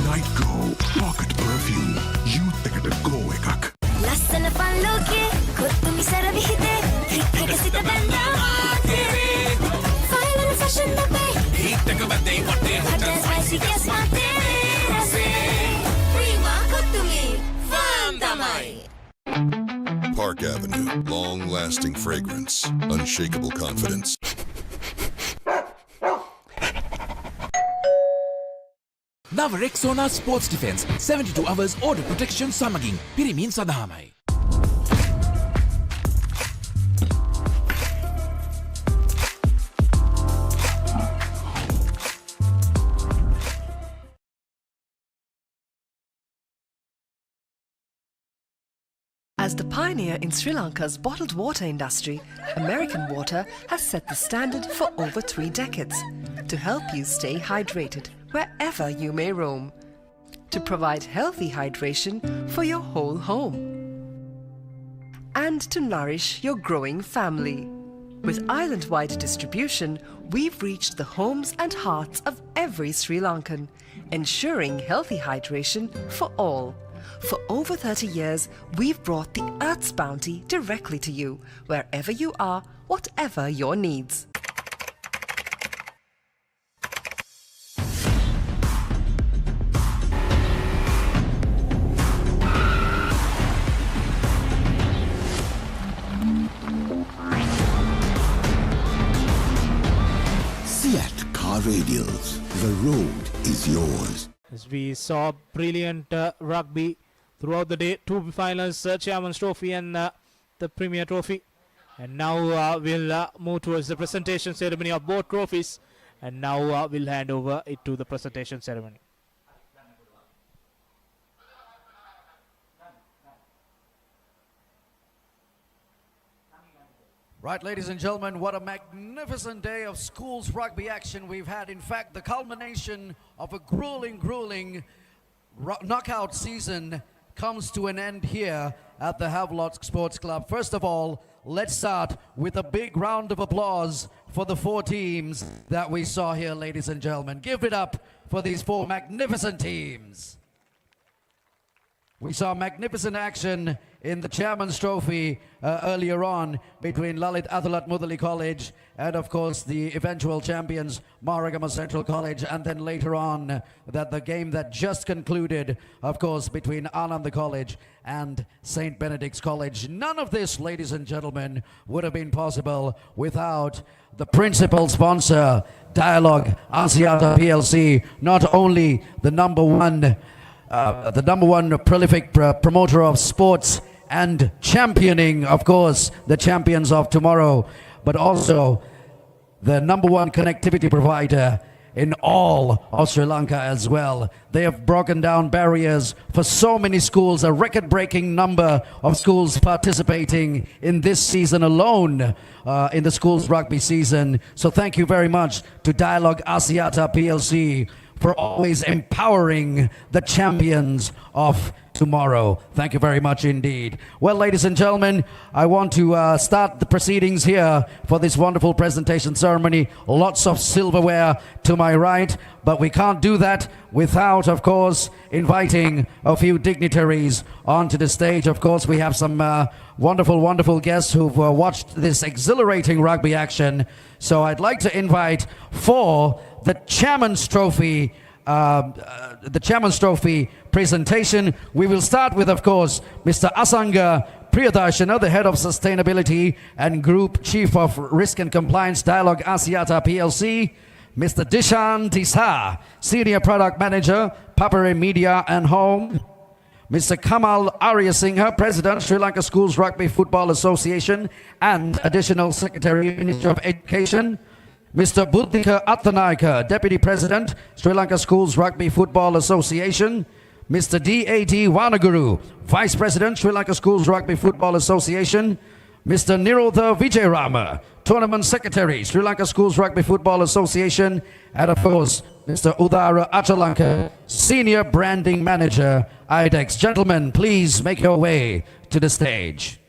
Night Go Pocket Perfume. Youth gotta go ekak. ලස්සන පල්ලෝකේ කොත්තුමි සරවිහිතේ හිටක සිට බැඳා final fashion අපේ හිටක බැඳේ වටේ හොටස් spicy ගස් මාතේ රසේ long-lasting fragrance, unshakable confidence. නව Rexona sports defence 72 hours order protection සමගින් පිරිමින් සඳහාමයි. As the pioneer in Sri Lanka's bottled water industry, American Water has set the standard for over 3 decades to help you stay hydrated wherever you may roam, to provide healthy hydration for your whole home, and to nourish your growing family. With island-wide distribution, we've reached the homes and hearts of every Sri Lankan, ensuring healthy hydration for all. For over 30 years, we've brought the Earth's bounty directly to you, wherever you are, whatever your needs. Seat Car Radials. The road is yours. As we saw brilliant rugby throughout the day, 2 finals, Chairman's Trophy and the Premier Trophy. And now we'll move towards the presentation ceremony of both trophies. And now we'll hand over it to the presentation ceremony. Right, ladies and gentlemen, what a magnificent day of schools rugby action we've had. In fact, the culmination of a grueling knockout season comes to an end here at the Havelock Sports Club. First of all, let's start with a big round of applause for the 4 teams that we saw here, ladies and gentlemen. Give it up for these 4 magnificent teams. We saw magnificent action in the Chairman's Trophy earlier on between Lalit Athalat Mudali College and of course the eventual champions Maragama Central College, and then later on that the game that just concluded of course between Ananda College and St. Benedict's College. None of this, ladies and gentlemen, would have been possible without the principal sponsor, Dialog Asiata PLC, not only the number one prolific promoter of sports and championing, of course, the champions of tomorrow, but also the number one connectivity provider in all of Sri Lanka as well. They have broken down barriers for so many schools, a record-breaking number of schools participating in this season alone, in the schools rugby season. So thank you very much to Dialog Asiata PLC for always empowering the champions of tomorrow. Thank you very much indeed. Well, ladies and gentlemen, I want to start the proceedings here for this wonderful presentation ceremony. Lots of silverware to my right, but we can't do that without, of course, inviting a few dignitaries onto the stage. Of course, we have some wonderful guests who've watched this exhilarating rugby action. So I'd like to invite for the Chairman's Trophy presentation. We will start with, of course, Mr. Asanga Priyadarshana, the Head of Sustainability and Group Chief of Risk and Compliance, Dialog Asiata PLC. Mr. Dishan Tisa, Senior Product Manager, Papare Media and Home. Mr. Kamal Aryasinghe, President, Sri Lanka Schools Rugby Football Association and Additional Secretary, Ministry of Education. Mr. Buddhika Attanayaka, Deputy President, Sri Lanka Schools Rugby Football Association. Mr. D.A.D. Wanaguru, Vice President, Sri Lanka Schools Rugby Football Association. Mr. Nirodha Vijayarama, Tournament Secretary, Sri Lanka Schools Rugby Football Association. And of course, Mr. Udara Achalanka, Senior Branding Manager, IDEX. Gentlemen, please make your way to the stage.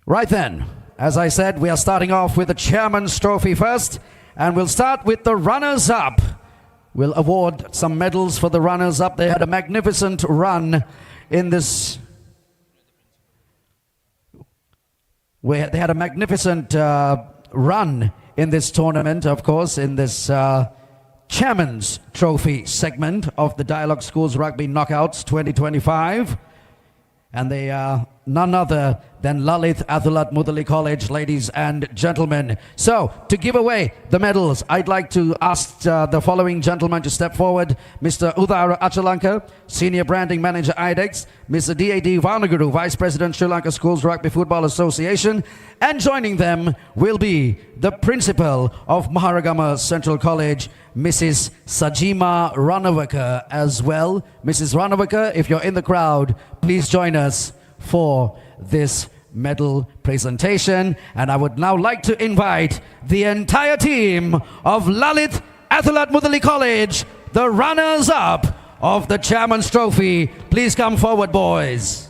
Right then, as I said, we are starting off with the Chairman's Trophy first, and we'll start with the runners-up. We'll award some medals for the runners-up. They had a magnificent run in this. They had a magnificent run in this tournament, of course, in this Chairman's Trophy segment of the Dialog Schools Rugby Knockouts 2025. And they are none other than Lalit Athalat Mudali College, ladies and gentlemen. So, to give away the medals, I'd like to ask the following gentlemen to step forward. Mr. Udara Achalanka, Senior Branding Manager, IDEX. Mr. D.A.D. Vanaguru, Vice President, Sri Lanka Schools Rugby Football Association. And joining them will be the Principal of Maharagama Central College, Mrs. Sajima Ranavaka as well. Mrs. Ranavaka, if you're in the crowd, please join us for this medal presentation. And I would now like to invite the entire team of Lalit Athalat Mudali College, the runners-up of the Chairman's Trophy. Please come forward, boys.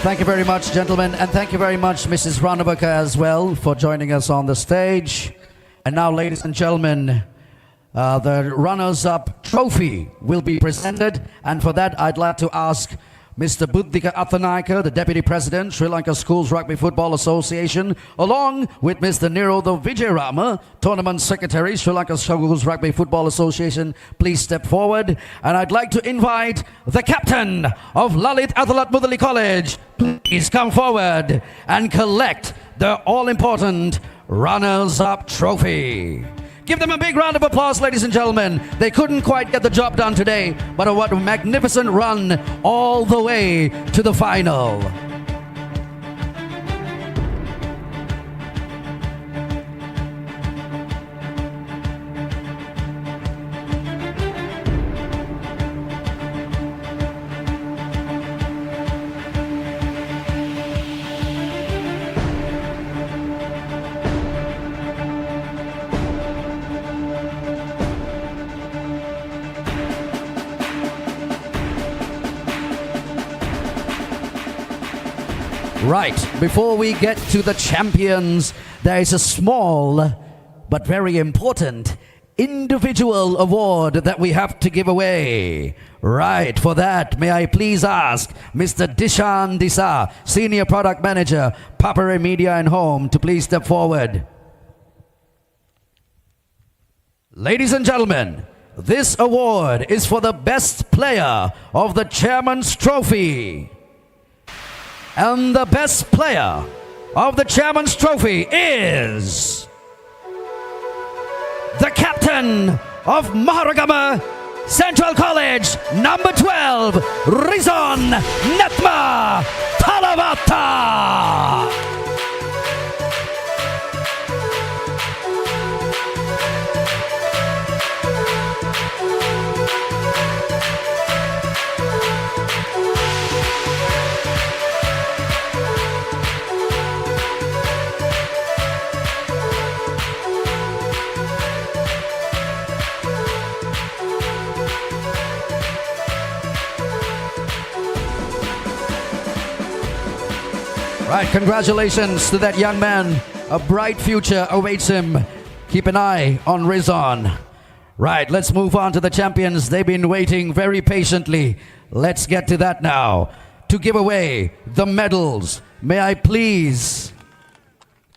Thank you very much, gentlemen, and thank you very much, Mrs. Ranavaka, as well, for joining us on the stage. And now, ladies and gentlemen, the runners-up trophy will be presented, and for that, I'd like to ask Mr. Buddhika Athanayaka, the Deputy President, Sri Lanka Schools Rugby Football Association, along with Mr. Nirodha Vijayarama, Tournament Secretary, Sri Lanka Schools Rugby Football Association, please step forward. And I'd like to invite the captain of Lalit Athalat Mudali College, please come forward and collect the all-important runners-up trophy. Give them a big round of applause, ladies and gentlemen. They couldn't quite get the job done today, but what a magnificent run all the way to the final. Right, before we get to the champions, there is a small but very important individual award that we have to give away. Right, for that, may I please ask Mr. Dishan Disa, Senior Product Manager, Papare Media and Home, to please step forward. Ladies and gentlemen, this award is for the best player of the Chairman's Trophy. And the best player of the Chairman's Trophy is the captain of Maharagama Central College, number 12, Rizon Netma Talavata. Right, congratulations to that young man. A bright future awaits him. Keep an eye on Rizon. Right, let's move on to the champions. They've been waiting very patiently. Let's get to that now. To give away the medals, may I please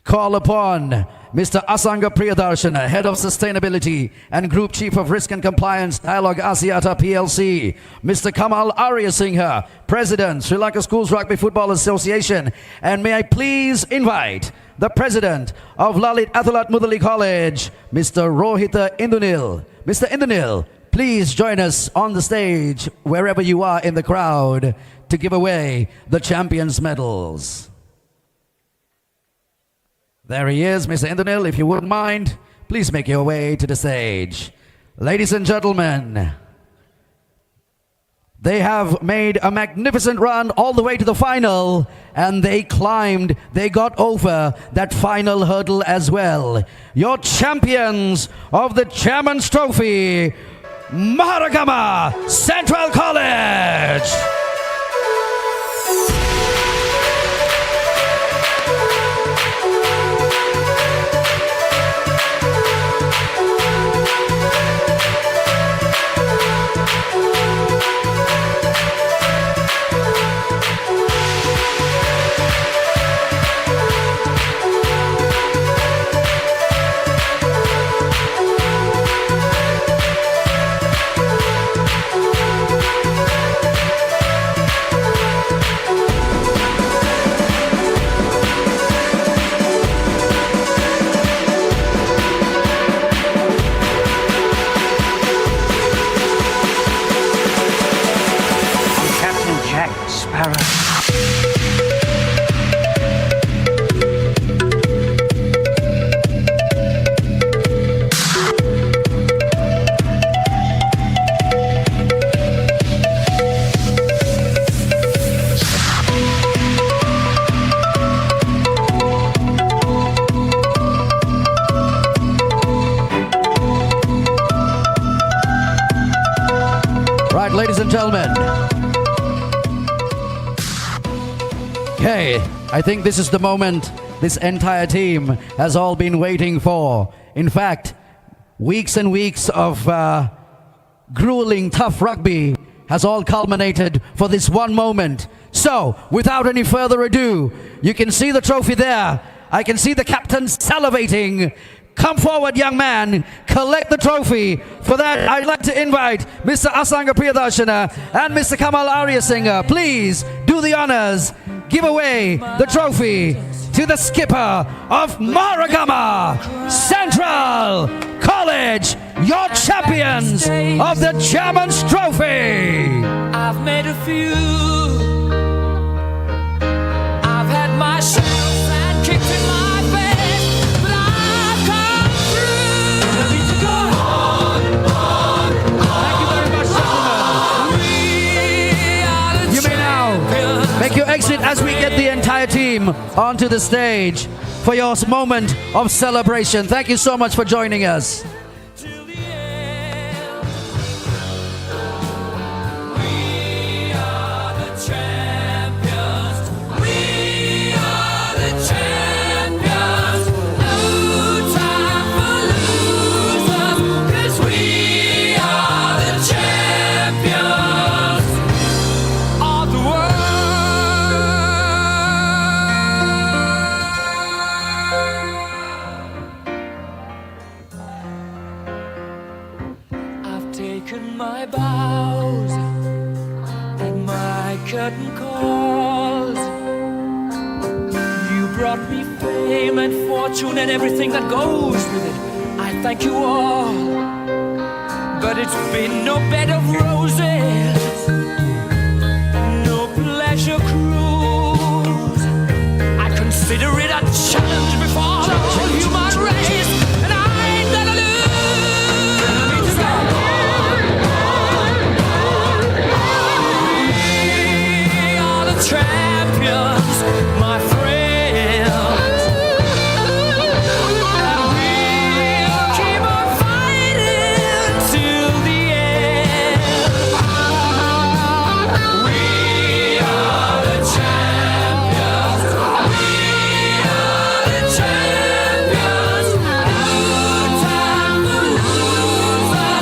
call upon Mr. Asanga Priyadarshana, Head of Sustainability and Group Chief of Risk and Compliance, Dialog Asiata PLC. Mr. Kamal Aryasinghe, President, Sri Lanka Schools Rugby Football Association. And may I please invite the President of Lalit Athalat Mudali College, Mr. Rohita Indunil. Mr. Indunil, please join us on the stage, wherever you are in the crowd, to give away the champions' medals. There he is, Mr. Indunil. If you wouldn't mind, please make your way to the stage. Ladies and gentlemen, they have made a magnificent run all the way to the final, and they got over that final hurdle as well. Your champions of the Chairman's Trophy, Maradana Central College. Right, ladies and gentlemen. Okay, I think this is the moment this entire team has all been waiting for. In fact, weeks and weeks of grueling, tough rugby has all culminated for this one moment. So, without any further ado, you can see the trophy there. I can see the captain salivating. Come forward, young man. Collect the trophy. For that, I'd like to invite Mr. Asanga Priyadarshana and Mr. Kamal Aryasinghe. Please do the honors. Give away the trophy to the skipper of Maradana Central College, your champions of the Chairman's Trophy. I've made a few. I've had my shells and kicked in my face, but I've come through. We need to go on. Thank you very much, gentlemen. You may now make your exit as we get the entire team onto the stage for your moment of celebration. Thank you so much for joining us. My bows and my curtain calls. You brought me fame and fortune and everything that goes with it. I thank you all, but it's been no bed of roses, no pleasure cruise. I consider it a challenge before the whole human race, and I ain't gonna lose. Champions, my friends, and we'll keep on fighting till the end. We are the champions. We are the champions. No time for losers.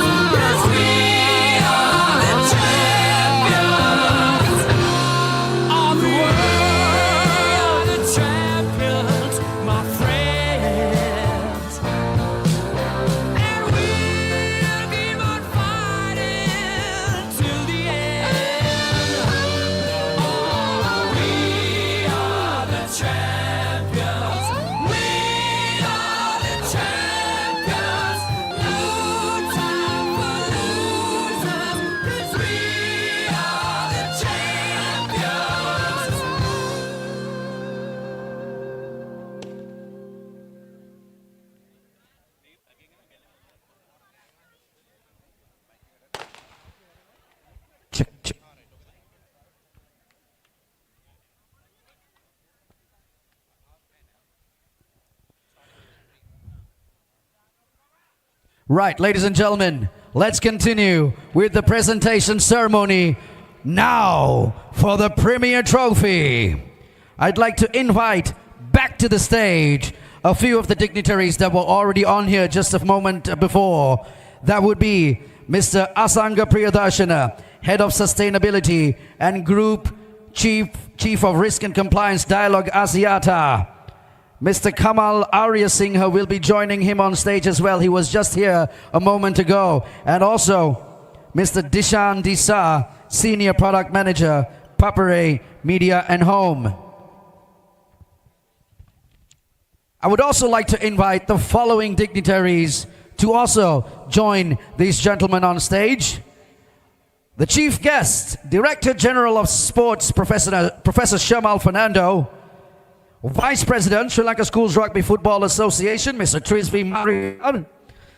Right, ladies and gentlemen, let's continue with the presentation ceremony. Now for the Premier Trophy. I'd like to invite back to the stage a few of the dignitaries that were already on here just a moment before. That would be Mr. Asanga Priyadarshana, Head of Sustainability and Group Chief of Risk and Compliance, Dialog Asiata. Mr. Kamal Arya Singha will be joining him on stage as well. He was just here a moment ago. And also Mr. Dishan Disa, Senior Product Manager, Papare Media and Home. I would also like to invite the following dignitaries to also join these gentlemen on stage. The chief guest, Director General of Sports, Professor Shamal Fernando. Vice President, Sri Lanka Schools Rugby Football Association, Mr. Trisvi Marikan.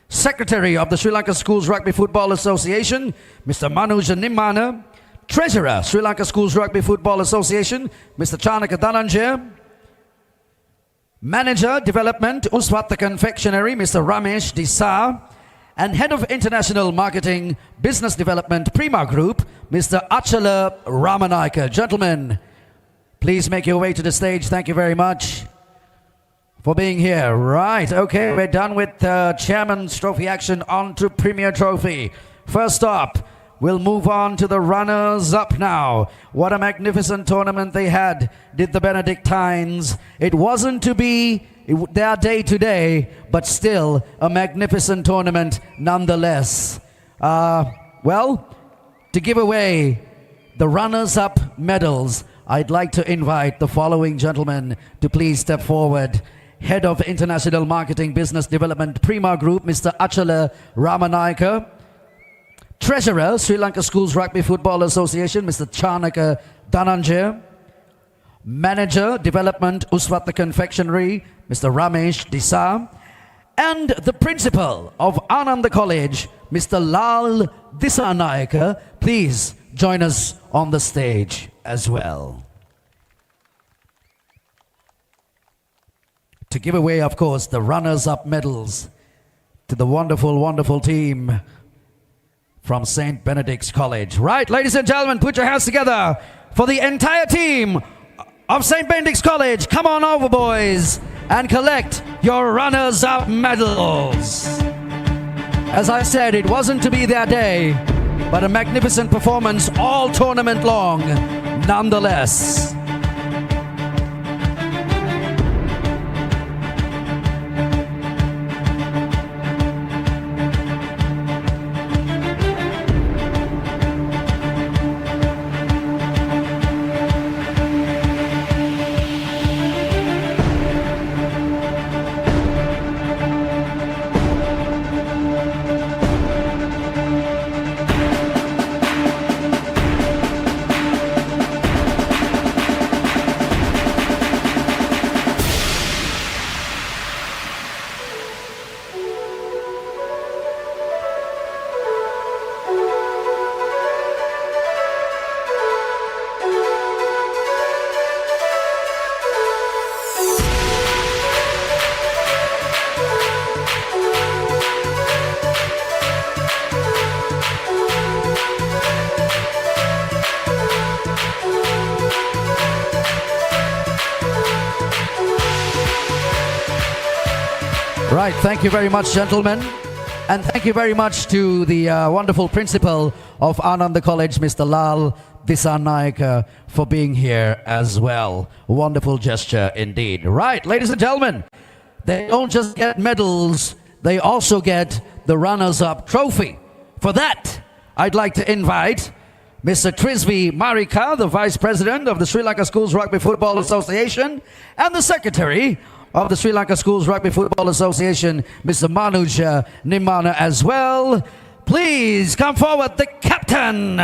Secretary of the Sri Lanka Schools Rugby Football Association, Mr. Manuja Nimmana. Treasurer, Sri Lanka Schools Rugby Football Association, Mr. Chanaka Dhananjaya. Manager, Development, Uswata Confectionery, Mr. Ramesh Disa. And Head of International Marketing, Business Development, Prima Group, Mr. Achala Ramanaika. Gentlemen, please make your way to the stage. Thank you very much for being here. Right, okay, we're done with Chairman's Trophy action. On to Premier Trophy. First up, we'll move on to the runners-up now. What a magnificent tournament they had, did the Benedictines. It wasn't to be their day today, but still a magnificent tournament nonetheless. Well, to give away the runners-up medals, I'd like to invite the following gentlemen to please step forward. Head of International Marketing Business Development, Prima Group, Mr. Achala Ramanaika. Treasurer, Sri Lanka Schools Rugby Football Association, Mr. Chanaka Dhananjaya. Manager, Development, Uswata Confectionery, Mr. Ramesh Disa. And the Principal of Ananda College, Mr. Lal Disanaika. Please join us on the stage as well. To give away, of course, the runners-up medals to the wonderful, wonderful team from St. Benedict's College. Right, ladies and gentlemen, put your hands together for the entire team of St. Benedict's College. Come on over, boys, and collect your runners-up medals. As I said, it wasn't to be their day, but a magnificent performance all tournament long, nonetheless. Right, thank you very much, gentlemen. And thank you very much to the wonderful principal of Ananda College, Mr. Lal Disanaika, for being here as well. Wonderful gesture indeed. Right, ladies and gentlemen, they don't just get medals, they also get the runners-up trophy. For that, I'd like to invite Mr. Trisvi Marika, the Vice President of the Sri Lanka Schools Rugby Football Association, and the Secretary of the Sri Lanka Schools Rugby Football Association, Mr. Manuja Nimmana as well. Please come forward, the captain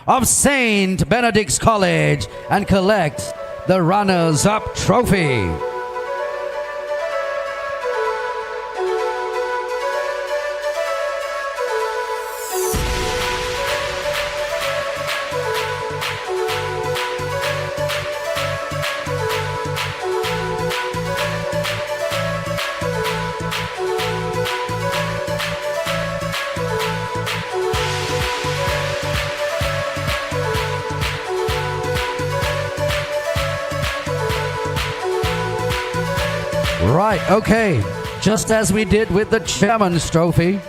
of St. Benedict's College, and collect the runners-up trophy. Right, okay. Just as we did with the Chairman's Trophy,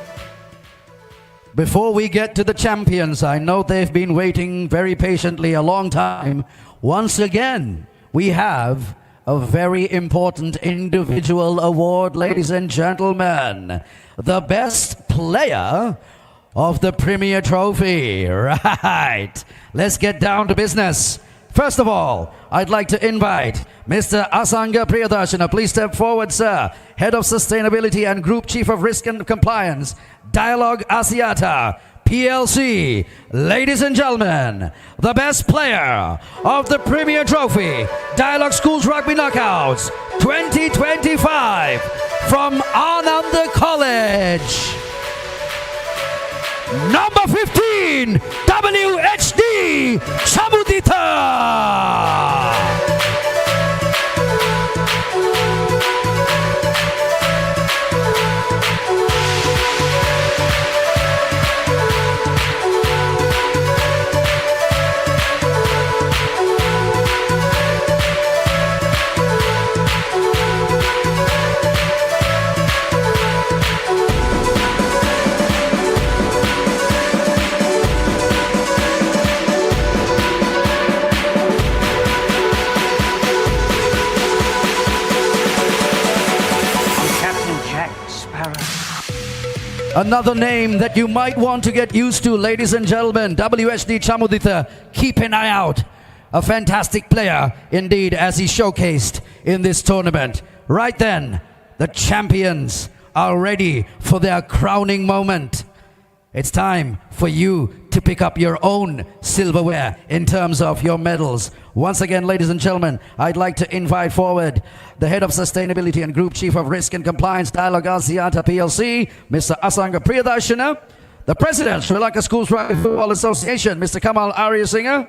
before we get to the champions, I know they've been waiting very patiently a long time. Once again, we have a very important individual award, ladies and gentlemen. The best player of the Premier Trophy. Right. Let's get down to business. First of all, I'd like to invite Mr. Asanga Priyadarshana. Please step forward, sir. Head of Sustainability and Group Chief of Risk and Compliance, Dialog Asiata, PLC. Ladies and gentlemen, the best player of the Premier Trophy, Dialog Schools Rugby Knockouts 2025 from Ananda College. Number 15, WHD Chamudita. Another name that you might want to get used to, ladies and gentlemen, WHD Chamudita. Keep an eye out. A fantastic player indeed, as he showcased in this tournament. Right then, the champions are ready for their crowning moment. It's time for you to pick up your own silverware in terms of your medals. Once again, ladies and gentlemen, I'd like to invite forward the Head of Sustainability and Group Chief of Risk and Compliance, Dialog Asiata PLC, Mr. Asanga Priyadarshana, the President, Sri Lanka Schools Rugby Football Association, Mr. Kamal Aryasinghe,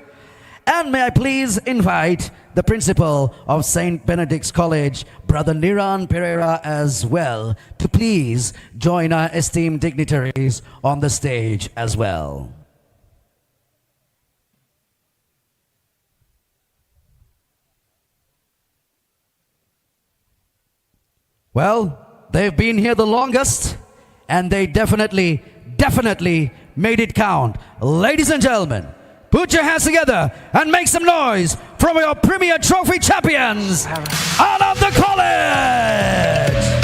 and may I please invite the Principal of St. Benedict's College, Brother Niran Pereira, as well, to please join our esteemed dignitaries on the stage as well. Well, they've been here the longest, and they definitely made it count. Ladies and gentlemen, put your hands together and make some noise from your Premier Trophy champions, Ananda College!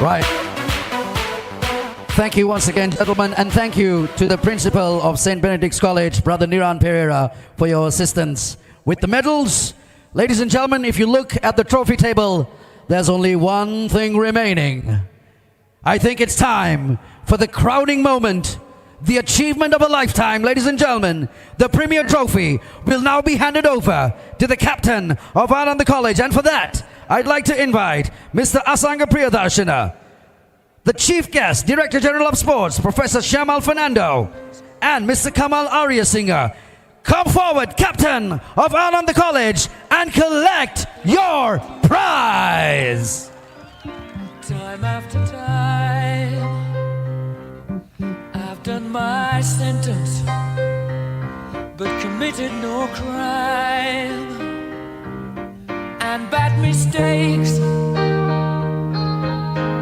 Right. Thank you once again, gentlemen, and thank you to the Principal of St. Benedict's College, Brother Niran Pereira, for your assistance with the medals. Ladies and gentlemen, if you look at the trophy table, there's only one thing remaining. I think it's time for the crowning moment, the achievement of a lifetime. Ladies and gentlemen, the Premier Trophy will now be handed over to the captain of Ananda College, and for that, I'd like to invite Mr. Asanga Priyadarshana, the Chief Guest, Director General of Sports, Professor Shyamal Fernando, and Mr. Kamal Aryasinghe. Come forward, Captain of Ananda College, and collect your prize. Time after time, I've done my sentence, but committed no crime. And bad mistakes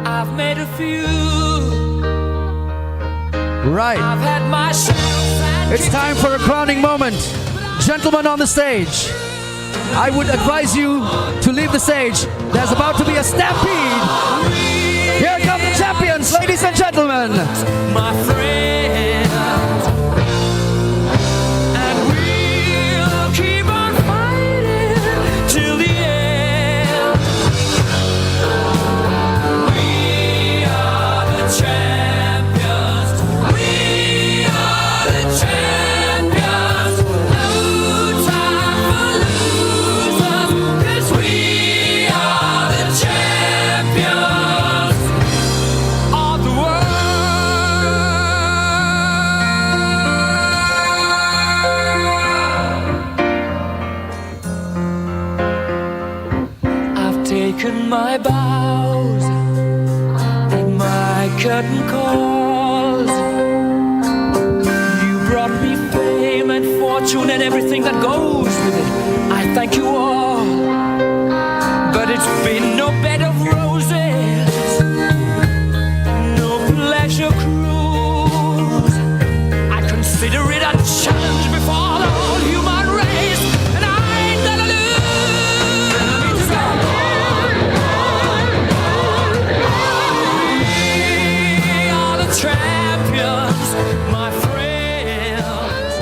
I I've made a few. Right. I've had my share. It's time for a crowning moment. Gentlemen on the stage, I would advise you to leave the stage. There's about to be a stampede. Here come the champions, ladies and gentlemen. My friend, and we'll keep on fighting till the end. We are the champions. We are the champions. No time for losers, 'cause we are the champions of the world. I've taken my bows and my curtain calls. You brought me fame and fortune and everything that goes with it. I thank you all, but it's been no bed of roses, no pleasure cruise. I consider it a challenge before the whole human race, and I ain't gonna lose. We are the champions, my friends.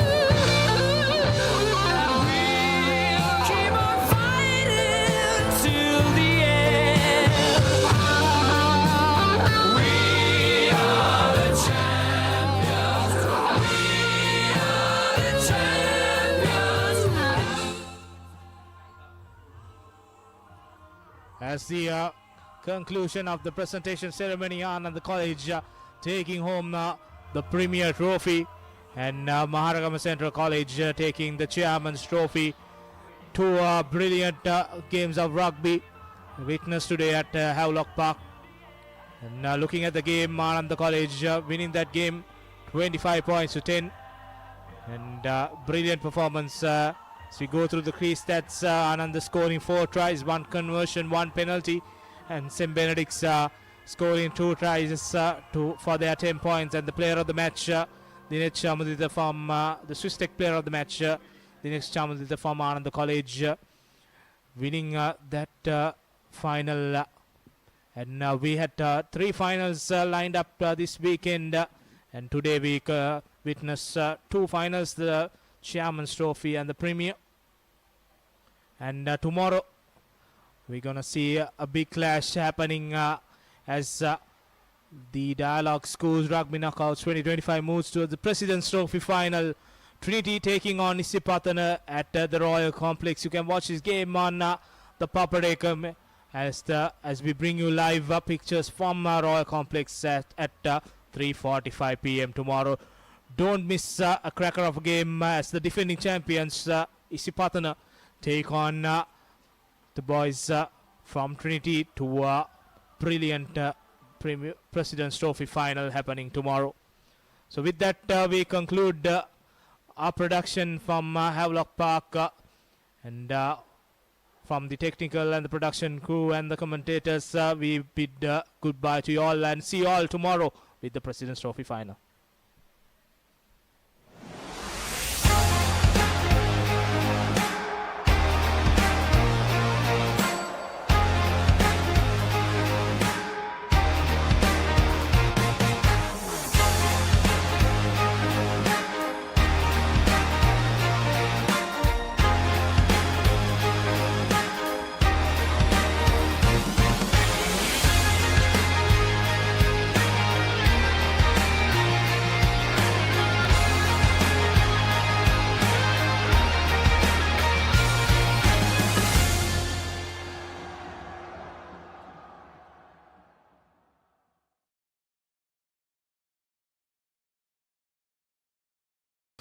And we'll keep on fighting till the end. We are the champions. We are the champions. As the conclusion of the presentation ceremony, Ananda College taking home the Premier Trophy, and Maharagama Central College taking the Chairman's Trophy. Two brilliant games of rugby witnessed today at Havelock Park. And looking at the game, Ananda College winning that game 25 points to 10. And brilliant performance. As we go through the key stats, Ananda scoring 4 tries, 1 conversion, 1 penalty, and St. Benedict's scoring 2 tries for their 10 points. And the player of the match, Dinesh Chamadita from the Swiss Tech player of the match, Dinesh Chamadita from Ananda College, winning that final. And we had 3 finals lined up this weekend, and today we witnessed 2 finals, the Chairman's Trophy and the Premier. And tomorrow we're gonna see a big clash happening as the Dialog Schools Rugby Knockouts 2025 moves to the President's Trophy final. Trinity taking on Isipatana at the Royal Complex. You can watch this game on the Papare as we bring you live pictures from Royal Complex at 3:45 p.m. tomorrow. Don't miss a cracker of a game as the defending champions Isipatana take on the boys from Trinity to a brilliant President's Trophy final happening tomorrow. So with that, we conclude our production from Havelock Park, and from the technical and the production crew and the commentators, we bid goodbye to you all and see you all tomorrow with the President's Trophy final.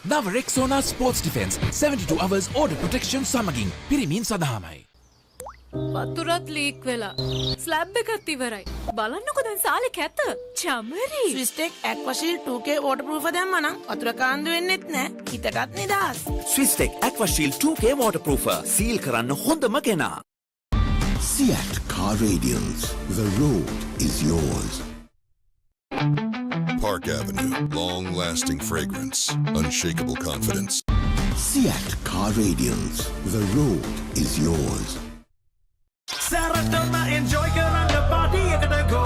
Now Rexona Sports Defense 72 hours order protection සමගින් පිරිමින් සඳහාමයි. වතුරත් leak වෙලා. Slab එකත් ඉවරයි. බලන්නකො දැන් සාලේ කැත. Chamari. ස්විස්ටෙක් ඇක්වාෂීල්ඩ් 2K waterproof දැම්මා නම් වතුර කාන්දු වෙන්නෙත් නෑ. හිතටත් නිදහස්. ස්විස්ටෙක් ඇක්වාෂීල්ඩ් 2K waterproof සීල් කරන්න හොඳම කෙනා. Seat car radiance. The road is yours. Park Avenue, long-lasting fragrance, unshakable confidence. Seat Car Radiance. The road is yours. Saratona enjoy kerana party ekata go.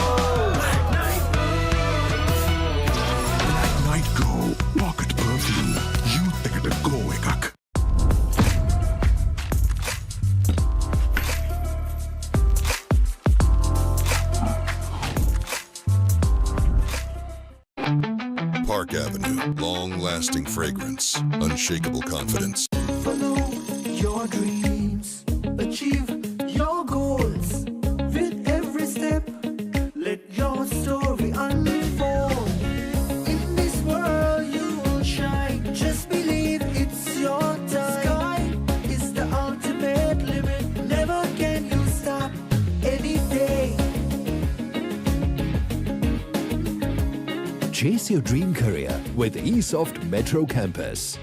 Night Go, pocket perfume. Youth ekata go ekak. Park Avenue, long-lasting fragrance, unshakable confidence. Follow your dreams, achieve your goals. With every step, let your story unfold. In this world you will shine. Just believe it's your time. Sky is the ultimate limit. Never can you stop any day. Chase your dream career with eSoft Metro Campus.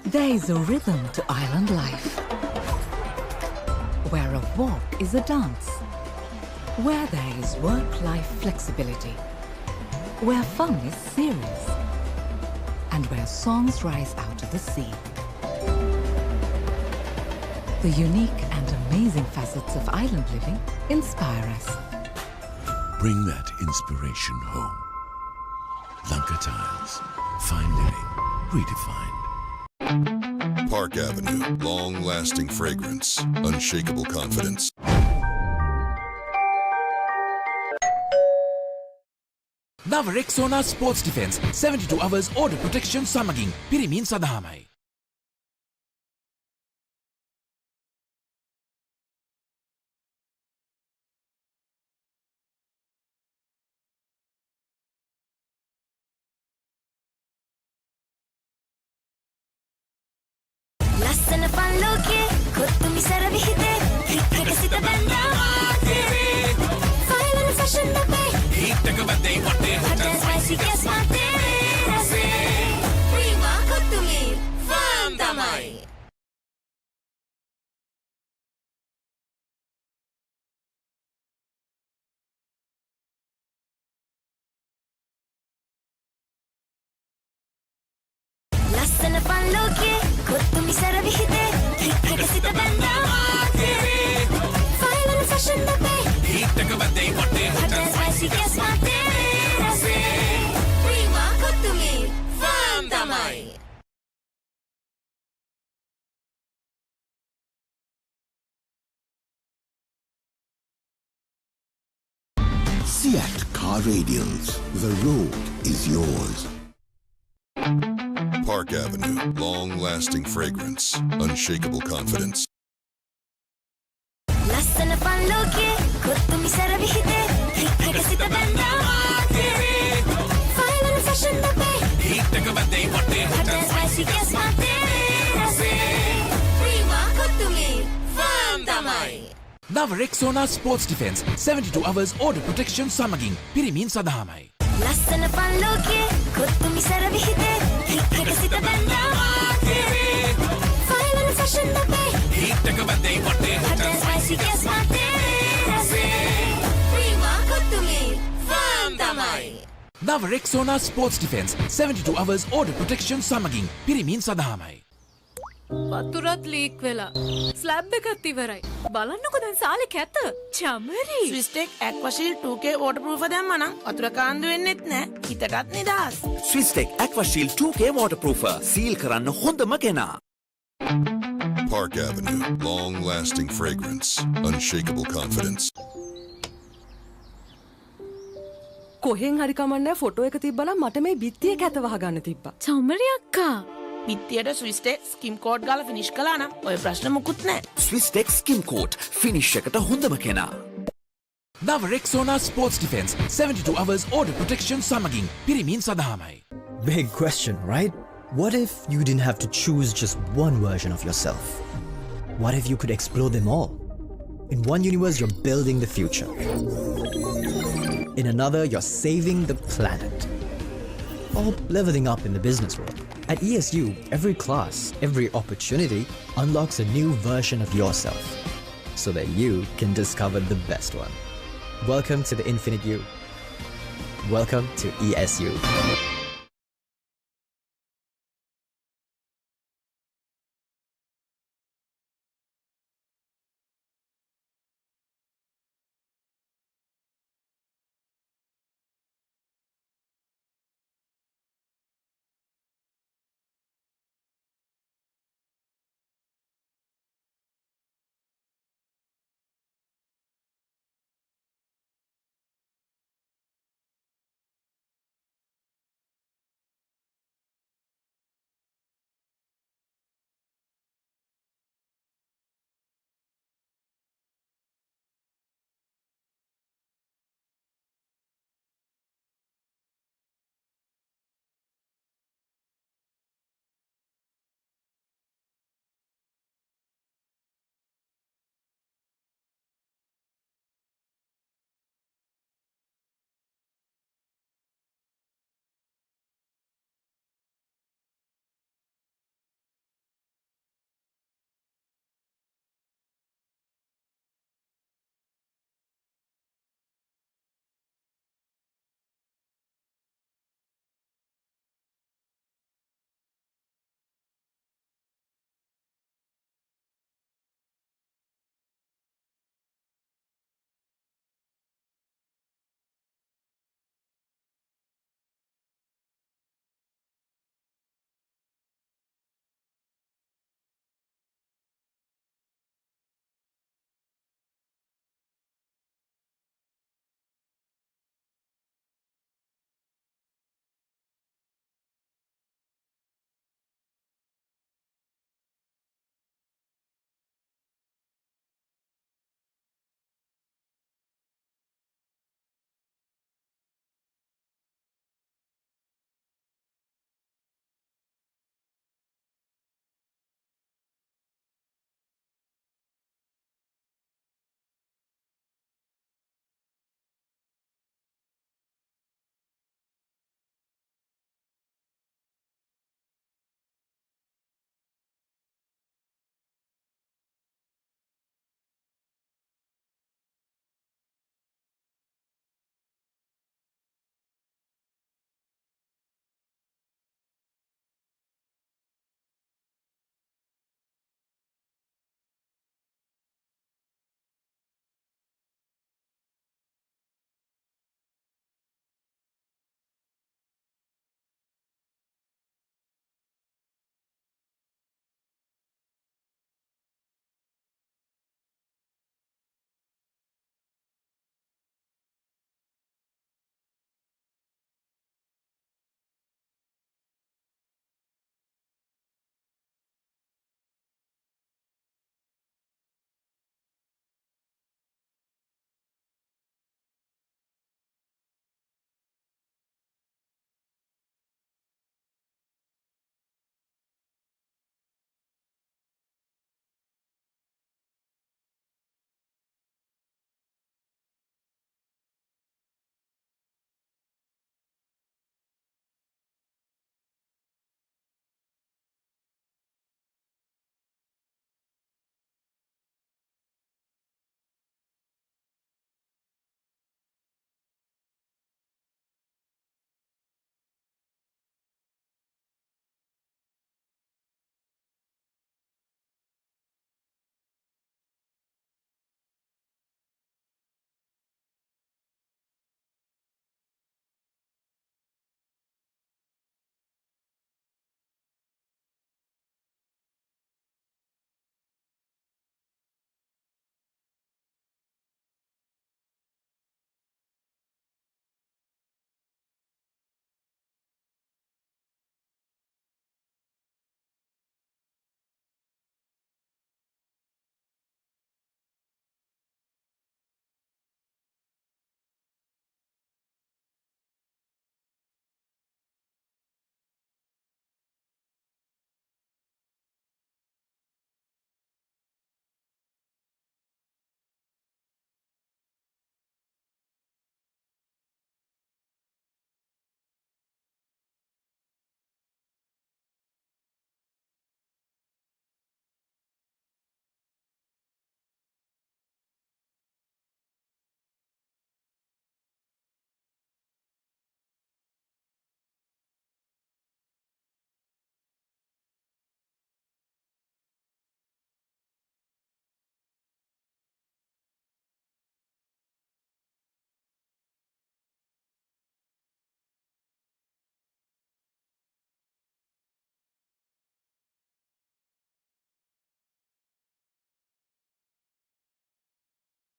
There is a rhythm to island life, where a walk is a dance, where there is work-life flexibility, where fun is serious, and where songs rise out of the sea. The unique and amazing facets of island living inspire us. Bring that inspiration home. Lanka Tiles. Fine living. Redefined. Park Avenue, long-lasting fragrance, unshakable confidence. Now Rexona Sports Defense 72 hours order protection සමගින් පිරිමින් සඳහාමයි. ලස්සන පල්ලෝකේ කොත්තුමි සර විහිදේ හිටක සිට බැන්දා මාතේ final fashion අපේ හිටක බදේ වටේ හොට spicy ගස් මාතේ රසේ Prima කොත්තුමි farm තමයි ලස්සන පල්ලෝකේ කොත්තුමි සර විහිදේ හිටක සිට බැන්දා මාතේ ෆයිනල් ෆැෂන් අපේ හිටක බදේ වටේ හොට ස්පයිසි ගස් මාතේ රසේ ප්‍රීමා කොත්තුමි ෆාම් තමයි Seat Car Radiance. The road is yours. Park Avenue, long-lasting fragrance, unshakable confidence. ලස්සන පල්ලෝකේ කොත්තුමි සර විහිදේ හිටක සිට බැන්දා මාතේ ෆයිනල් ෆැෂන් අපේ හිටක බදේ වටේ හොට ස්පයිසි ගස් මාතේ රසේ ප්‍රීමා කොත්තුමි ෆාම් තමයි Now Rexona Sports Defense 72 hours order protection සමගින් පිරිමින් සඳහාමයි. ලස්සන පල්ලෝකේ කොත්තුමි සර විහිදේ හිටක සිට බැන්දා මාතේ ෆයිනල් ෆැෂන් අපේ හිටක බදේ වටේ හොට ස්පයිසි ගස් මාතේ රසේ ප්‍රීමා කොත්තුමි ෆාම් තමයි Now Rexona Sports Defense 72 hours order protection සමගින් පිරිමින් සඳහාමයි. වතුරත් ලීක් වෙලා ස්ලැබ් එකත් ඉවරයි බලන්නකො දැන් සාලේ කැත චමරි ස්විස්ටෙක් ඇක්වාශීල් 2K waterproof දැම්මා නම් වතුර කාන්දු වෙන්නෙත් නෑ හිතටත් නිදහස් Swistek Aquashield 2K waterproofer seal කරන්න හොඳම කෙනා. Park Avenue, long-lasting fragrance, unshakable confidence. කොහෙන් හරි කමන්නේ ෆොටෝ එක තිබ්බනම් මට මේ බිත්තිය කැත වහගන්න තිබ්බා. චමරි අක්කා පිත්තියට ස්විස්ටෙක් ස්කිම් කෝඩ් ගාලා ෆිනිෂ් කළා නම් ඔය ප්‍රශ්න මුකුත් නෑ Swistek Skim Coat finish එකට හොඳම කෙනා. Now Rexona Sports Defense 72 hours order protection සමගින් පිරිමින් සඳහාමයි. Big question, right? What if you didn't have to choose just one version of yourself? What if you could explore them all? In one universe, you're building the future. In another, you're saving the planet. Or leveling up in the business world. At ESU, every class, every opportunity unlocks a new version of yourself. so that you can discover the best one. Welcome to the Infinite You. Welcome to ESU.